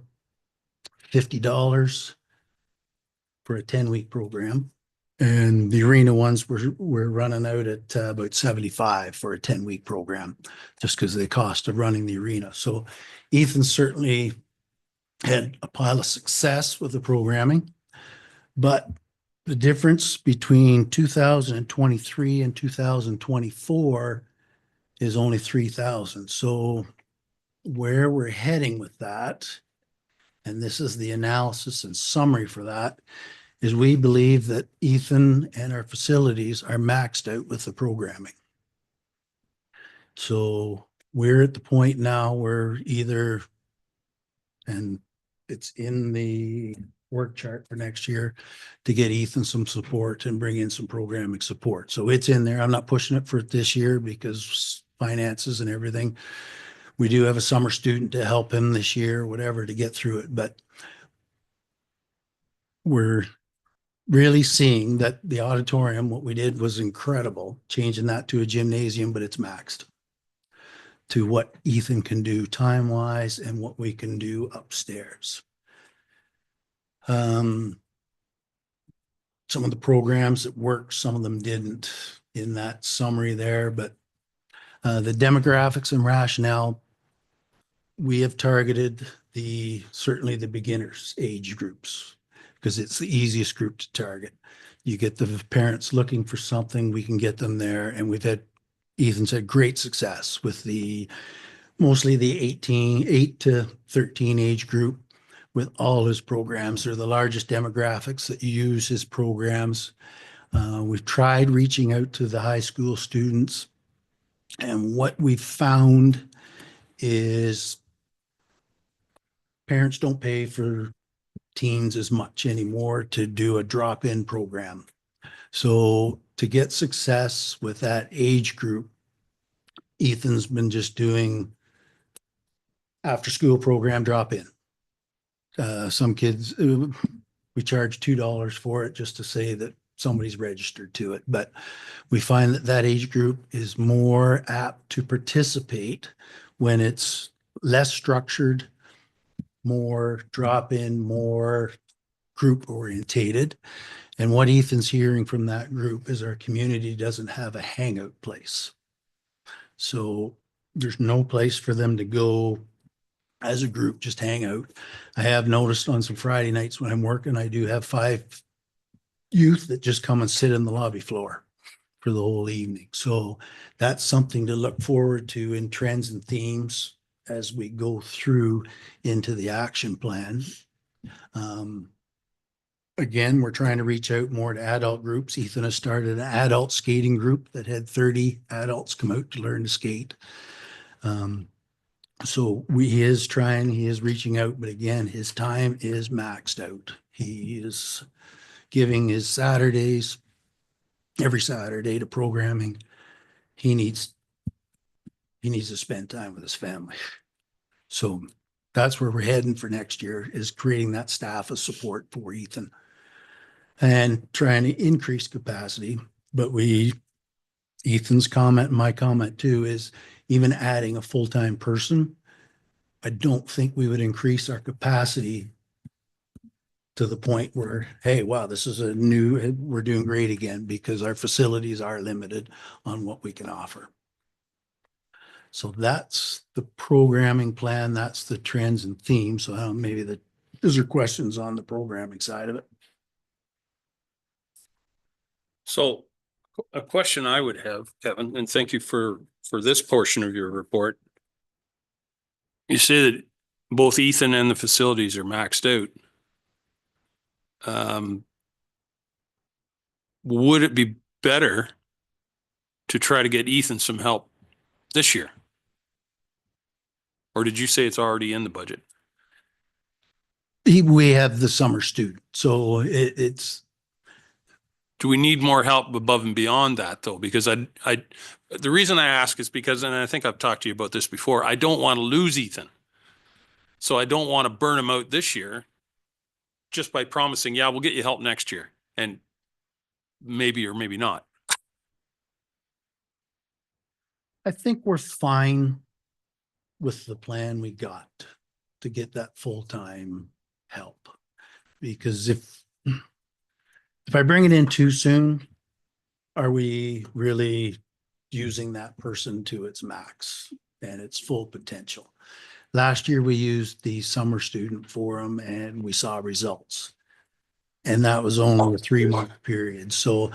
$50 for a 10-week program. And the arena ones we're running out at about 75 for a 10-week program, just because of the cost of running the arena. So Ethan certainly had a pile of success with the programming, but the difference between 2023 and 2024 is only 3,000. So where we're heading with that, and this is the analysis and summary for that, is we believe that Ethan and our facilities are maxed out with the programming. So we're at the point now where either, and it's in the work chart for next year, to get Ethan some support and bring in some programming support. So it's in there. I'm not pushing it for this year because finances and everything. We do have a summer student to help him this year, whatever, to get through it. But we're really seeing that the auditorium, what we did was incredible, changing that to a gymnasium, but it's maxed to what Ethan can do time-wise and what we can do upstairs. Some of the programs that worked, some of them didn't in that summary there, but the demographics and rationale, we have targeted certainly the beginners age groups, because it's the easiest group to target. You get the parents looking for something, we can get them there. And we've had, Ethan's had great success with mostly the 8 to 13 age group with all his programs. They're the largest demographics that use his programs. We've tried reaching out to the high school students, and what we've found is parents don't pay for teens as much anymore to do a drop-in program. So to get success with that age group, Ethan's been just doing after-school program drop-in. Some kids, we charge $2 for it just to say that somebody's registered to it. But we find that that age group is more apt to participate when it's less structured, more drop-in, more group orientated. And what Ethan's hearing from that group is our community doesn't have a hangout place. So there's no place for them to go as a group, just hang out. I have noticed on some Friday nights when I'm working, I do have 5 youth that just come and sit in the lobby floor for the whole evening. So that's something to look forward to in trends and themes as we go through into the action plan. Again, we're trying to reach out more to adult groups. Ethan has started an adult skating group that had 30 adults come out to learn to skate. So he is trying, he is reaching out, but again, his time is maxed out. He is giving his Saturdays, every Saturday, to programming. He needs to spend time with his family. So that's where we're heading for next year, is creating that staff of support for Ethan and trying to increase capacity. But Ethan's comment, and my comment too, is even adding a full-time person, I don't think we would increase our capacity to the point where, hey, wow, this is we're doing great again, because our facilities are limited on what we can offer. So that's the programming plan. That's the trends and themes. So maybe those are questions on the programming side of it. So a question I would have, Kevin, and thank you for this portion of your report. You say that both Ethan and the facilities are maxed out. Would it be better to try to get Ethan some help this year? Or did you say it's already in the budget? We have the summer student, so it's. Do we need more help above and beyond that though? Because the reason I ask is because, and I think I've talked to you about this before, I don't want to lose Ethan. So I don't want to burn him out this year just by promising, yeah, we'll get you help next year. And maybe or maybe not. I think we're fine with the plan we got to get that full-time help. Because if I bring it in too soon, are we really using that person to its max and its full potential? Last year, we used the summer student for him and we saw results. And that was only a 3-month period. So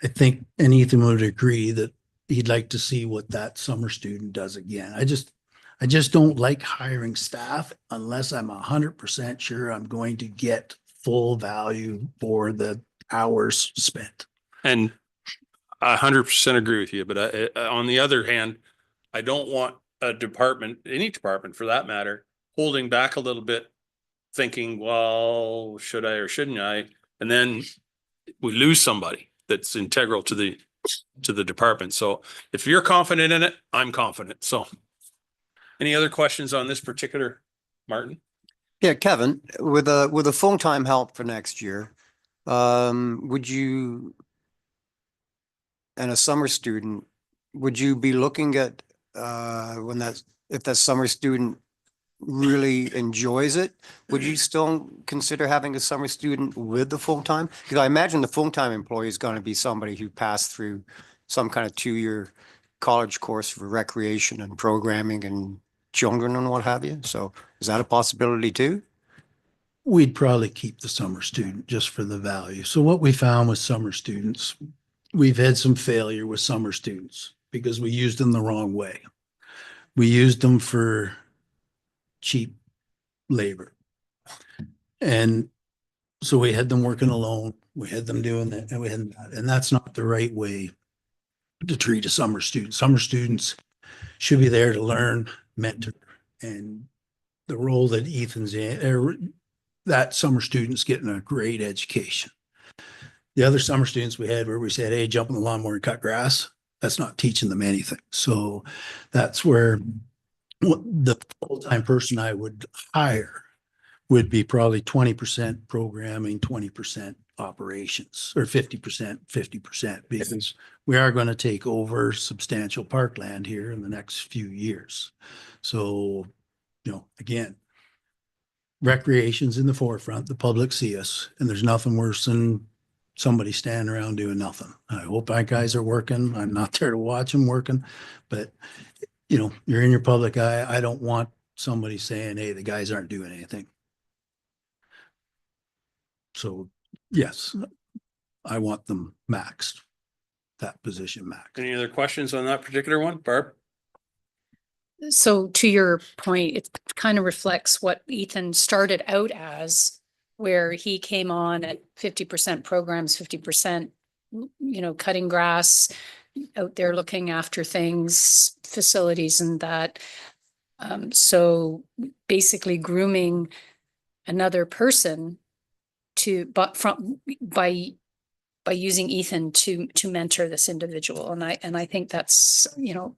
I think, and Ethan would agree, that he'd like to see what that summer student does again. I just don't like hiring staff unless I'm 100% sure I'm going to get full value for the hours spent. And I 100% agree with you. But on the other hand, I don't want a department, any department for that matter, holding back a little bit, thinking, well, should I or shouldn't I? And then we lose somebody that's integral to the department. So if you're confident in it, I'm confident. So any other questions on this particular, Martin? Yeah, Kevin, with a full-time help for next year, would you, and a summer student, would you be looking at if that summer student really enjoys it, would you still consider having a summer student with the full-time? Because I imagine the full-time employee is going to be somebody who passed through some kind of 2-year college course for recreation and programming and children and what have you. So is that a possibility too? We'd probably keep the summer student just for the value. So what we found with summer students, we've had some failure with summer students because we used them the wrong way. We used them for cheap labor. And so we had them working alone. We had them doing that, and that's not the right way to treat a summer student. Summer students should be there to learn, mentor, and the role that Ethan's in, that summer student's getting a great education. The other summer students we had where we said, hey, jump on the lawnmower and cut grass, that's not teaching them anything. So that's where the full-time person I would hire would be probably 20% programming, 20% operations, or 50%, because we are going to take over substantial parkland here in the next few years. So, again, recreation's in the forefront, the public see us, and there's nothing worse than somebody standing around doing nothing. I hope my guys are working. I'm not there to watch them working, but you're in your public eye. I don't want somebody saying, hey, the guys aren't doing anything. So yes, I want them maxed, that position maxed. Any other questions on that particular one, Barb? So to your point, it kind of reflects what Ethan started out as, where he came on at 50% programs, 50%, cutting grass, out there looking after things, facilities and that. So basically grooming another person by using Ethan to mentor this individual. And I think that's,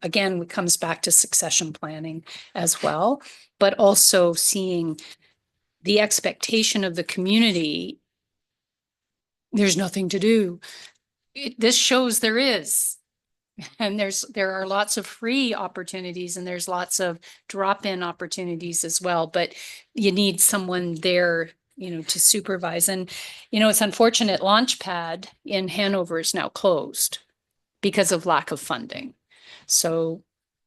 again, it comes back to succession planning as well, but also seeing the expectation of the community. There's nothing to do. This shows there is. And there are lots of free opportunities and there's lots of drop-in opportunities as well, but you need someone there, to supervise. And, it's unfortunate Launchpad in Hanover is now closed because of lack of funding. So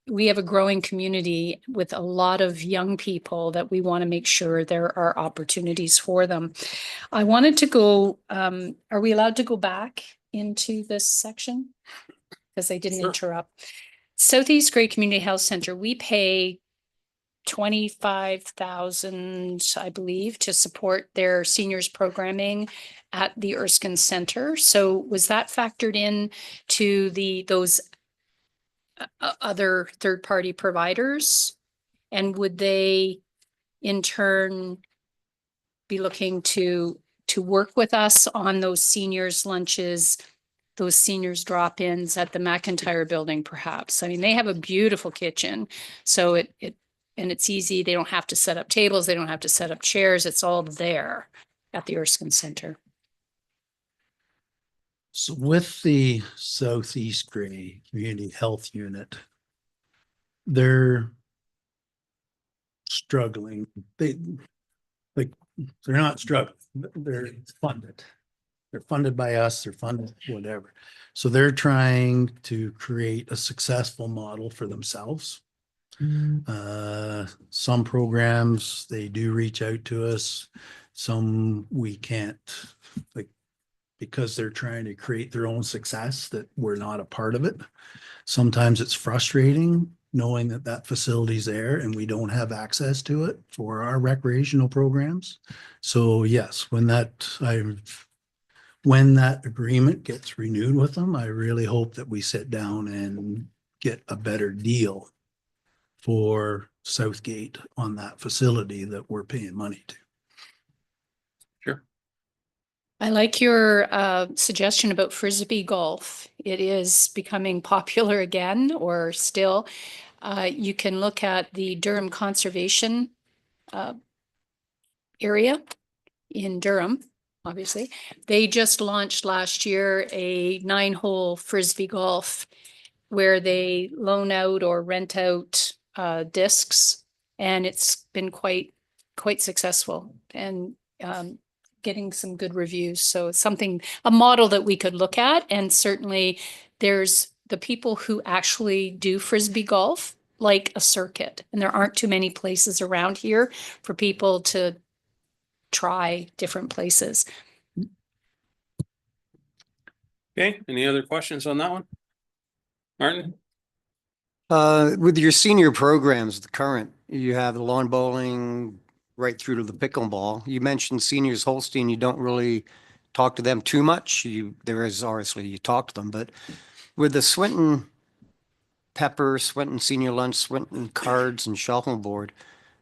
we have a growing community with a lot of young people that we want to make sure there are opportunities for them. I wanted to go, are we allowed to go back into this section? Because they didn't interrupt. Southeast Grey Community Health Center, we pay 25,000, I believe, to support their seniors programming at the Erskine Center. So was that factored in to those other third-party providers? And would they in turn be looking to work with us on those seniors lunches, those seniors drop-ins at the McIntyre building, perhaps? I mean, they have a beautiful kitchen, so and it's easy. They don't have to set up tables. They don't have to set up chairs. It's all there at the Erskine Center. So with the Southeast Grey Community Health Unit, they're struggling. They're not struggling. They're funded. They're funded by us. They're funded whatever. So they're trying to create a successful model for themselves. Some programs, they do reach out to us. Some we can't, because they're trying to create their own success, that we're not a part of it. Sometimes it's frustrating knowing that facility's there and we don't have access to it for our recreational programs. So yes, when that agreement gets renewed with them, I really hope that we sit down and get a better deal for Southgate on that facility that we're paying money to. Sure. I like your suggestion about Frisbee golf. It is becoming popular again, or still. You can look at the Durham Conservation area in Durham, obviously. They just launched last year a 9-hole Frisbee golf where they loan out or rent out discs, and it's been quite successful and getting some good reviews. So it's a model that we could look at. And certainly there's the people who actually do Frisbee golf, like a circuit, and there aren't too many places around here for people to try different places. Okay, any other questions on that one? Martin? With your senior programs, the current, you have the lawn bowling right through to the pickleball. You mentioned Seniors Holstein, you don't really talk to them too much. There is obviously, you talk to them, but with the Swinton Pepper, Swinton Senior Lunch, Swinton Cards and Shuffleboard,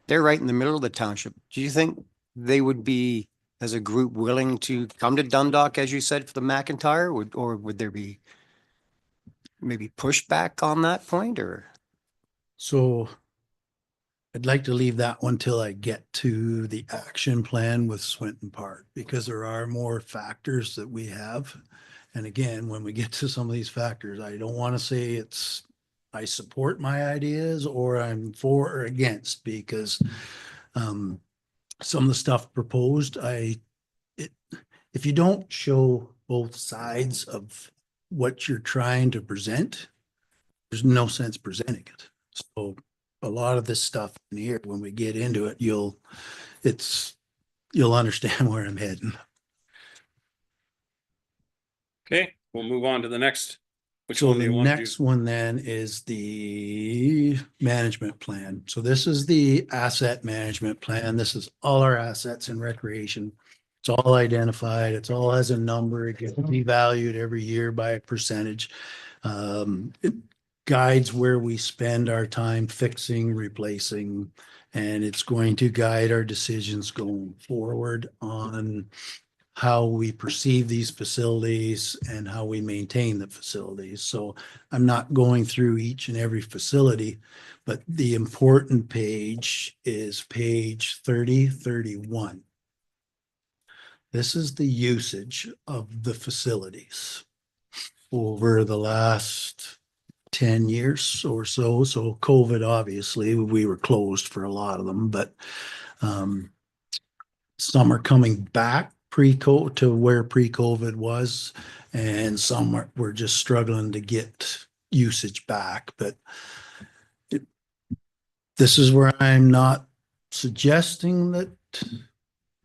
they're right in the middle of the township. Do you think they would be, as a group, willing to come to Dundalk, as you said, for the McIntyre? Or would there be maybe pushback on that point, or? So I'd like to leave that one till I get to the action plan with Swinton Park, because there are more factors that we have. And again, when we get to some of these factors, I don't want to say I support my ideas or I'm for or against, because some of the stuff proposed, if you don't show both sides of what you're trying to present, there's no sense presenting it. So a lot of this stuff in here, when we get into it, you'll understand where I'm heading. Okay, we'll move on to the next. Which So one do the you want to do? next one then is the management plan. So this is the asset management plan. This is all our assets in recreation. It's all identified. It's all has a number. It gets devalued every year by a percentage. It guides where we spend our time fixing, replacing, and it's going to guide our decisions going forward on how we perceive these facilities and how we maintain the facilities. So I'm not going through each and every facility, but the important page is page 3031. This is the usage of the facilities over the last 10 years or so. So COVID, obviously, we were closed for a lot of them, but some are coming back pre-COVID to where pre-COVID was, and some we're just struggling to get usage back. But this is where I'm not suggesting that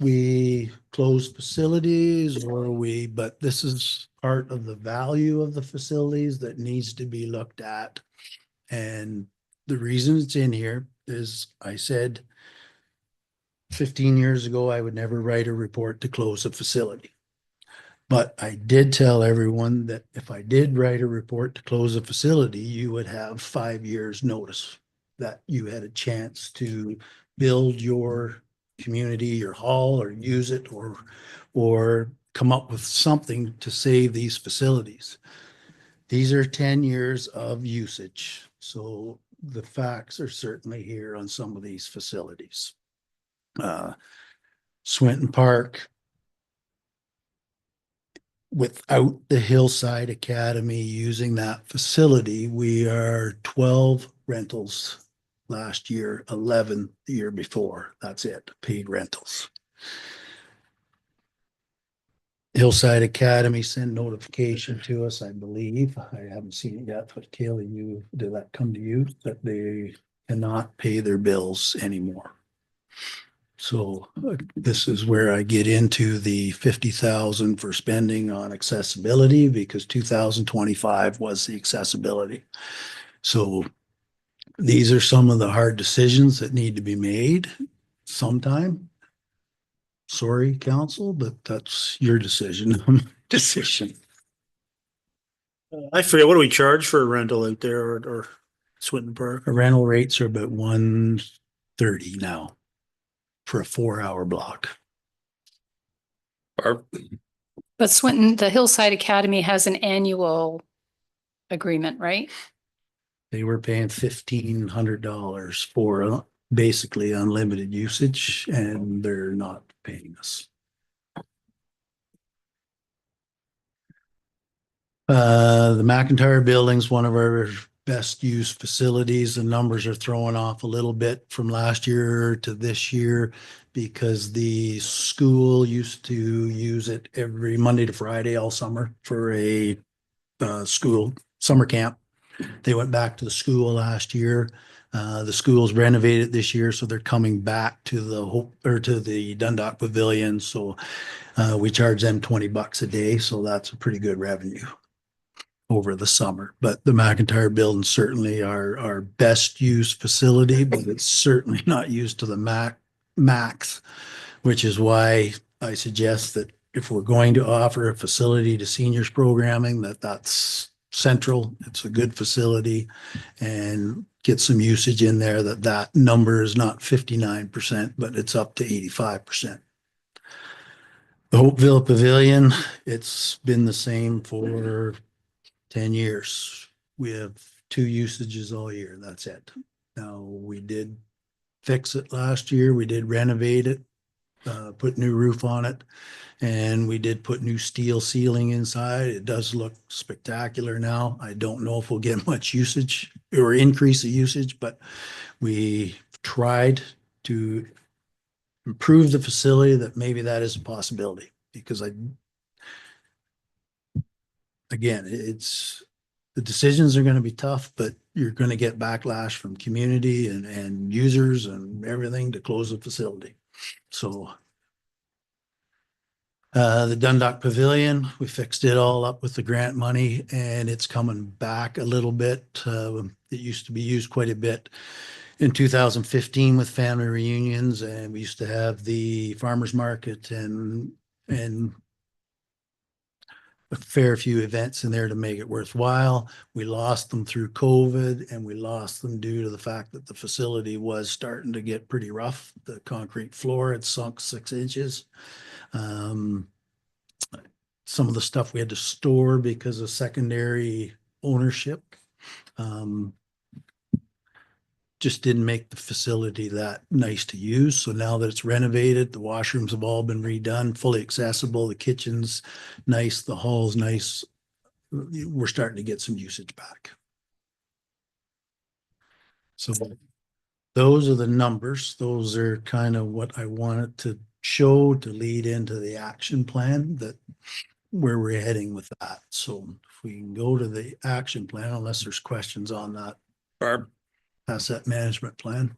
we close facilities but this is part of the value of the facilities that needs to be looked at. And the reason it's in here is I said 15 years ago, I would never write a report to close a facility. But I did tell everyone that if I did write a report to close a facility, you would have 5 years notice that you had a chance to build your community, your hall, or use it, or come up with something to save these facilities. These are 10 years of usage. So the facts are certainly here on some of these facilities. Swinton Park, without the Hillside Academy using that facility, we are 12 rentals last year, 11 the year before. That's it, paid rentals. Hillside Academy sent notification to us, I believe. I haven't seen it yet, but Kaylee, did that come to you that they cannot pay their bills anymore? So this is where I get into the 50,000 for spending on accessibility, because 2025 was the accessibility. So these are some of the hard decisions that need to be made sometime. Sorry, council, but that's your decision. I forget, what do we charge for a rental out there or Swinton Park? Our rental rates are about 130 now for a 4-hour block. Barb? But Swinton, the Hillside Academy has an annual agreement, right? They were paying $1,500 for basically unlimited usage, and they're not paying us. The McIntyre Building's one of our best used facilities. The numbers are throwing off a little bit from last year to this year because the school used to use it every Monday to Friday all summer for a school summer camp. They went back to the school last year. The school's renovated this year, so they're coming back to the Dundalk Pavilion. So we charge them $20 a day, so that's a pretty good revenue over the summer. But the McIntyre Building certainly our best used facility, but it's certainly not used to the max, which is why I suggest that if we're going to offer a facility to seniors programming, that's central. It's a good facility and get some usage in there that number is not 59%, but it's up to 85%. The Hopeville Pavilion, it's been the same for 10 years. We have 2 usages all year. That's it. Now, we did fix it last year. We did renovate it, put new roof on it, and we did put new steel ceiling inside. It does look spectacular now. I don't know if we'll get much usage or increase the usage, but we tried to improve the facility, that maybe that is a possibility, because again, it's, the decisions are going to be tough, but you're going to get backlash from community and users and everything to close the facility. So the Dundalk Pavilion, we fixed it all up with the grant money, and it's coming back a little bit. It used to be used quite a bit in 2015 with family reunions, and we used to have the farmers market and a fair few events in there to make it worthwhile. We lost them through COVID, and we lost them due to the fact that the facility was starting to get pretty rough. The concrete floor had sunk 6 inches. Some of the stuff we had to store because of secondary ownership just didn't make the facility that nice to use. So now that it's renovated, the washrooms have all been redone, fully accessible, the kitchen's nice, the hall's nice. We're starting to get some usage back. So those are the numbers. Those are kind of what I wanted to show to lead into the action plan, that where we're heading with that. So if we can go to the action plan, unless there's questions on that. Barb. Asset management plan.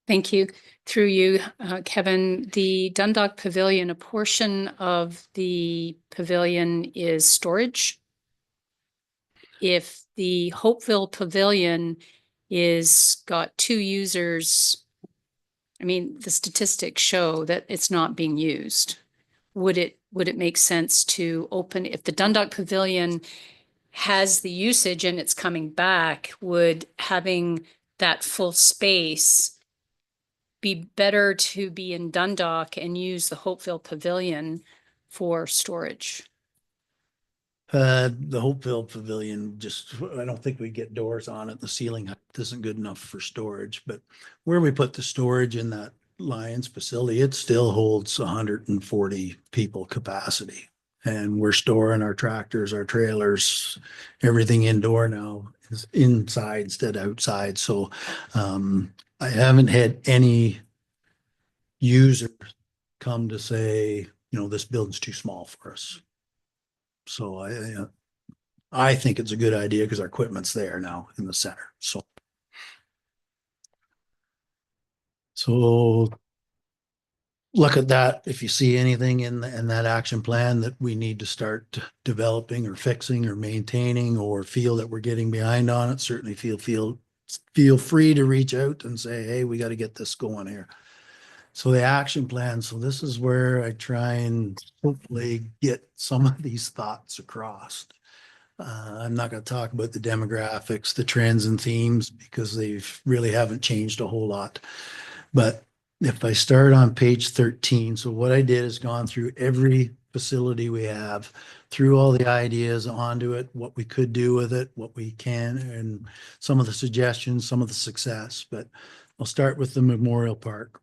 Thank you. Through you, Kevin, the Dundalk Pavilion, a portion of the pavilion is storage. If the Hopeville Pavilion is got 2 users, I mean, the statistics show that it's not being used. Would it make sense to open, if the Dundalk Pavilion has the usage and it's coming back, would having that full space be better to be in Dundalk and use the Hopeville Pavilion for storage? The Hopeville Pavilion, just, I don't think we get doors on it. The ceiling height isn't good enough for storage, but where we put the storage in that Lions facility, it still holds 140 people capacity. And we're storing our tractors, our trailers, everything indoor now is inside instead of outside. So I haven't had any user come to say, this building's too small for us. So I think it's a good idea because our equipment's there now in the center. So look at that. If you see anything in that action plan that we need to start developing or fixing or maintaining, or feel that we're getting behind on it, certainly feel free to reach out and say, hey, we got to get this going here. So the action plan. So this is where I try and hopefully get some of these thoughts across. I'm not going to talk about the demographics, the trends and themes, because they really haven't changed a whole lot. But if I start on page 13, so what I did is gone through every facility we have, through all the ideas onto it, what we could do with it, what we can, and some of the suggestions, some of the success. But I'll start with the Memorial Park.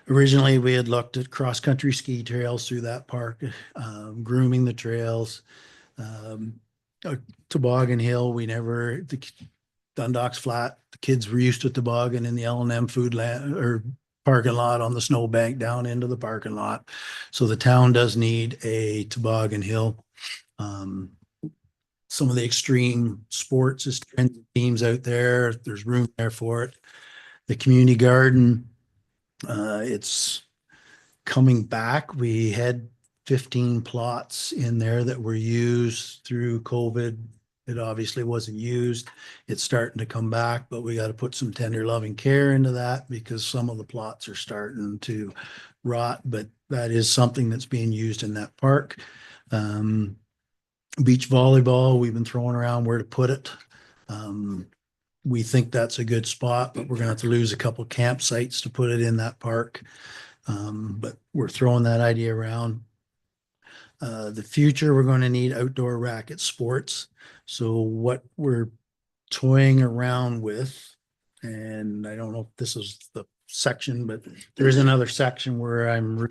Originally, we had looked at cross-country ski trails through that park, grooming the trails. Toboggan Hill, Dundalk's flat. The kids were used to toboggan in the L&M food land or parking lot on the snowbank down into the parking lot. So the town does need a toboggan hill. Some of the extreme sports is teams out there. There's room there for it. The community garden, it's coming back. We had 15 plots in there that were used through COVID. It obviously wasn't used. It's starting to come back, but we got to put some tender loving care into that because some of the plots are starting to rot, but that is something that's being used in that park. Beach volleyball, we've been throwing around where to put it. We think that's a good spot, but we're gonna have to lose a couple campsites to put it in that park. But we're throwing that idea around. The future, we're going to need outdoor racket sports. So what we're toying around with, and I don't know if this is the section, but there's another section where I'm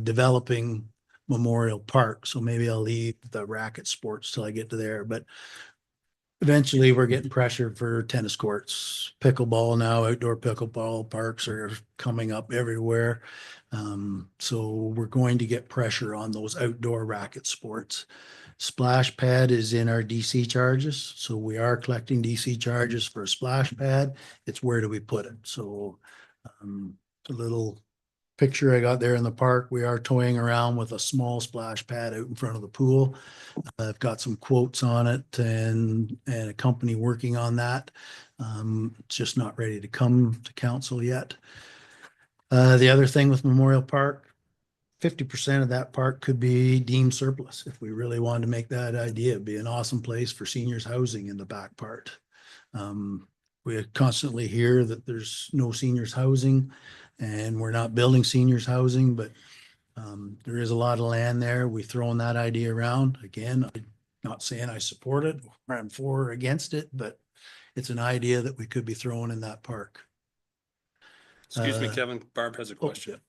developing Memorial Park. So maybe I'll leave the racket sports till I get to there, but eventually we're getting pressure for tennis courts, pickleball now, outdoor pickleball parks are coming up everywhere. So we're going to get pressure on those outdoor racket sports. Splash pad is in our DC charges. So we are collecting DC charges for a splash pad. It's where do we put it? So a little picture I got there in the park, we are toying around with a small splash pad out in front of the pool. I've got some quotes on it and a company working on that. It's just not ready to come to council yet. The other thing with Memorial Park, 50% of that park could be deemed surplus if we really wanted to make that idea. It'd be an awesome place for seniors housing in the back part. We constantly hear that there's no seniors housing and we're not building seniors housing, but there is a lot of land there. We've thrown that idea around. Again, I'm not saying I support it or I'm for or against it, but it's an idea that we could be throwing in that park. Excuse me, Kevin, Barb has a question.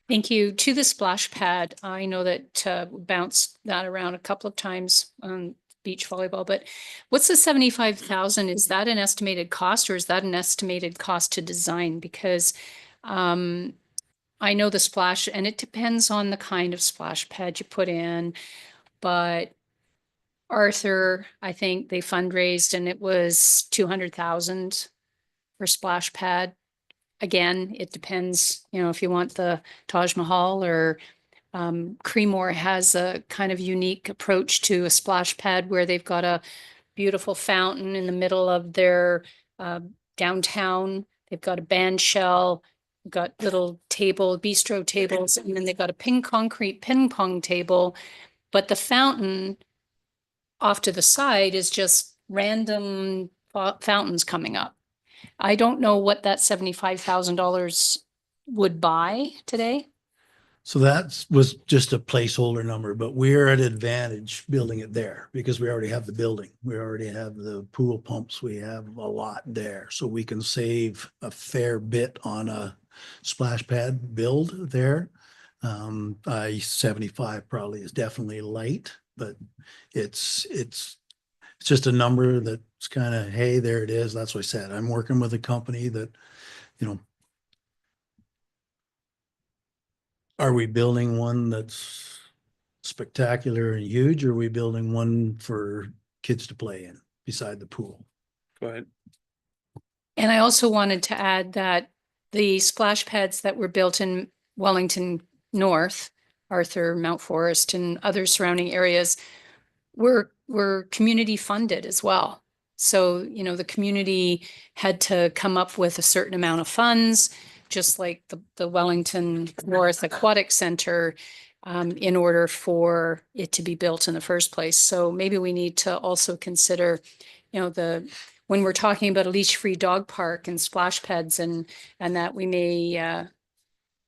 Thank you. To the splash pad, I know that bounced that around a couple of times on beach volleyball, but what's the 75,000? Is that an estimated cost or is that an estimated cost to design? Because I know the splash, and it depends on the kind of splash pad you put in, but Arthur, I think they fundraised and it was 200,000 for splash pad. Again, it depends, you know, if you want the Taj Mahal or Creemore has a kind of unique approach to a splash pad where they've got a beautiful fountain in the middle of their downtown. They've got a band shell, got little bistro tables, and then they've got a concrete ping pong table. But the fountain off to the side is just random fountains coming up. I don't know what that $75,000 would buy today. So that was just a placeholder number, but we're at advantage building it there because we already have the building. We already have the pool pumps. We have a lot there. So we can save a fair bit on a splash pad build there. 75 probably is definitely light, but it's just a number that's kind of, hey, there it is. That's what I said. I'm working with a company that, you know, are we building one that's spectacular and huge, or are we building one for kids to play in beside the pool? Go ahead. And I also wanted to add that the splash pads that were built in Wellington North, Arthur, Mount Forest, and other surrounding areas were community funded as well. So, you know, the community had to come up with a certain amount of funds, just like the Wellington North Aquatic Center, in order for it to be built in the first place. So maybe we need to also consider, you know, when we're talking about a leash-free dog park and splash pads and that we may,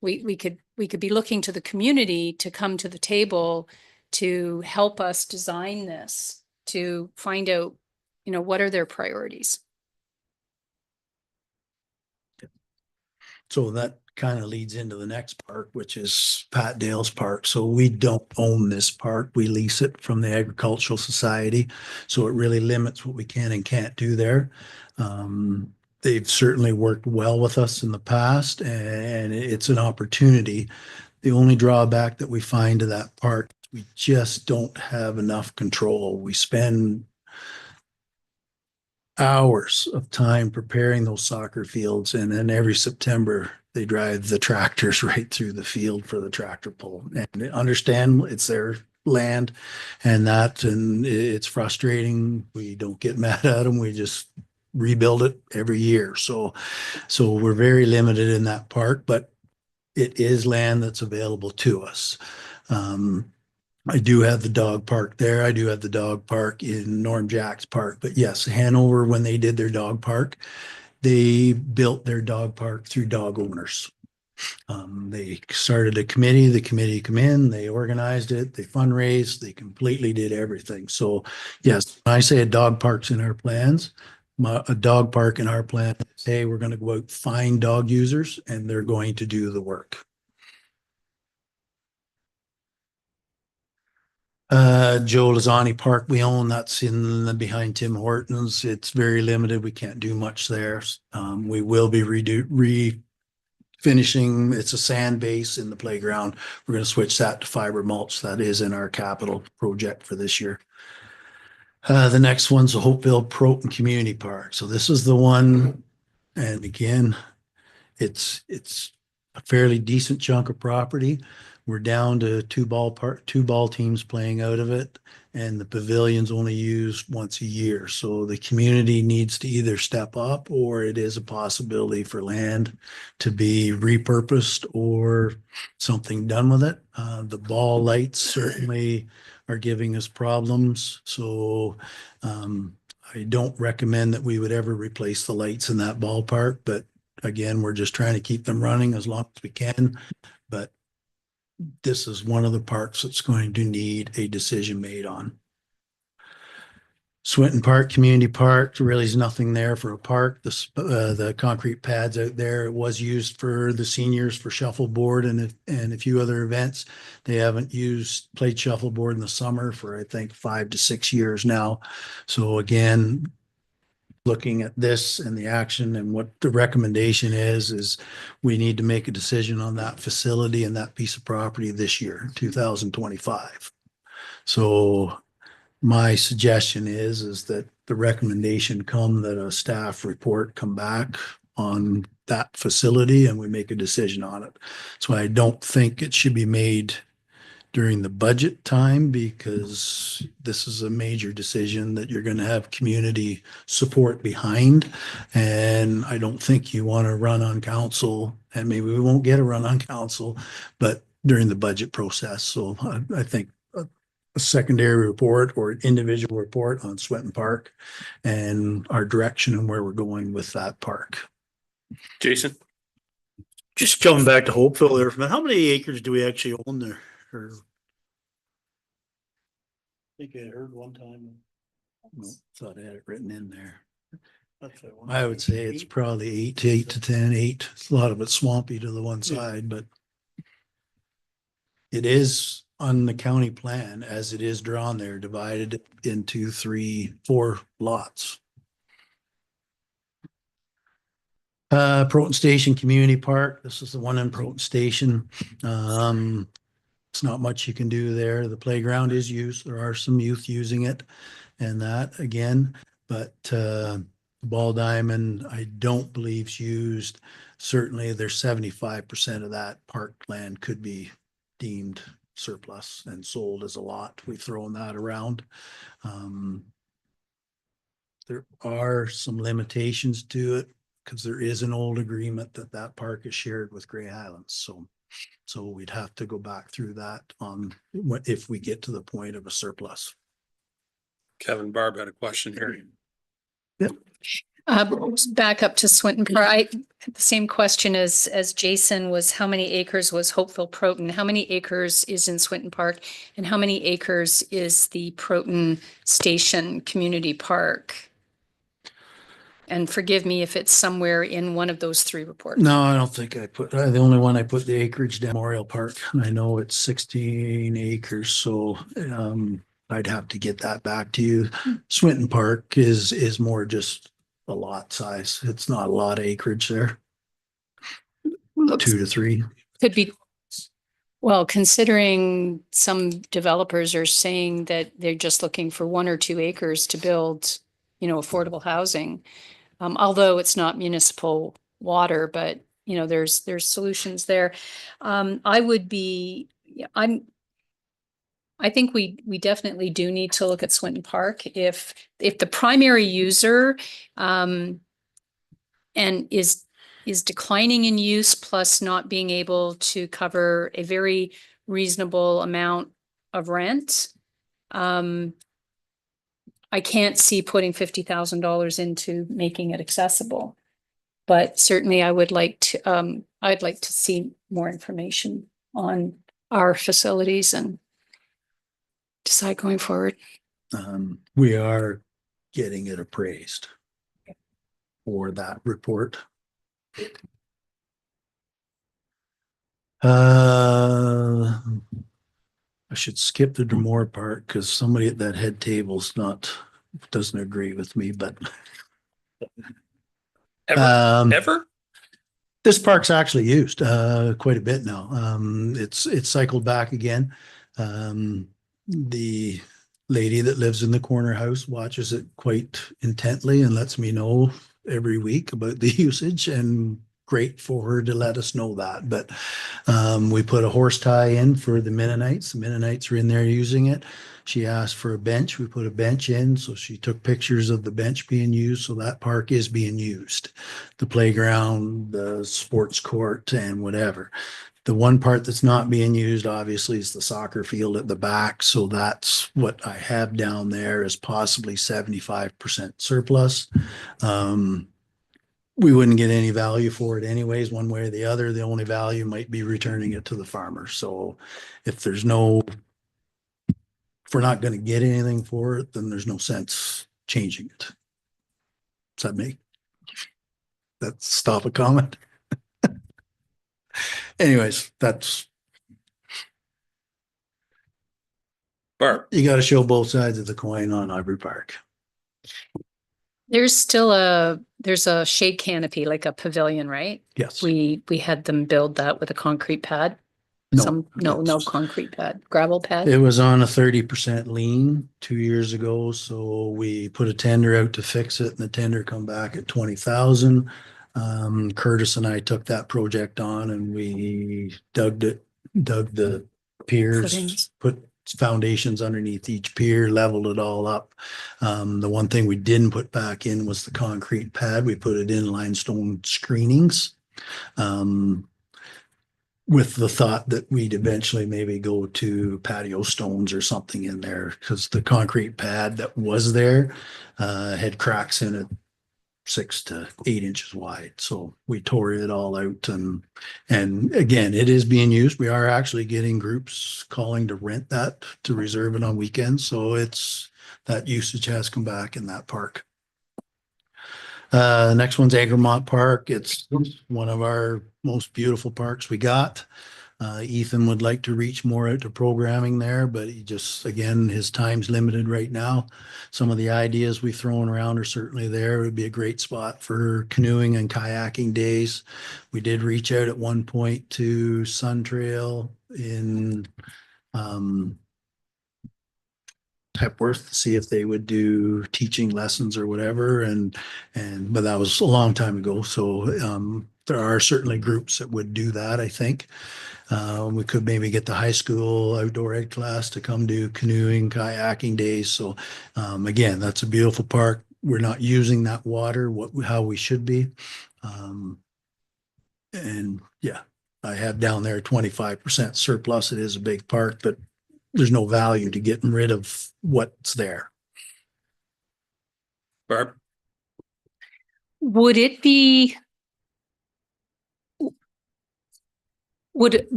we could be looking to the community to come to the table to help us design this, to find out, you know, what are their priorities. So that kind of leads into the next park, which is Pat Dale's park. So we don't own this park. We lease it from the Agricultural Society. So it really limits what we can and can't do there. They've certainly worked well with us in the past, and it's an opportunity. The only drawback that we find to that park, we just don't have enough control. We spend hours of time preparing those soccer fields, and then every September they drive the tractors right through the field for the tractor pull. And understand it's their land and it's frustrating. We don't get mad at them. We just rebuild it every year. So we're very limited in that part, but it is land that's available to us. I do have the dog park there. I do have the dog park in Norm Jack's Park. But yes, Hanover, when they did their dog park, they built their dog park through dog owners. They started a committee, the committee come in, they organized it, they fundraised, they completely did everything. So yes, when I say a dog park's in our plans, a dog park in our plan, hey, we're going to go out, find dog users, and they're going to do the work. Joe Lozani Park we own, that's in the behind Tim Hortons. It's very limited. We can't do much there. We will be finishing, it's a sand base in the playground. We're going to switch that to fiber mulch. That is in our capital project for this year. The next one's the Hopeville Proton Community Park. So this is the one, and again, it's a fairly decent chunk of property. We're down to two ball teams playing out of it, and the pavilion's only used once a year. So the community needs to either step up, or it is a possibility for land to be repurposed or something done with it. The ball lights certainly are giving us problems. So I don't recommend that we would ever replace the lights in that ballpark, but again, we're just trying to keep them running as long as we can. But this is one of the parks that's going to need a decision made on. Swinton Park Community Park, there really is nothing there for a park. The concrete pads out there, it was used for the seniors for shuffleboard and a few other events. They haven't played shuffleboard in the summer for, I think, 5 to 6 years now. So again, looking at this and the action and what the recommendation is we need to make a decision on that facility and that piece of property this year, 2025. So my suggestion is that the recommendation come that a staff report come back on that facility and we make a decision on it. So I don't think it should be made during the budget time, because this is a major decision that you're going to have community support behind. And I don't think you want to run on council, and maybe we won't get a run on council, but during the budget process. So I think a secondary report or an individual report on Swinton Park and our direction and where we're going with that park. Jason? Just coming back to Hopeville there, man, how many acres do we actually own there? Or I think I heard one time. No, thought I had it written in there. That's what I would say it's probably 8 to 10. It's a lot of it swampy to the one side, but it is on the county plan as it is drawn there, divided into 3, 4 lots. Proton Station Community Park. This is the one in Proton Station. It's not much you can do there. The playground is used. There are some youth using it and that again, but ball diamond, I don't believe is used. Certainly there's 75% of that park land could be deemed surplus and sold as a lot. We've thrown that around. There are some limitations to it because there is an old agreement that park is shared with Grey Highlands. So we'd have to go back through that on if we get to the point of a surplus. Kevin Barb had a question here. Yep. Back up to Swinton Park. The same question as Jason was, how many acres was Hopeville Proton? How many acres is in Swinton Park? And how many acres is the Proton Station Community Park? And forgive me if it's somewhere in one of those 3 reports. No, I don't think I put, the only one I put the acreage down, Memorial Park. And I know it's 16 acres. So I'd have to get that back to you. Swinton Park is more just a lot size. It's not a lot of acreage there. 2 to 3. Could be. Well, considering some developers are saying that they're just looking for 1 or 2 acres to build, affordable housing. Although it's not municipal water, but there's solutions there. I think we definitely do need to look at Swinton Park. If the primary user and is declining in use, plus not being able to cover a very reasonable amount of rent. I can't see putting $50,000 into making it accessible. But certainly I would like to, I'd like to see more information on our facilities and decide going forward. We are getting it appraised for that report. I should skip the Drumore part because somebody at that head table's doesn't agree with me, but Ever? this park's actually used quite a bit now. It's cycled back again. The lady that lives in the corner house watches it quite intently and lets me know every week about the usage, and great for her to let us know that. But we put a horse tie in for the Mennonites. The Mennonites are in there using it. She asked for a bench. We put a bench in. So she took pictures of the bench being used. So that park is being used. The playground, the sports court, and whatever. The one part that's not being used, obviously, is the soccer field at the back. So that's what I have down there is possibly 75% surplus. We wouldn't get any value for it anyways, one way or the other. The only value might be returning it to the farmer. So if we're not going to get anything for it, then there's no sense changing it. Does that make that stop a comment? Anyways, that's Barb. you got to show both sides of the coin on Ivory Park. There's still there's a shade canopy, like a pavilion, right? Yes. We had them build that with a concrete pad. No. No concrete pad, gravel pad. It was on a 30% lien 2 years ago, so we put a tender out to fix it, and the tender come back at 20,000. Curtis and I took that project on, and we dug the piers, Footings. put foundations underneath each pier, leveled it all up. The one thing we didn't put back in was the concrete pad. We put it in limestone screenings. With the thought that we'd eventually maybe go to patio stones or something in there, because the concrete pad that was there had cracks in it 6 to 8 inches wide. So we tore it all out, and again, it is being used. We are actually getting groups calling to rent that, to reserve it on weekends. So that usage has come back in that park. Next one's Egremont Park. It's one of our most beautiful parks we got. Ethan would like to reach more out to programming there, but again, his time's limited right now. Some of the ideas we've thrown around are certainly there. It would be a great spot for canoeing and kayaking days. We did reach out at one point to Sun Trail in Hepworth to see if they would do teaching lessons or whatever, but that was a long time ago. So there are certainly groups that would do that, I think. We could maybe get the high school outdoor ed class to come do canoeing, kayaking days. So again, that's a beautiful park. We're not using that water how we should be. And yeah, I have down there 25% surplus. It is a big park, but there's no value to getting rid of what's there. Barb. Would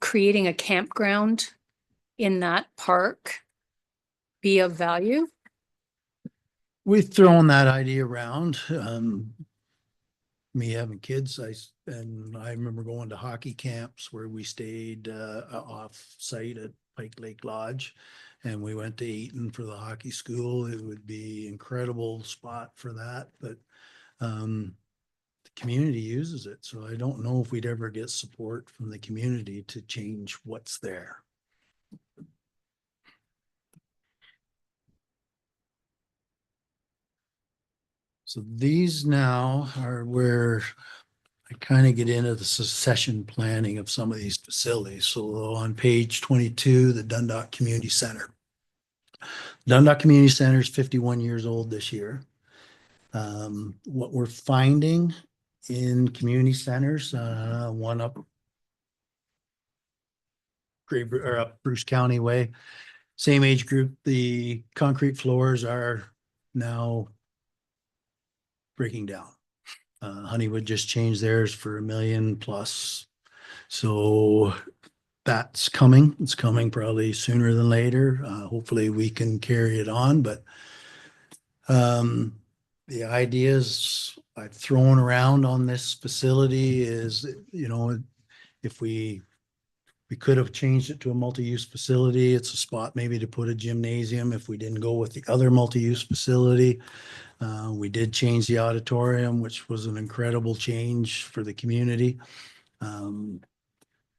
creating a campground in that park be of value? We've thrown that idea around. Me having kids, I remember going to hockey camps where we stayed off site at Pike Lake Lodge, and we went to Eaton for the hockey school. It would be an incredible spot for that, but the community uses it, so I don't know if we'd ever get support from the community to change what's there. So these now are where I kind of get into the succession planning of some of these facilities. So on page 22, the Dundalk Community Center. Dundalk Community Center is 51 years old this year. What we're finding in community centers, one up or up Bruce County Way. Same age group. The concrete floors are now breaking down. Honeywood just changed theirs for $1 million plus. So that's coming. It's coming probably sooner than later. Hopefully we can carry it on, but the ideas I've thrown around on this facility is, if we could have changed it to a multi-use facility. It's a spot maybe to put a gymnasium if we didn't go with the other multi-use facility. We did change the auditorium, which was an incredible change for the community.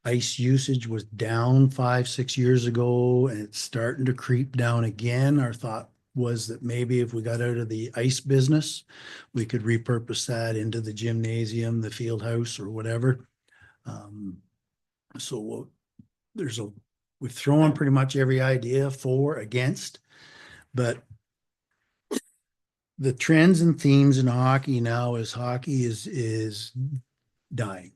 Ice usage was down 5-6 years ago, and it's starting to creep down again. Our thought was that maybe if we got out of the ice business, we could repurpose that into the gymnasium, the field house, or whatever. So we've thrown pretty much every idea for, against, but the trends and themes in hockey now is hockey is dying.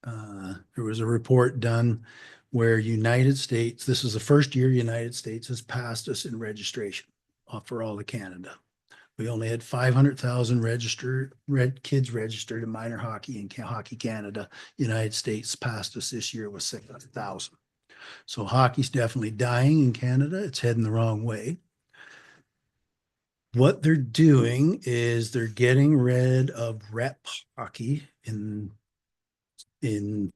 There was a report done where United States, this is the first year United States has passed us in registration for all of Canada. We only had 500,000 kids registered in minor hockey in Hockey Canada. United States passed us this year with 600,000. So hockey's definitely dying in Canada. It's heading the wrong way. What they're doing is they're getting rid of rep hockey in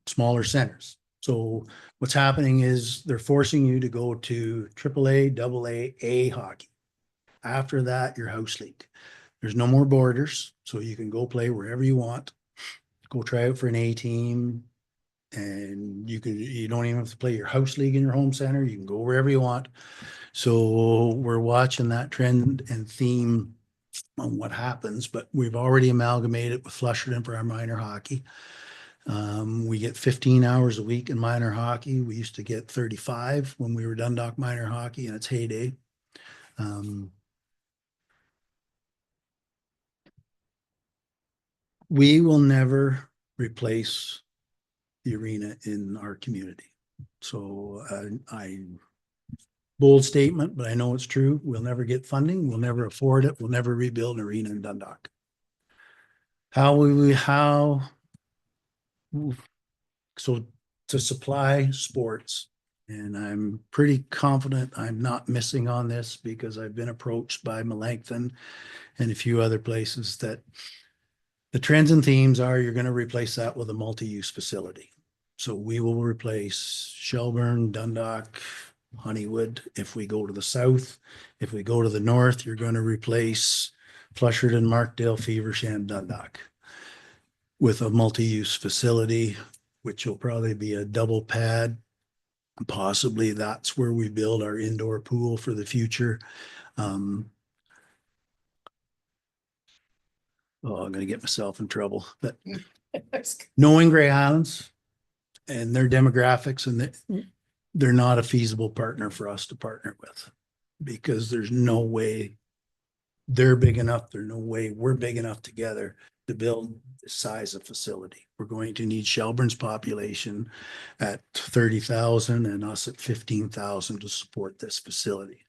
smaller centers. So what's happening is they're forcing you to go to AAA, AA, A hockey. After that, your house league. There's no more borders, so you can go play wherever you want. Go try out for an A team, and you don't even have to play your house league in your home center. You can go wherever you want. So we're watching that trend and theme on what happens, but we've already amalgamated with Flusherton for our minor hockey. We get 15 hours a week in minor hockey. We used to get 35 when we were Dundalk minor hockey in its heyday. We will never replace the arena in our community. So bold statement, but I know it's true. We'll never get funding. We'll never afford it. We'll never rebuild an arena in Dundalk. So to supply sports, and I'm pretty confident I'm not missing on this because I've been approached by Melanchthon and a few other places that the trends and themes are you're going to replace that with a multi-use facility. So we will replace Shelburne, Dundalk, Honeywood. If we go to the south, if we go to the north, you're going to replace Flusherton, Markdale, Feversham, Dundalk with a multi-use facility, which will probably be a double pad. Possibly that's where we build our indoor pool for the future. I'm going to get myself in trouble, but knowing Grey Islands and their demographics, and they're not a feasible partner for us to partner with because there's no way they're big enough. There's no way we're big enough together to build this size of facility. We're going to need Shelburne's population at 30,000 and us at 15,000 to support this facility.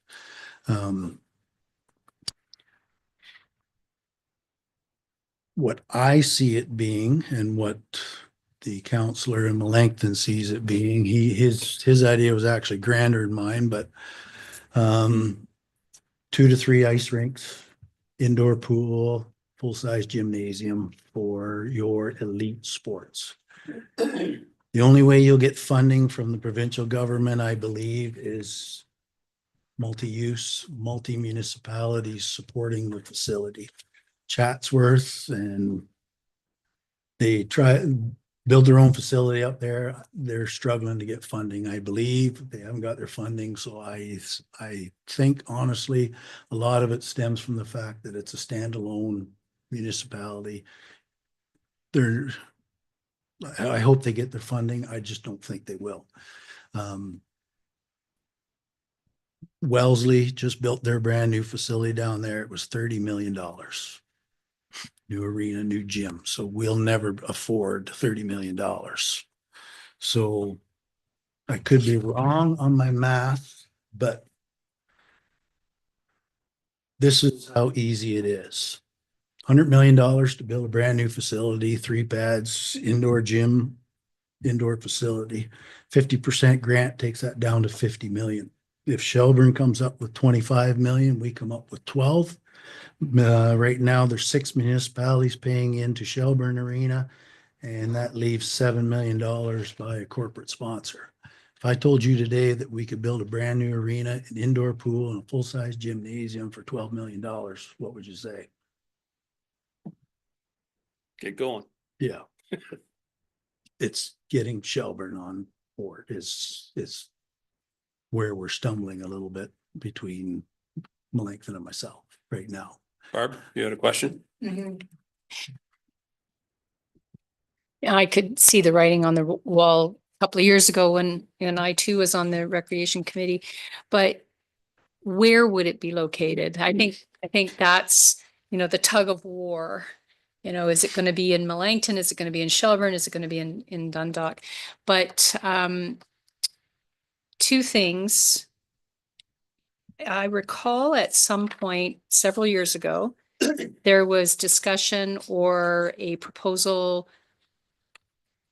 What I see it being and what the counselor in Melanchthon sees it being, his idea was actually grander than mine, but 2 to 3 ice rinks, indoor pool, full-size gymnasium for your elite sports. The only way you'll get funding from the provincial government, I believe, is multi-use, multi-municipalities supporting the facility. Chatsworth, and they try build their own facility up there. They're struggling to get funding. I believe they haven't got their funding. So I think honestly, a lot of it stems from the fact that it's a standalone municipality. I hope they get their funding. I just don't think they will. Wellesley just built their brand new facility down there. It was $30 million. New arena, new gym. So we'll never afford $30 million. So I could be wrong on my math, but this is how easy it is. $100 million to build a brand new facility, 3 pads, indoor gym, indoor facility. 50% grant takes that down to 50 million. If Shelburne comes up with 25 million, we come up with 12. Right now, there's 6 municipalities paying into Shelburne Arena, and that leaves $7 million by a corporate sponsor. If I told you today that we could build a brand new arena, an indoor pool, and a full-size gymnasium for $12 million, what would you say? Get going. Yeah. It's getting Shelburne on board is where we're stumbling a little bit between Melanchthon and myself right now. Barb, you had a question? Yeah, I could see the writing on the wall a couple of years ago when, and I too was on the recreation committee, but where would it be located? I think that's, the tug of war. Is it going to be in Melanchthon? Is it going to be in Shelburne? Is it going to be in Dundalk? But two things. I recall at some point several years ago, there was discussion or a proposal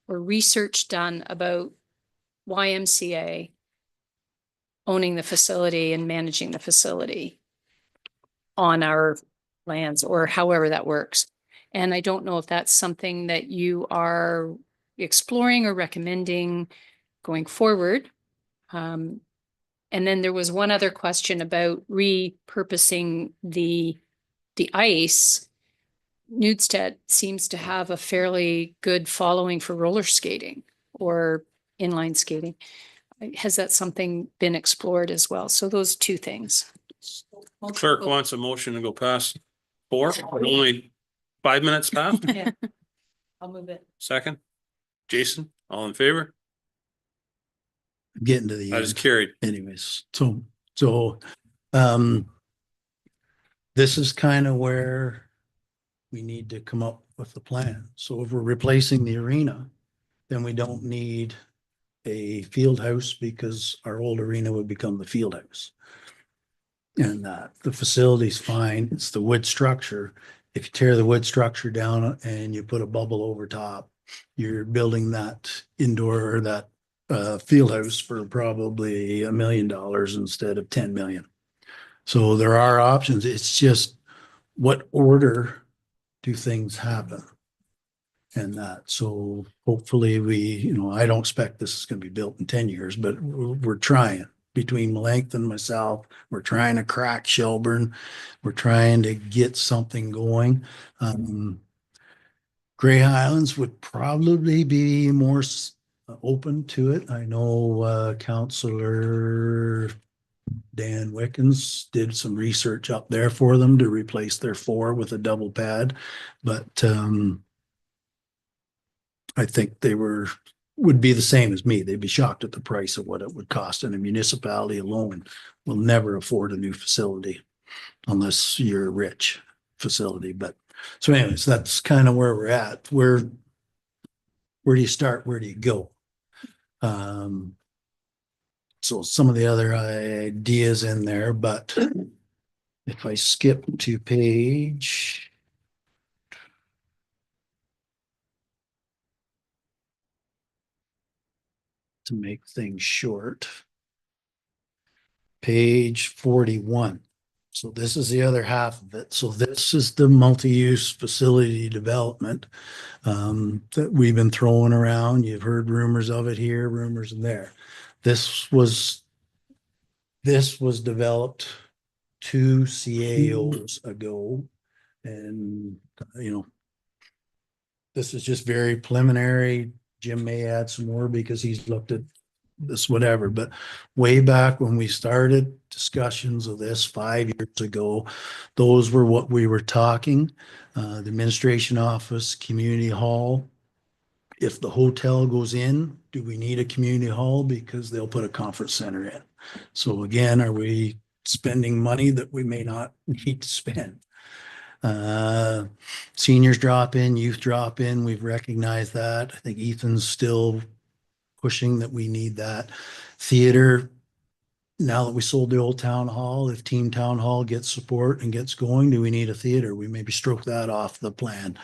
or research done about YMCA owning the facility and managing the facility on our lands, or however that works. And I don't know if that's something that you are exploring or recommending going forward. And then there was one other question about repurposing the ice. Newstead seems to have a fairly good following for roller skating or inline skating. Has that something been explored as well? So those two things. Clerk wants a motion to go past 4, but only 5 minutes past. Yeah. I'll move it. Second. Jason, all in favor? Getting to the That is end. carried. Anyways, so this is kind of where we need to come up with the plan. So if we're replacing the arena, then we don't need a field house because our old arena would become the field house. And the facility's fine. It's the wood structure. If you tear the wood structure down and you put a bubble over top, you're building that indoor or that field house for probably $1 million instead of 10 million. So there are options. It's just what order do things happen? And so hopefully I don't expect this is going to be built in 10 years, but we're trying. Between Melanchthon and myself, we're trying to crack Shelburne. We're trying to get something going. Grey Highlands would probably be more open to it. I know Councillor Dan Wickens did some research up there for them to replace their 4 with a double pad, but I think they would be the same as me. They'd be shocked at the price of what it would cost, and a municipality alone will never afford a new facility unless you're a rich facility. But so anyways, that's kind of where we're at. Where do you start? Where do you go? So some of the other ideas in there, but if I skip to page to make things short, page 41. So this is the other half of it. So this is the multi-use facility development that we've been throwing around. You've heard rumors of it here, rumors there. This was developed 2 CAOs ago. And, this is just very preliminary. Jim may add some more because he's looked at this, whatever, but way back when we started discussions of this 5 years ago, those were what we were talking. The administration office, community hall. If the hotel goes in, do we need a community hall? Because they'll put a conference center in. So again, are we spending money that we may not need to spend? Seniors drop in, youth drop in. We've recognized that. I think Ethan's still pushing that we need that. Theater, now that we sold the old town hall, if Team Town Hall gets support and gets going, do we need a theater? We maybe stroke that off the plan.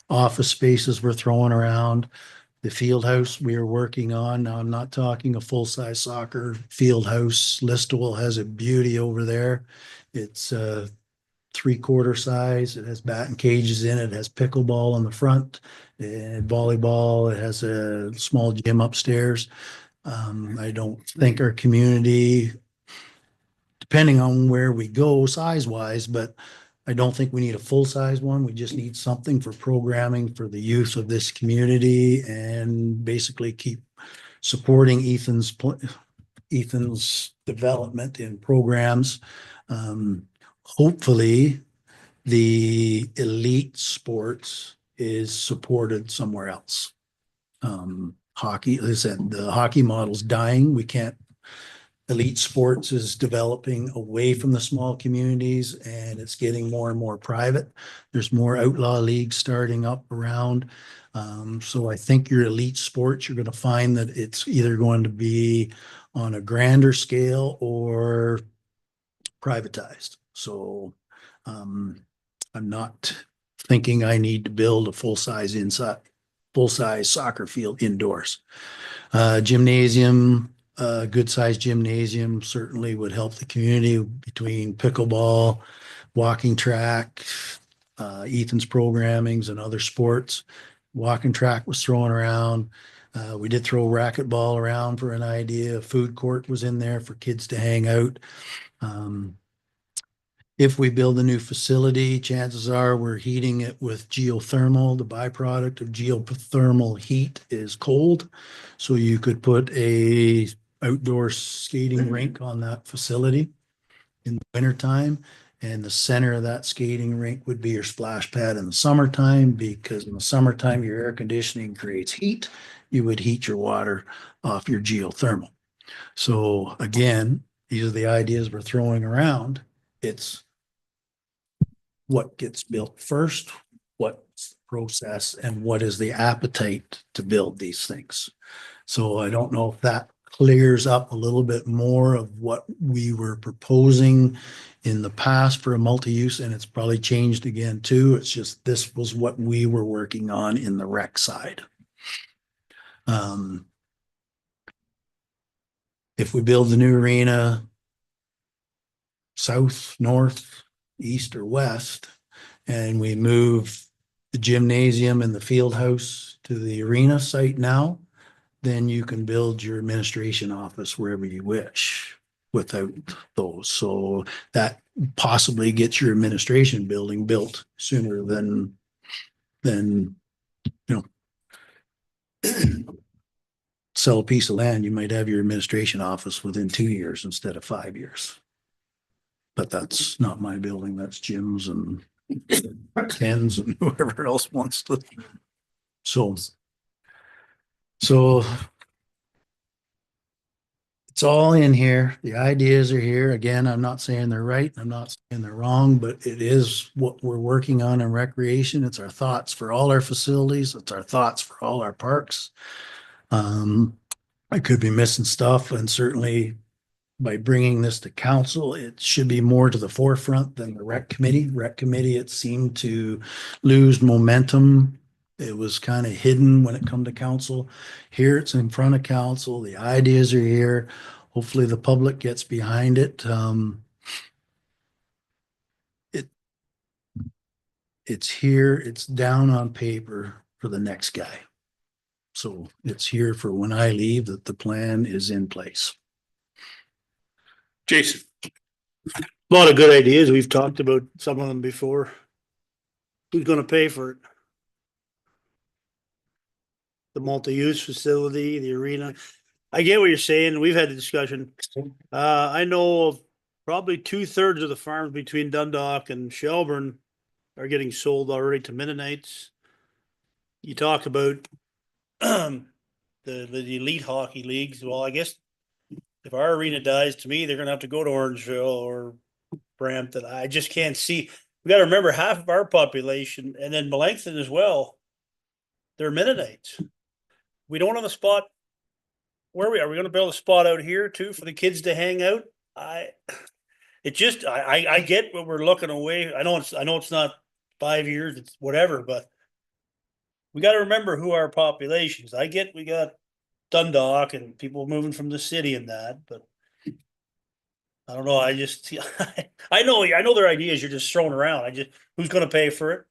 Office spaces we're throwing around. The field house we are working on. Now, I'm not talking a full-size soccer field house. Listowel has a beauty over there. It's 3/4 size. It has batting cages in it. It has pickleball on the front and volleyball. It has a small gym upstairs. I don't think our community, depending on where we go size-wise, but I don't think we need a full-size one. We just need something for programming for the youth of this community and basically keep supporting Ethan's development in programs. Hopefully, the elite sports is supported somewhere else. Hockey, as I said, the hockey model's dying. We can't. Elite sports is developing away from the small communities and it's getting more and more private. There's more outlaw leagues starting up around. So I think your elite sports, you're going to find that it's either going to be on a grander scale or privatized. So I'm not thinking I need to build a full-size soccer field indoors. Gymnasium, a good sized gymnasium certainly would help the community between pickleball, walking track, Ethan's programmings and other sports. Walking track was thrown around. We did throw racquetball around for an idea. A food court was in there for kids to hang out. If we build a new facility, chances are we're heating it with geothermal. The byproduct of geothermal heat is cold. So you could put a outdoor skating rink on that facility in the wintertime. And the center of that skating rink would be your splash pad in the summertime, because in the summertime, your air conditioning creates heat. You would heat your water off your geothermal. So again, these are the ideas we're throwing around. It's what gets built first, what's the process, and what is the appetite to build these things. So I don't know if that clears up a little bit more of what we were proposing in the past for a multi-use, and it's probably changed again too. It's just this was what we were working on in the rec side. If we build the new arena south, north, east, or west, and we move the gymnasium and the field house to the arena site now, then you can build your administration office wherever you wish without those. So that possibly gets your administration building built sooner than sell a piece of land. You might have your administration office within 2 years instead of 5 years. But that's not my building. That's Jim's and Ken's and whoever else wants to. So it's all in here. The ideas are here. Again, I'm not saying they're right. I'm not saying they're wrong, but it is what we're working on in recreation. It's our thoughts for all our facilities. It's our thoughts for all our parks. I could be missing stuff, and certainly by bringing this to council, it should be more to the forefront than the rec committee. Rec committee, it seemed to lose momentum. It was kind of hidden when it come to council. Here it's in front of council. The ideas are here. Hopefully the public gets behind it. It's here. It's down on paper for the next guy. So it's here for when I leave, that the plan is in place. Jason. A lot of good ideas. We've talked about some of them before. Who's going to pay for it? The multi-use facility, the arena. I get what you're saying. We've had the discussion. I know of probably 2/3 of the farms between Dundalk and Shelburne are getting sold already to Mennonites. You talk about the elite hockey leagues. Well, I guess if our arena dies, to me, they're going to have to go to Orangeville or Brampton. I just can't see. We got to remember half of our population, and then Melanchthon as well, they're Mennonites. We don't have a spot where are we gonna build a spot out here too for the kids to hang out? I get what we're looking away. I know it's not 5 years, it's whatever, but we gotta remember who our population is. I get we got Dundalk and people moving from the city and that, but I don't know. I just, I know their ideas you're just throwing around. Who's gonna pay for it?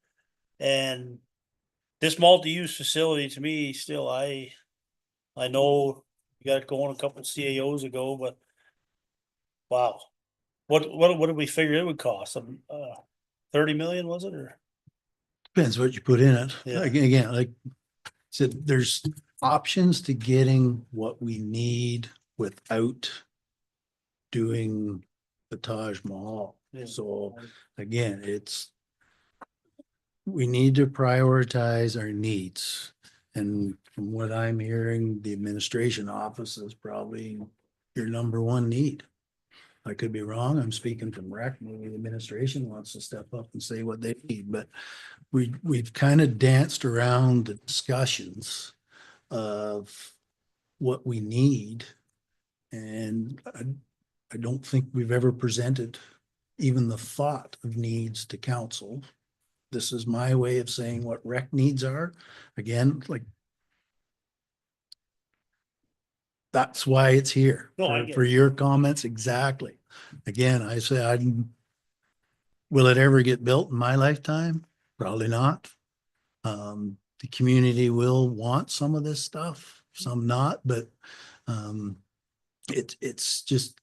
And this multi-use facility to me still, I know you got it going a couple of CAOs ago, but wow. What did we figure it would cost? 30 million, was it, or? Depends what you put in it. Yeah. Again, like I said, there's options to getting what we need without doing the Taj Mahal. Yeah. So again, we need to prioritize our needs. And from what I'm hearing, the administration office is probably your number one need. I could be wrong. I'm speaking from rec. Maybe the administration wants to step up and say what they need, but we've kind of danced around the discussions of what we need. And I don't think we've ever presented even the thought of needs to council. This is my way of saying what rec needs are. Again, like, that's why it's here, No, I get for it. your comments. Exactly. Again, I say, will it ever get built in my lifetime? Probably not. The community will want some of this stuff, some not, but it's just,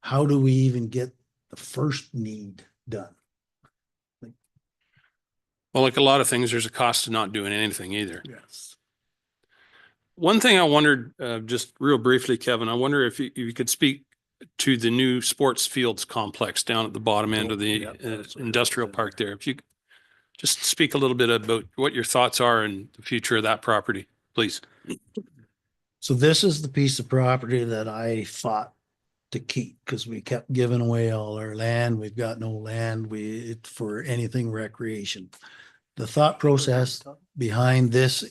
how do we even get the first need done? Well, like a lot of things, there's a cost to not doing anything either. Yes. One thing I wondered, just real briefly, Kevin, I wonder if you could speak to the new sports fields complex down at the bottom end of the industrial park there. If you could just speak a little bit about what your thoughts are and the future of that property, please. So this is the piece of property that I fought to keep, because we kept giving away all our land. We've got no land for anything recreation. The thought process behind this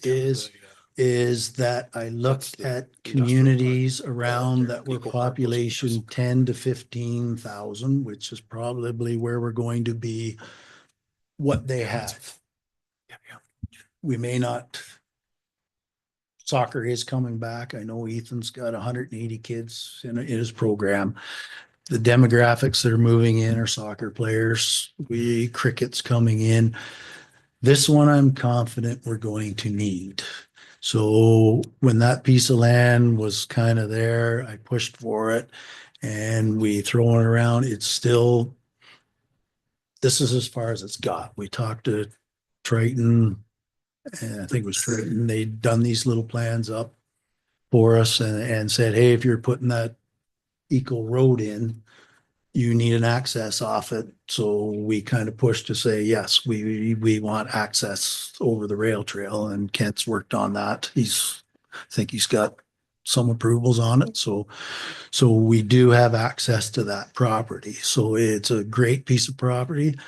is that I looked at communities around that were population 10 to 15,000, which is probably where we're going to be, what they have. We may not. Soccer is coming back. I know Ethan's got 180 kids in his program. The demographics that are moving in are soccer players. Cricket's coming in. This one I'm confident we're going to need. So when that piece of land was kind of there, I pushed for it and we throw it around. It's still, this is as far as it's got. We talked to Triton, and I think it was Triton. They'd done these little plans up for us and said, hey, if you're putting that Eco Road in, you need an access off it. So we kind of pushed to say, yes, we want access over the rail trail, and Kent's worked on that. I think he's got some approvals on it. So we do have access to that property. So it's a great piece of property.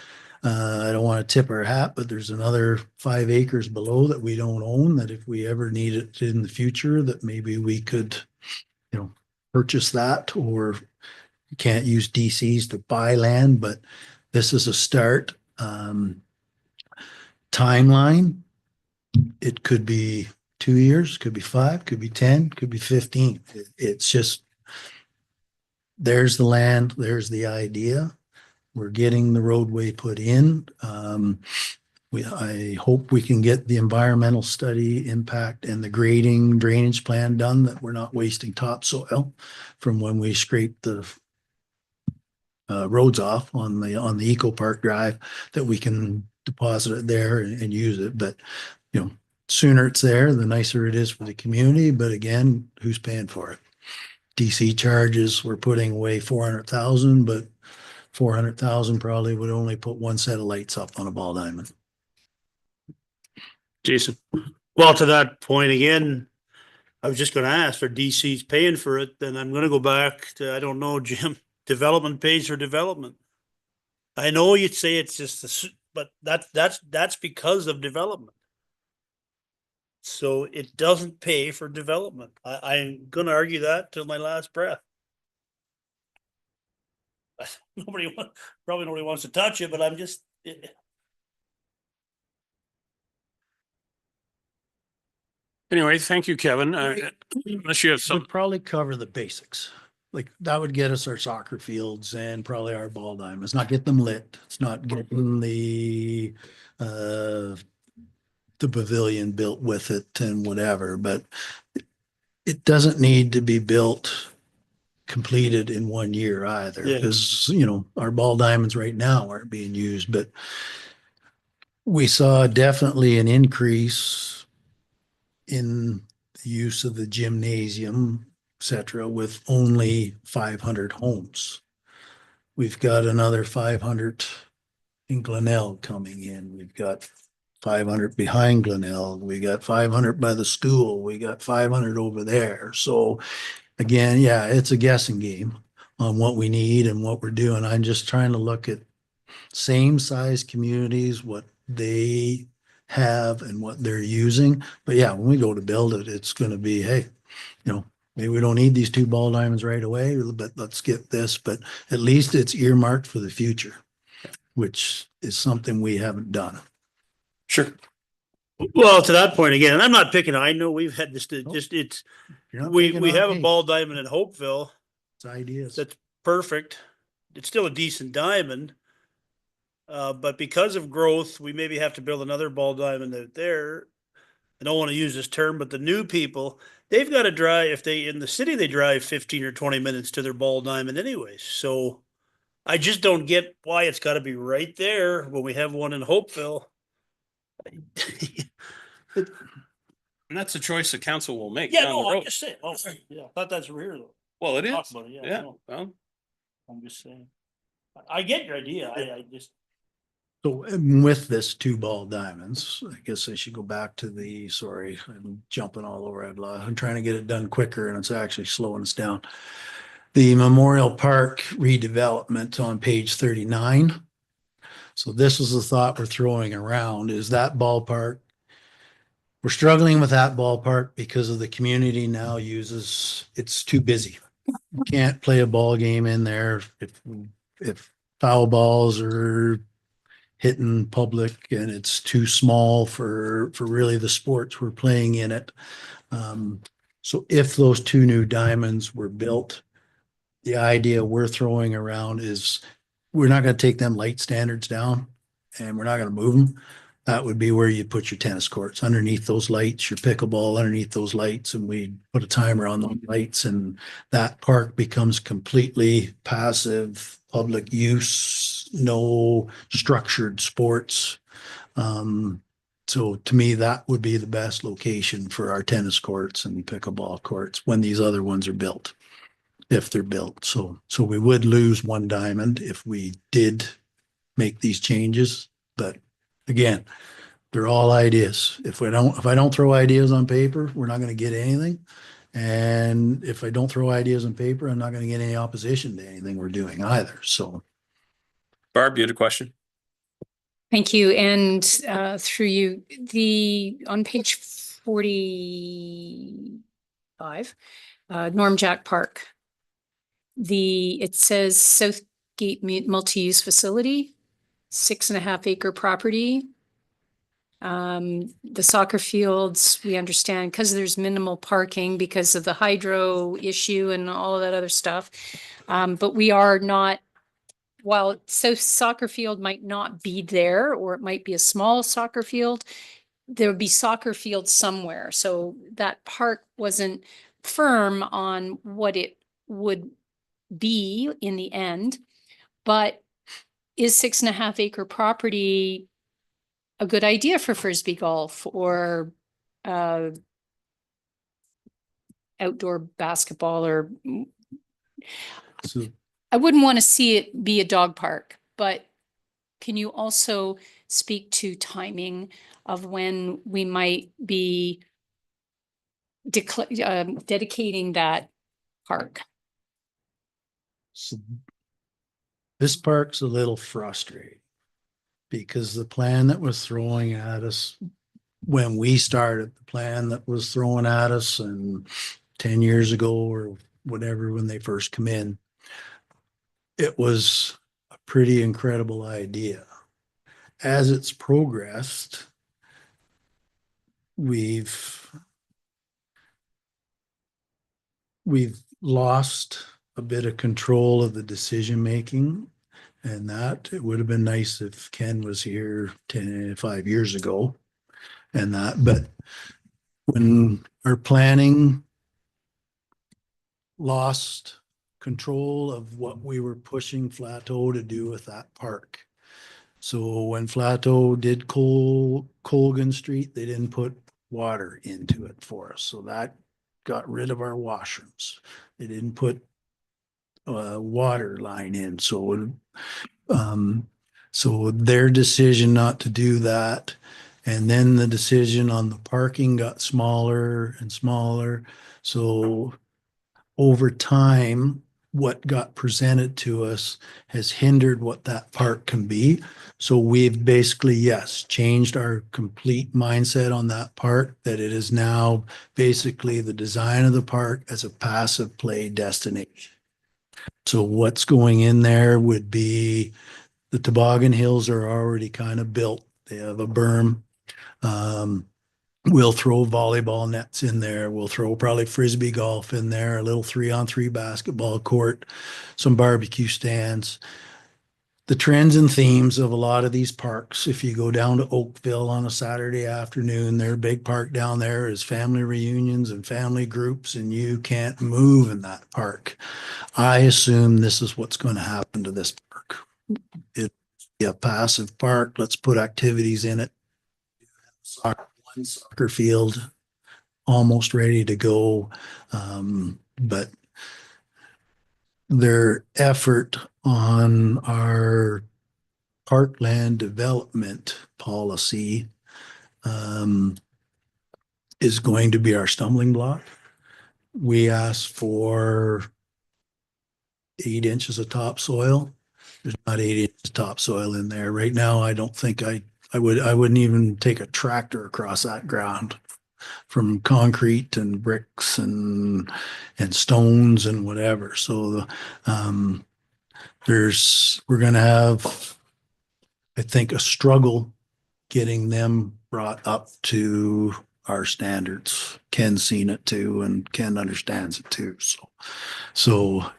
I don't want to tip our hat, but there's another 5 acres below that we don't own, that if we ever need it in the future, that maybe we could, purchase that, or you can't use DCs to buy land, but this is a start. Timeline, it could be 2 years, could be 5, could be 10, could be 15. It's just, there's the land, there's the idea. We're getting the roadway put in. I hope we can get the environmental study impact and the grading drainage plan done, that we're not wasting topsoil from when we scrape the roads off on the Eco Park Drive, that we can deposit it there and use it. But, sooner it's there, the nicer it is for the community. But again, who's paying for it? DC charges, we're putting away 400,000, but 400,000 probably would only put one set of lights up on a ball diamond. Jason. Well, to that point again, I was just going to ask, for DC's paying for it, then I'm going to go back to, I don't know, Jim, development pays for development. I know you'd say it's just, but that's because of development. So it doesn't pay for development. I'm gonna argue that till my last breath. Probably nobody wants to touch it, but I'm just, Anyway, thank you, Kevin. Unless you have some, Would probably cover the basics. Like that would get us our soccer fields and probably our ball diamonds, not get them lit. It's not getting the pavilion built with it and whatever, but it doesn't need to be built completed in 1 year either. Yeah. Because, you know, our ball diamonds right now aren't being used, but we saw definitely an increase in the use of the gymnasium, et cetera, with only 500 homes. We've got another 500 in Glenelg coming in. We've got 500 behind Glenelg. We got 500 by the school. We got 500 over there. So again, yeah, it's a guessing game on what we need and what we're doing. I'm just trying to look at same size communities, what they have and what they're using. But yeah, when we go to build it, it's going to be, hey, you know, maybe we don't need these 2 ball diamonds right away, but let's get this. But at least it's earmarked for the future, which is something we haven't done. sure. well, to that point again, and I'm not picking, I know we've had this, it's, You're not we picking on have a me. ball diamond in Hopeville. It's ideas. That's perfect. It's still a decent diamond. But because of growth, we maybe have to build another ball diamond out there. I don't want to use this term, but the new people, they've got to drive, if they, in the city, they drive 15 or 20 minutes to their ball diamond anyways. So I just don't get why it's got to be right there when we have one in Hopeville. And that's a choice the council will make Yeah, down the no, I'm road. just saying. Oh, yeah, I thought that's rare though. Well, it is. Talk about it, Yeah, no, well, I'm just saying. I get your idea. I just. So with this 2 ball diamonds, I guess I should go back to the, sorry, I'm jumping all over. I'm trying to get it done quicker and it's actually slowing us down. The Memorial Park redevelopment on page 39. So this is the thought we're throwing around, is that ballpark. We're struggling with that ballpark because of the community now uses, it's too busy. You can't play a ball game in there if foul balls are hitting public and it's too small for really the sports we're playing in it. So if those 2 new diamonds were built, the idea we're throwing around is we're not going to take them light standards down and we're not going to move them. That would be where you put your tennis courts underneath those lights, your pickleball underneath those lights, and we put a timer on those lights, and that park becomes completely passive public use, no structured sports. So to me, that would be the best location for our tennis courts and pickleball courts when these other ones are built, if they're built. So we would lose 1 diamond if we did make these changes, but again, they're all ideas. If I don't throw ideas on paper, we're not going to get anything. And if I don't throw ideas on paper, I'm not going to get any opposition to anything we're doing either. So. Barb, you had a question? Thank you. And through you, on page 45, Norm Jack Park, it says Southgate multi-use facility, 6.5 acre property. The soccer fields, we understand, because there's minimal parking because of the hydro issue and all of that other stuff. But we are not, while soccer field might not be there, or it might be a small soccer field, there would be soccer fields somewhere. So that park wasn't firm on what it would be in the end, but is 6.5 acre property a good idea for Frisbee golf or outdoor basketball? Or So I wouldn't want to see it be a dog park, but can you also speak to timing of when we might be dedicating that park? So this park's a little frustrating because the plan that was throwing at us when we started the plan that was thrown at us and 10 years ago or whatever, when they first come in, it was a pretty incredible idea. As it's progressed, we've lost a bit of control of the decision making, and that it would have been nice if Ken was here 5 years ago and that, but when our planning lost control of what we were pushing Flateau to do with that park. So when Flateau did Colgan Street, they didn't put water into it for us. So that got rid of our washrooms. They didn't put a water line in. So, so their decision not to do that. And then the decision on the parking got smaller and smaller. So over time, what got presented to us has hindered what that park can be. So we've basically, yes, changed our complete mindset on that park, that it is now basically the design of the park as a passive play destination. So what's going in there would be the toboggan hills are already kind of built. They have a berm. We'll throw volleyball nets in there. We'll throw probably frisbee golf in there, a little 3-on-3 basketball court, some barbecue stands. The trends and themes of a lot of these parks, if you go down to Oakville on a Saturday afternoon, their big park down there is family reunions and family groups, and you can't move in that park. I assume this is what's going to happen to this park. It's a passive park. Let's put activities in it. One soccer field almost ready to go. But their effort on our parkland development policy is going to be our stumbling block. We asked for 8 inches of topsoil. There's not 8 inches of topsoil in there. Right now, I don't think I wouldn't even take a tractor across that ground from concrete and bricks and stones and whatever. So we're going to have, I think, a struggle getting them brought up to our standards. Ken's seen it too, and Ken understands it too. So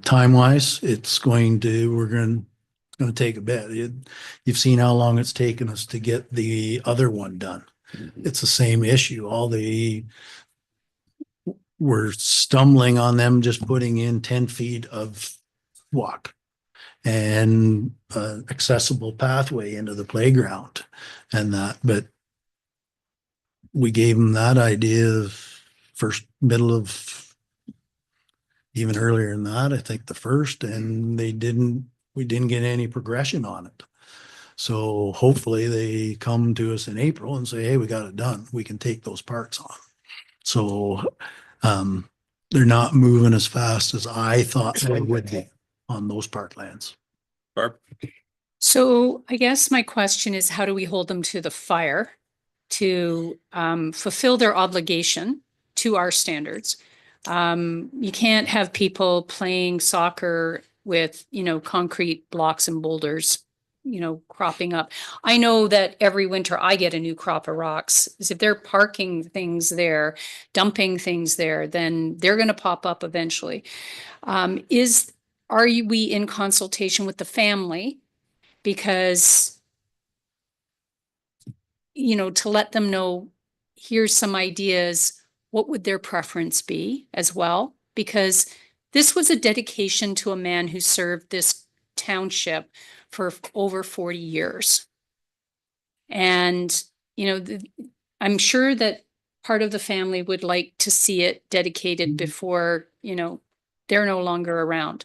time wise, we're going to take a bit. You've seen how long it's taken us to get the other one done. It's the same issue. We're stumbling on them just putting in 10 feet of walk and accessible pathway into the playground and that. But we gave them that idea of middle of even earlier than that, I think the first, and we didn't get any progression on it. So hopefully they come to us in April and say, hey, we got it done. We can take those parts on. So they're not moving as fast as I thought they would be on those parklands. Barb? So I guess my question is, how do we hold them to the fire to fulfill their obligation to our standards? You can't have people playing soccer with, concrete blocks and boulders, cropping up. I know that every winter I get a new crop of rocks. If they're parking things there, dumping things there, then they're going to pop up eventually. Are we in consultation with the family? Because, to let them know, here's some ideas, what would their preference be as well? Because this was a dedication to a man who served this township for over 40 years. And, I'm sure that part of the family would like to see it dedicated before, they're no longer around.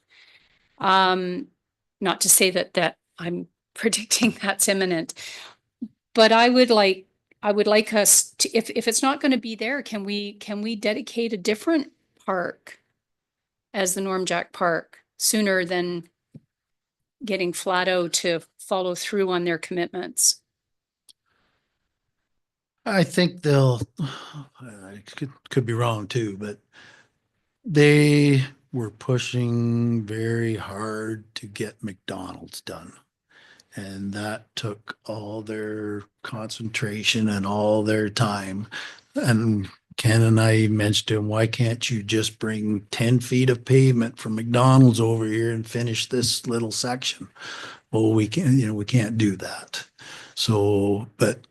Not to say that I'm predicting that's imminent, but I would like us to, if it's not going to be there, can we dedicate a different park as the Norm Jack Park sooner than getting Flateau to follow through on their commitments? I think they'll, I could be wrong too, but they were pushing very hard to get McDonald's done. And that took all their concentration and all their time. And Ken and I mentioned to him, why can't you just bring 10 feet of pavement from McDonald's over here and finish this little section? Well, we can, we can't do that. So, but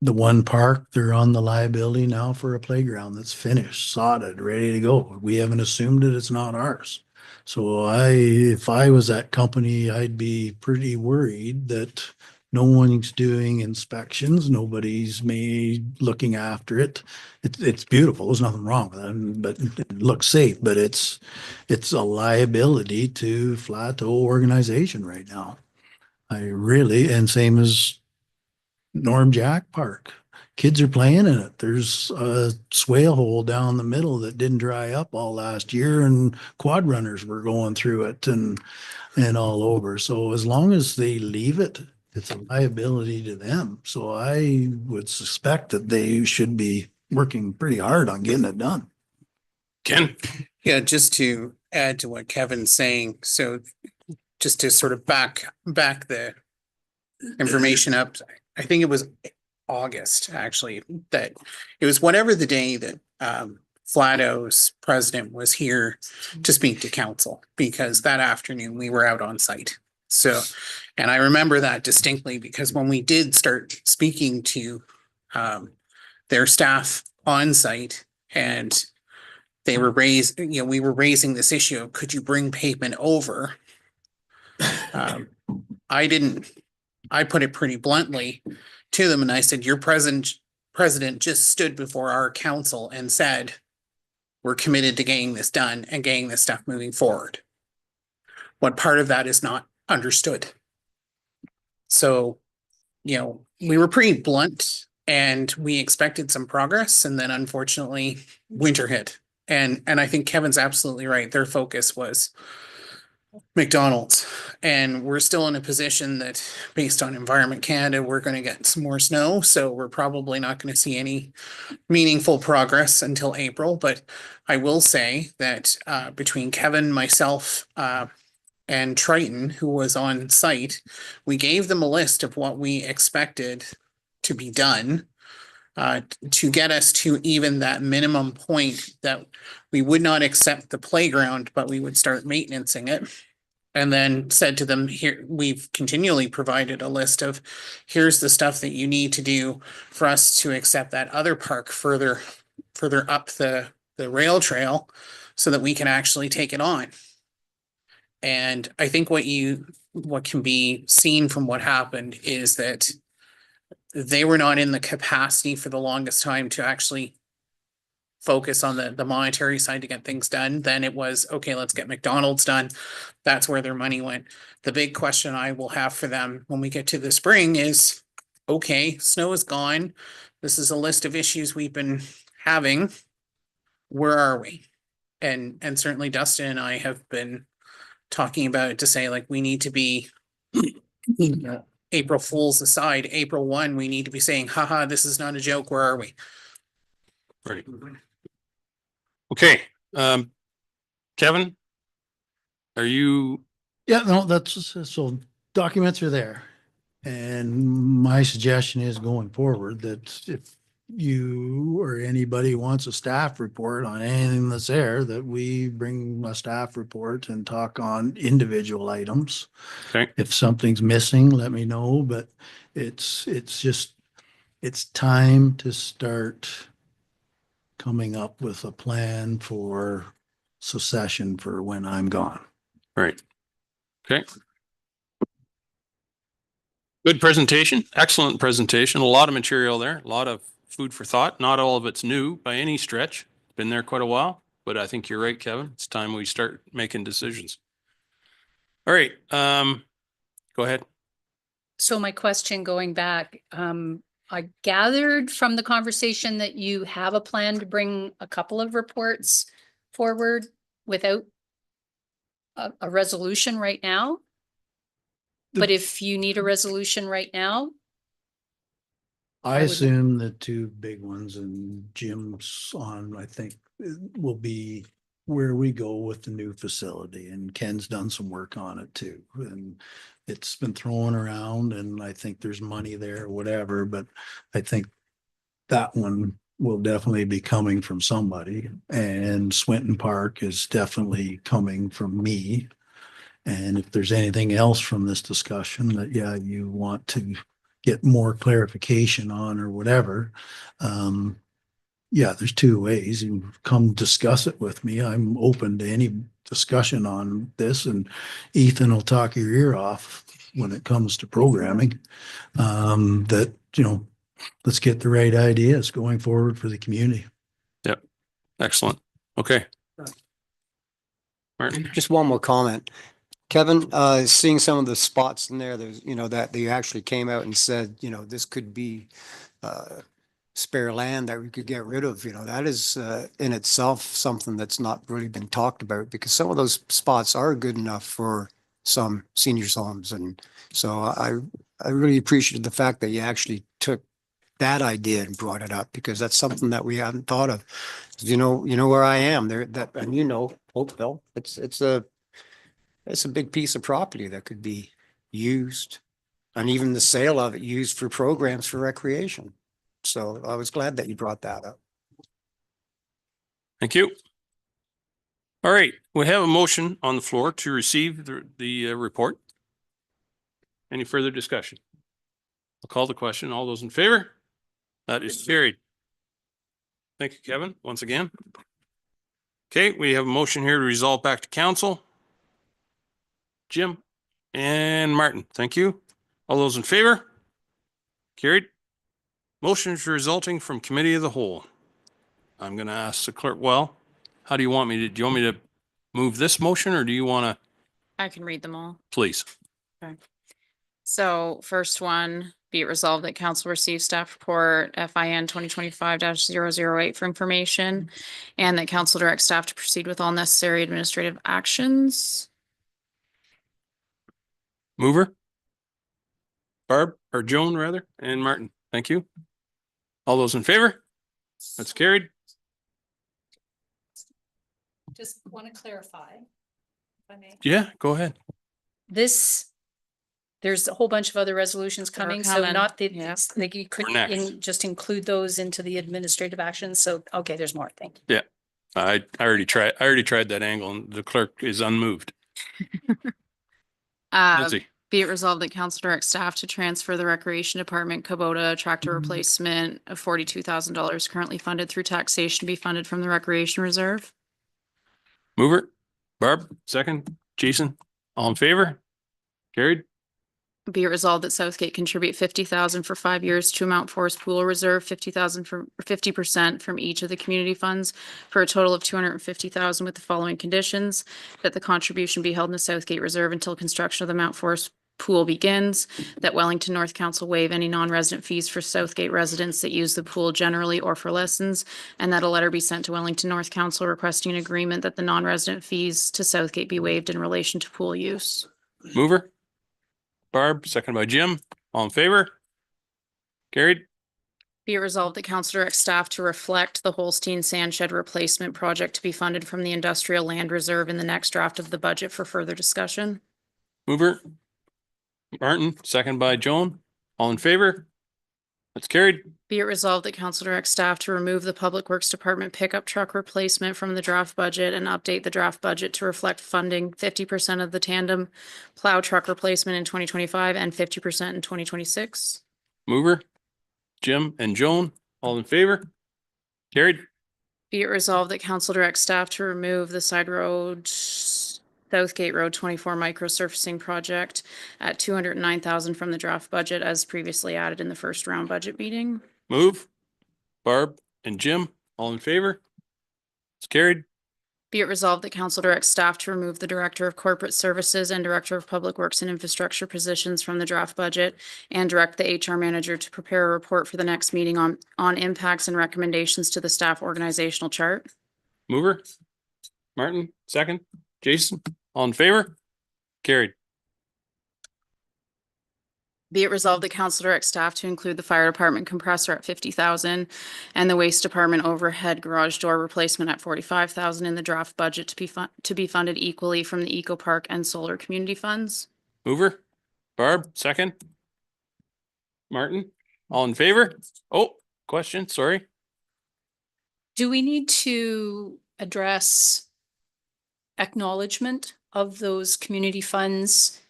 the one park, they're on the liability now for a playground that's finished, sodded, ready to go. We haven't assumed it, it's not ours. So if I was that company, I'd be pretty worried that no one's doing inspections, nobody's looking after it. It's beautiful, there's nothing wrong with it, but it looks safe, but it's a liability to Flato organization right now. And same as Norm Jack Park. Kids are playing in it. There's a swale hole down the middle that didn't dry up all last year, and quad runners were going through it and all over. So as long as they leave it, it's a liability to them. So I would suspect that they should be working pretty hard on getting it done. Ken? Yeah, just to add to what Kevin's saying, so just to sort of back the information up, I think it was August, actually, that it was whatever the day that Flato's president was here to speak to council, because that afternoon we were out on site. So, and I remember that distinctly because when we did start speaking to their staff on site, and they were we were raising this issue of, could you bring pavement over? I put it pretty bluntly to them, and I said, your president just stood before our council and said, we're committed to getting this done and getting this stuff moving forward. What part of that is not understood? So, we were pretty blunt, and we expected some progress, and then unfortunately winter hit. And I think Kevin's absolutely right. Their focus was McDonald's, and we're still in a position that, based on Environment Canada, we're going to get some more snow, so we're probably not going to see any meaningful progress until April. But I will say that between Kevin, myself, and Triton, who was on site, we gave them a list of what we expected to be done to get us to even that minimum point that we would not accept the playground, but we would start maintaining it. And then said to them, here, we've continually provided a list of, here's the stuff that you need to do for us to accept that other park further up the rail trail so that we can actually take it on. And I think what can be seen from what happened is that they were not in the capacity for the longest time to actually focus on the monetary side to get things done. Then it was, okay, let's get McDonald's done. That's where their money went. The big question I will have for them when we get to the spring is, okay, snow is gone. This is a list of issues we've been having. Where are we? And certainly Dustin and I have been talking about it to say, like, we need to be April Fools aside, April 1, we need to be saying, haha, this is not a joke. Where are we? Right. Okay. Kevin, are you? Yeah, no, so documents are there. And my suggestion is going forward that if you or anybody wants a staff report on anything that's there, that we bring a staff report and talk on individual items. Okay. If something's missing, let me know, but it's time to start coming up with a plan for succession for when I'm gone. Right. Okay. Good presentation. Excellent presentation. A lot of material there. A lot of food for thought. Not all of it's new by any stretch. Been there quite a while, but I think you're right, Kevin. It's time we start making decisions. All right. Go ahead. So my question going back, I gathered from the conversation that you have a plan to bring a couple of reports forward without a resolution right now. But if you need a resolution right now, I would- assume the two big ones and Jim's on, I think, will be where we go with the new facility, and Ken's done some work on it too. And it's been thrown around, and I think there's money there, whatever, but I think that one will definitely be coming from somebody. And Swinton Park is definitely coming from me. And if there's anything else from this discussion that, yeah, you want to get more clarification on or whatever, yeah, there's two ways. You come discuss it with me. I'm open to any discussion on this, and Ethan will talk your ear off when it comes to programming. That, you know, let's get the right ideas going forward for the community. Yep. Excellent. Okay. Martin? Just one more comment. Kevin, seeing some of the spots in there, there's, you know, that they actually came out and said, you know, this could be spare land that we could get rid of, you know, that is in itself something that's not really been talked about, because some of those spots are good enough for some seniors homes. And so I really appreciated the fact that you actually took that idea and brought it up, because that's something that we haven't thought of. You know where I am there, that, and you know, Hopeville, it's a big piece of property that could be used, and even the sale of it used for programs for recreation. So I was glad that you brought that up. Thank you. All right, we have a motion on the floor to receive the report. Any further discussion? I'll call the question. All those in favor? That is carried. Thank you, Kevin, once again. Okay, we have a motion here to resolve back to council. Jim and Martin, thank you. All those in favor? Carried. Motions resulting from committee of the whole. I'm going to ask the clerk, well, how do you want me to, do you want me to move this motion, or do you want to, I can read them all. please? So first one, be it resolved that council receives staff report FIN 2025-008 for information, and that council directs staff to proceed with all necessary administrative actions. Mover? Barb, or Joan rather, and Martin, thank you. All those in favor? That's carried. Just want to clarify, if I may. Yeah, go ahead. There's a whole bunch of other resolutions That are coming, so coming, not that, yeah. like you could next. just include those into the administrative actions. So, okay, there's more, thank you. I already tried that angle, and the clerk is unmoved. Lindsay, Be it resolved that council directs staff to transfer the recreation department Kubota tractor replacement of $42,000 currently funded through taxation to be funded from the recreation reserve. mover, Barb, second, Jason, all in favor? Carried. Be it resolved that Southgate contribute 50,000 for 5 years to Mount Forest Pool Reserve, 50,000 for 50% from each of the community funds for a total of 250,000 with the following conditions: that the contribution be held in the Southgate Reserve until construction of the Mount Forest Pool begins, that Wellington North Council waive any non-resident fees for Southgate residents that use the pool generally or for lessons, and that a letter be sent to Wellington North Council requesting an agreement that the non-resident fees to Southgate be waived in relation to pool use. Mover, Barb, second by Jim, all in favor? Carried. Be it resolved that council directs staff to reflect the Holstein Sand Shed Replacement Project to be funded from the Industrial Land Reserve in the next draft of the budget for further discussion. Mover, Martin, second by Joan, all in favor? That's carried. Be it resolved that council directs staff to remove the Public Works Department pickup truck replacement from the draft budget and update the draft budget to reflect funding 50% of the tandem plow truck replacement in 2025 and 50% in 2026. Mover, Jim and Joan, all in favor? Carried. Be it resolved that council directs staff to remove the side road Southgate Road 24 microsurfacing project at 209,000 from the draft budget as previously added in the first round budget meeting. Move, Barb and Jim, all in favor? It's carried. Be it resolved that council directs staff to remove the Director of Corporate Services and Director of Public Works and Infrastructure positions from the draft budget and direct the HR manager to prepare a report for the next meeting on impacts and recommendations to the staff organizational chart. Mover, Martin, second, Jason, all in favor? Carried. Be it resolved that council directs staff to include the fire department compressor at 50,000 and the waste department overhead garage door replacement at 45,000 in the draft budget to be funded equally from the Eco Park and solar community funds. Mover, Barb, second. Martin, all in favor? Oh, question, sorry. Do we need to address acknowledgement of those community funds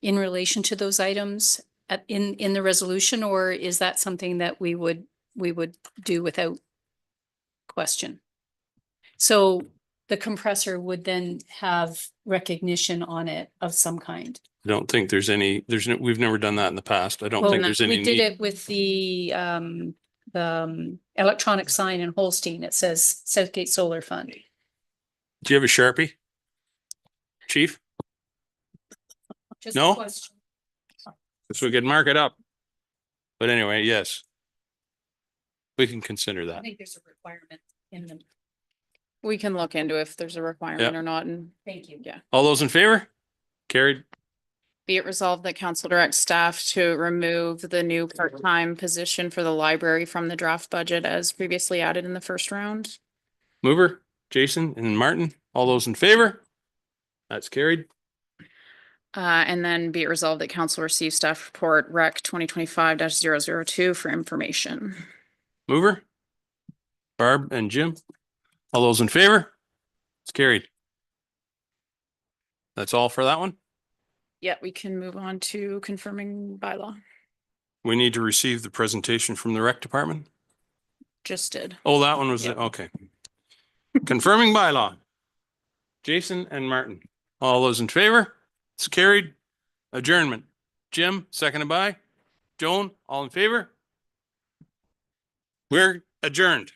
in relation to those items in the resolution, or is that something that we would do without question? So the compressor would then have recognition on it of some kind. I don't think we've never done that in the past. I don't Well, think there's any we did need. it with the electronic sign in Holstein. It says Southgate Solar Fund. Do you have a Sharpie? Chief? Just a No? question. So we could mark it up. But anyway, yes. We can consider I that. think there's a requirement in them. We can look into if there's a requirement Yeah. or not, and Thank you. yeah. All those in favor? Carried. Be it resolved that council directs staff to remove the new part-time position for the library from the draft budget as previously added in the first round. Mover, Jason and Martin, all those in favor? That's carried. And then be it resolved that council receive staff report rec 2025-002 for information. Mover, Barb and Jim, all those in favor? It's carried. That's all for that one. Yeah, we can move on to confirming bylaw. We need to receive the presentation from the rec department. Just did. Oh, that one was, Yep. okay. Confirming bylaw. Jason and Martin, all those in favor? It's carried. Adjournment. Jim, seconded by Joan, all in favor? We're adjourned.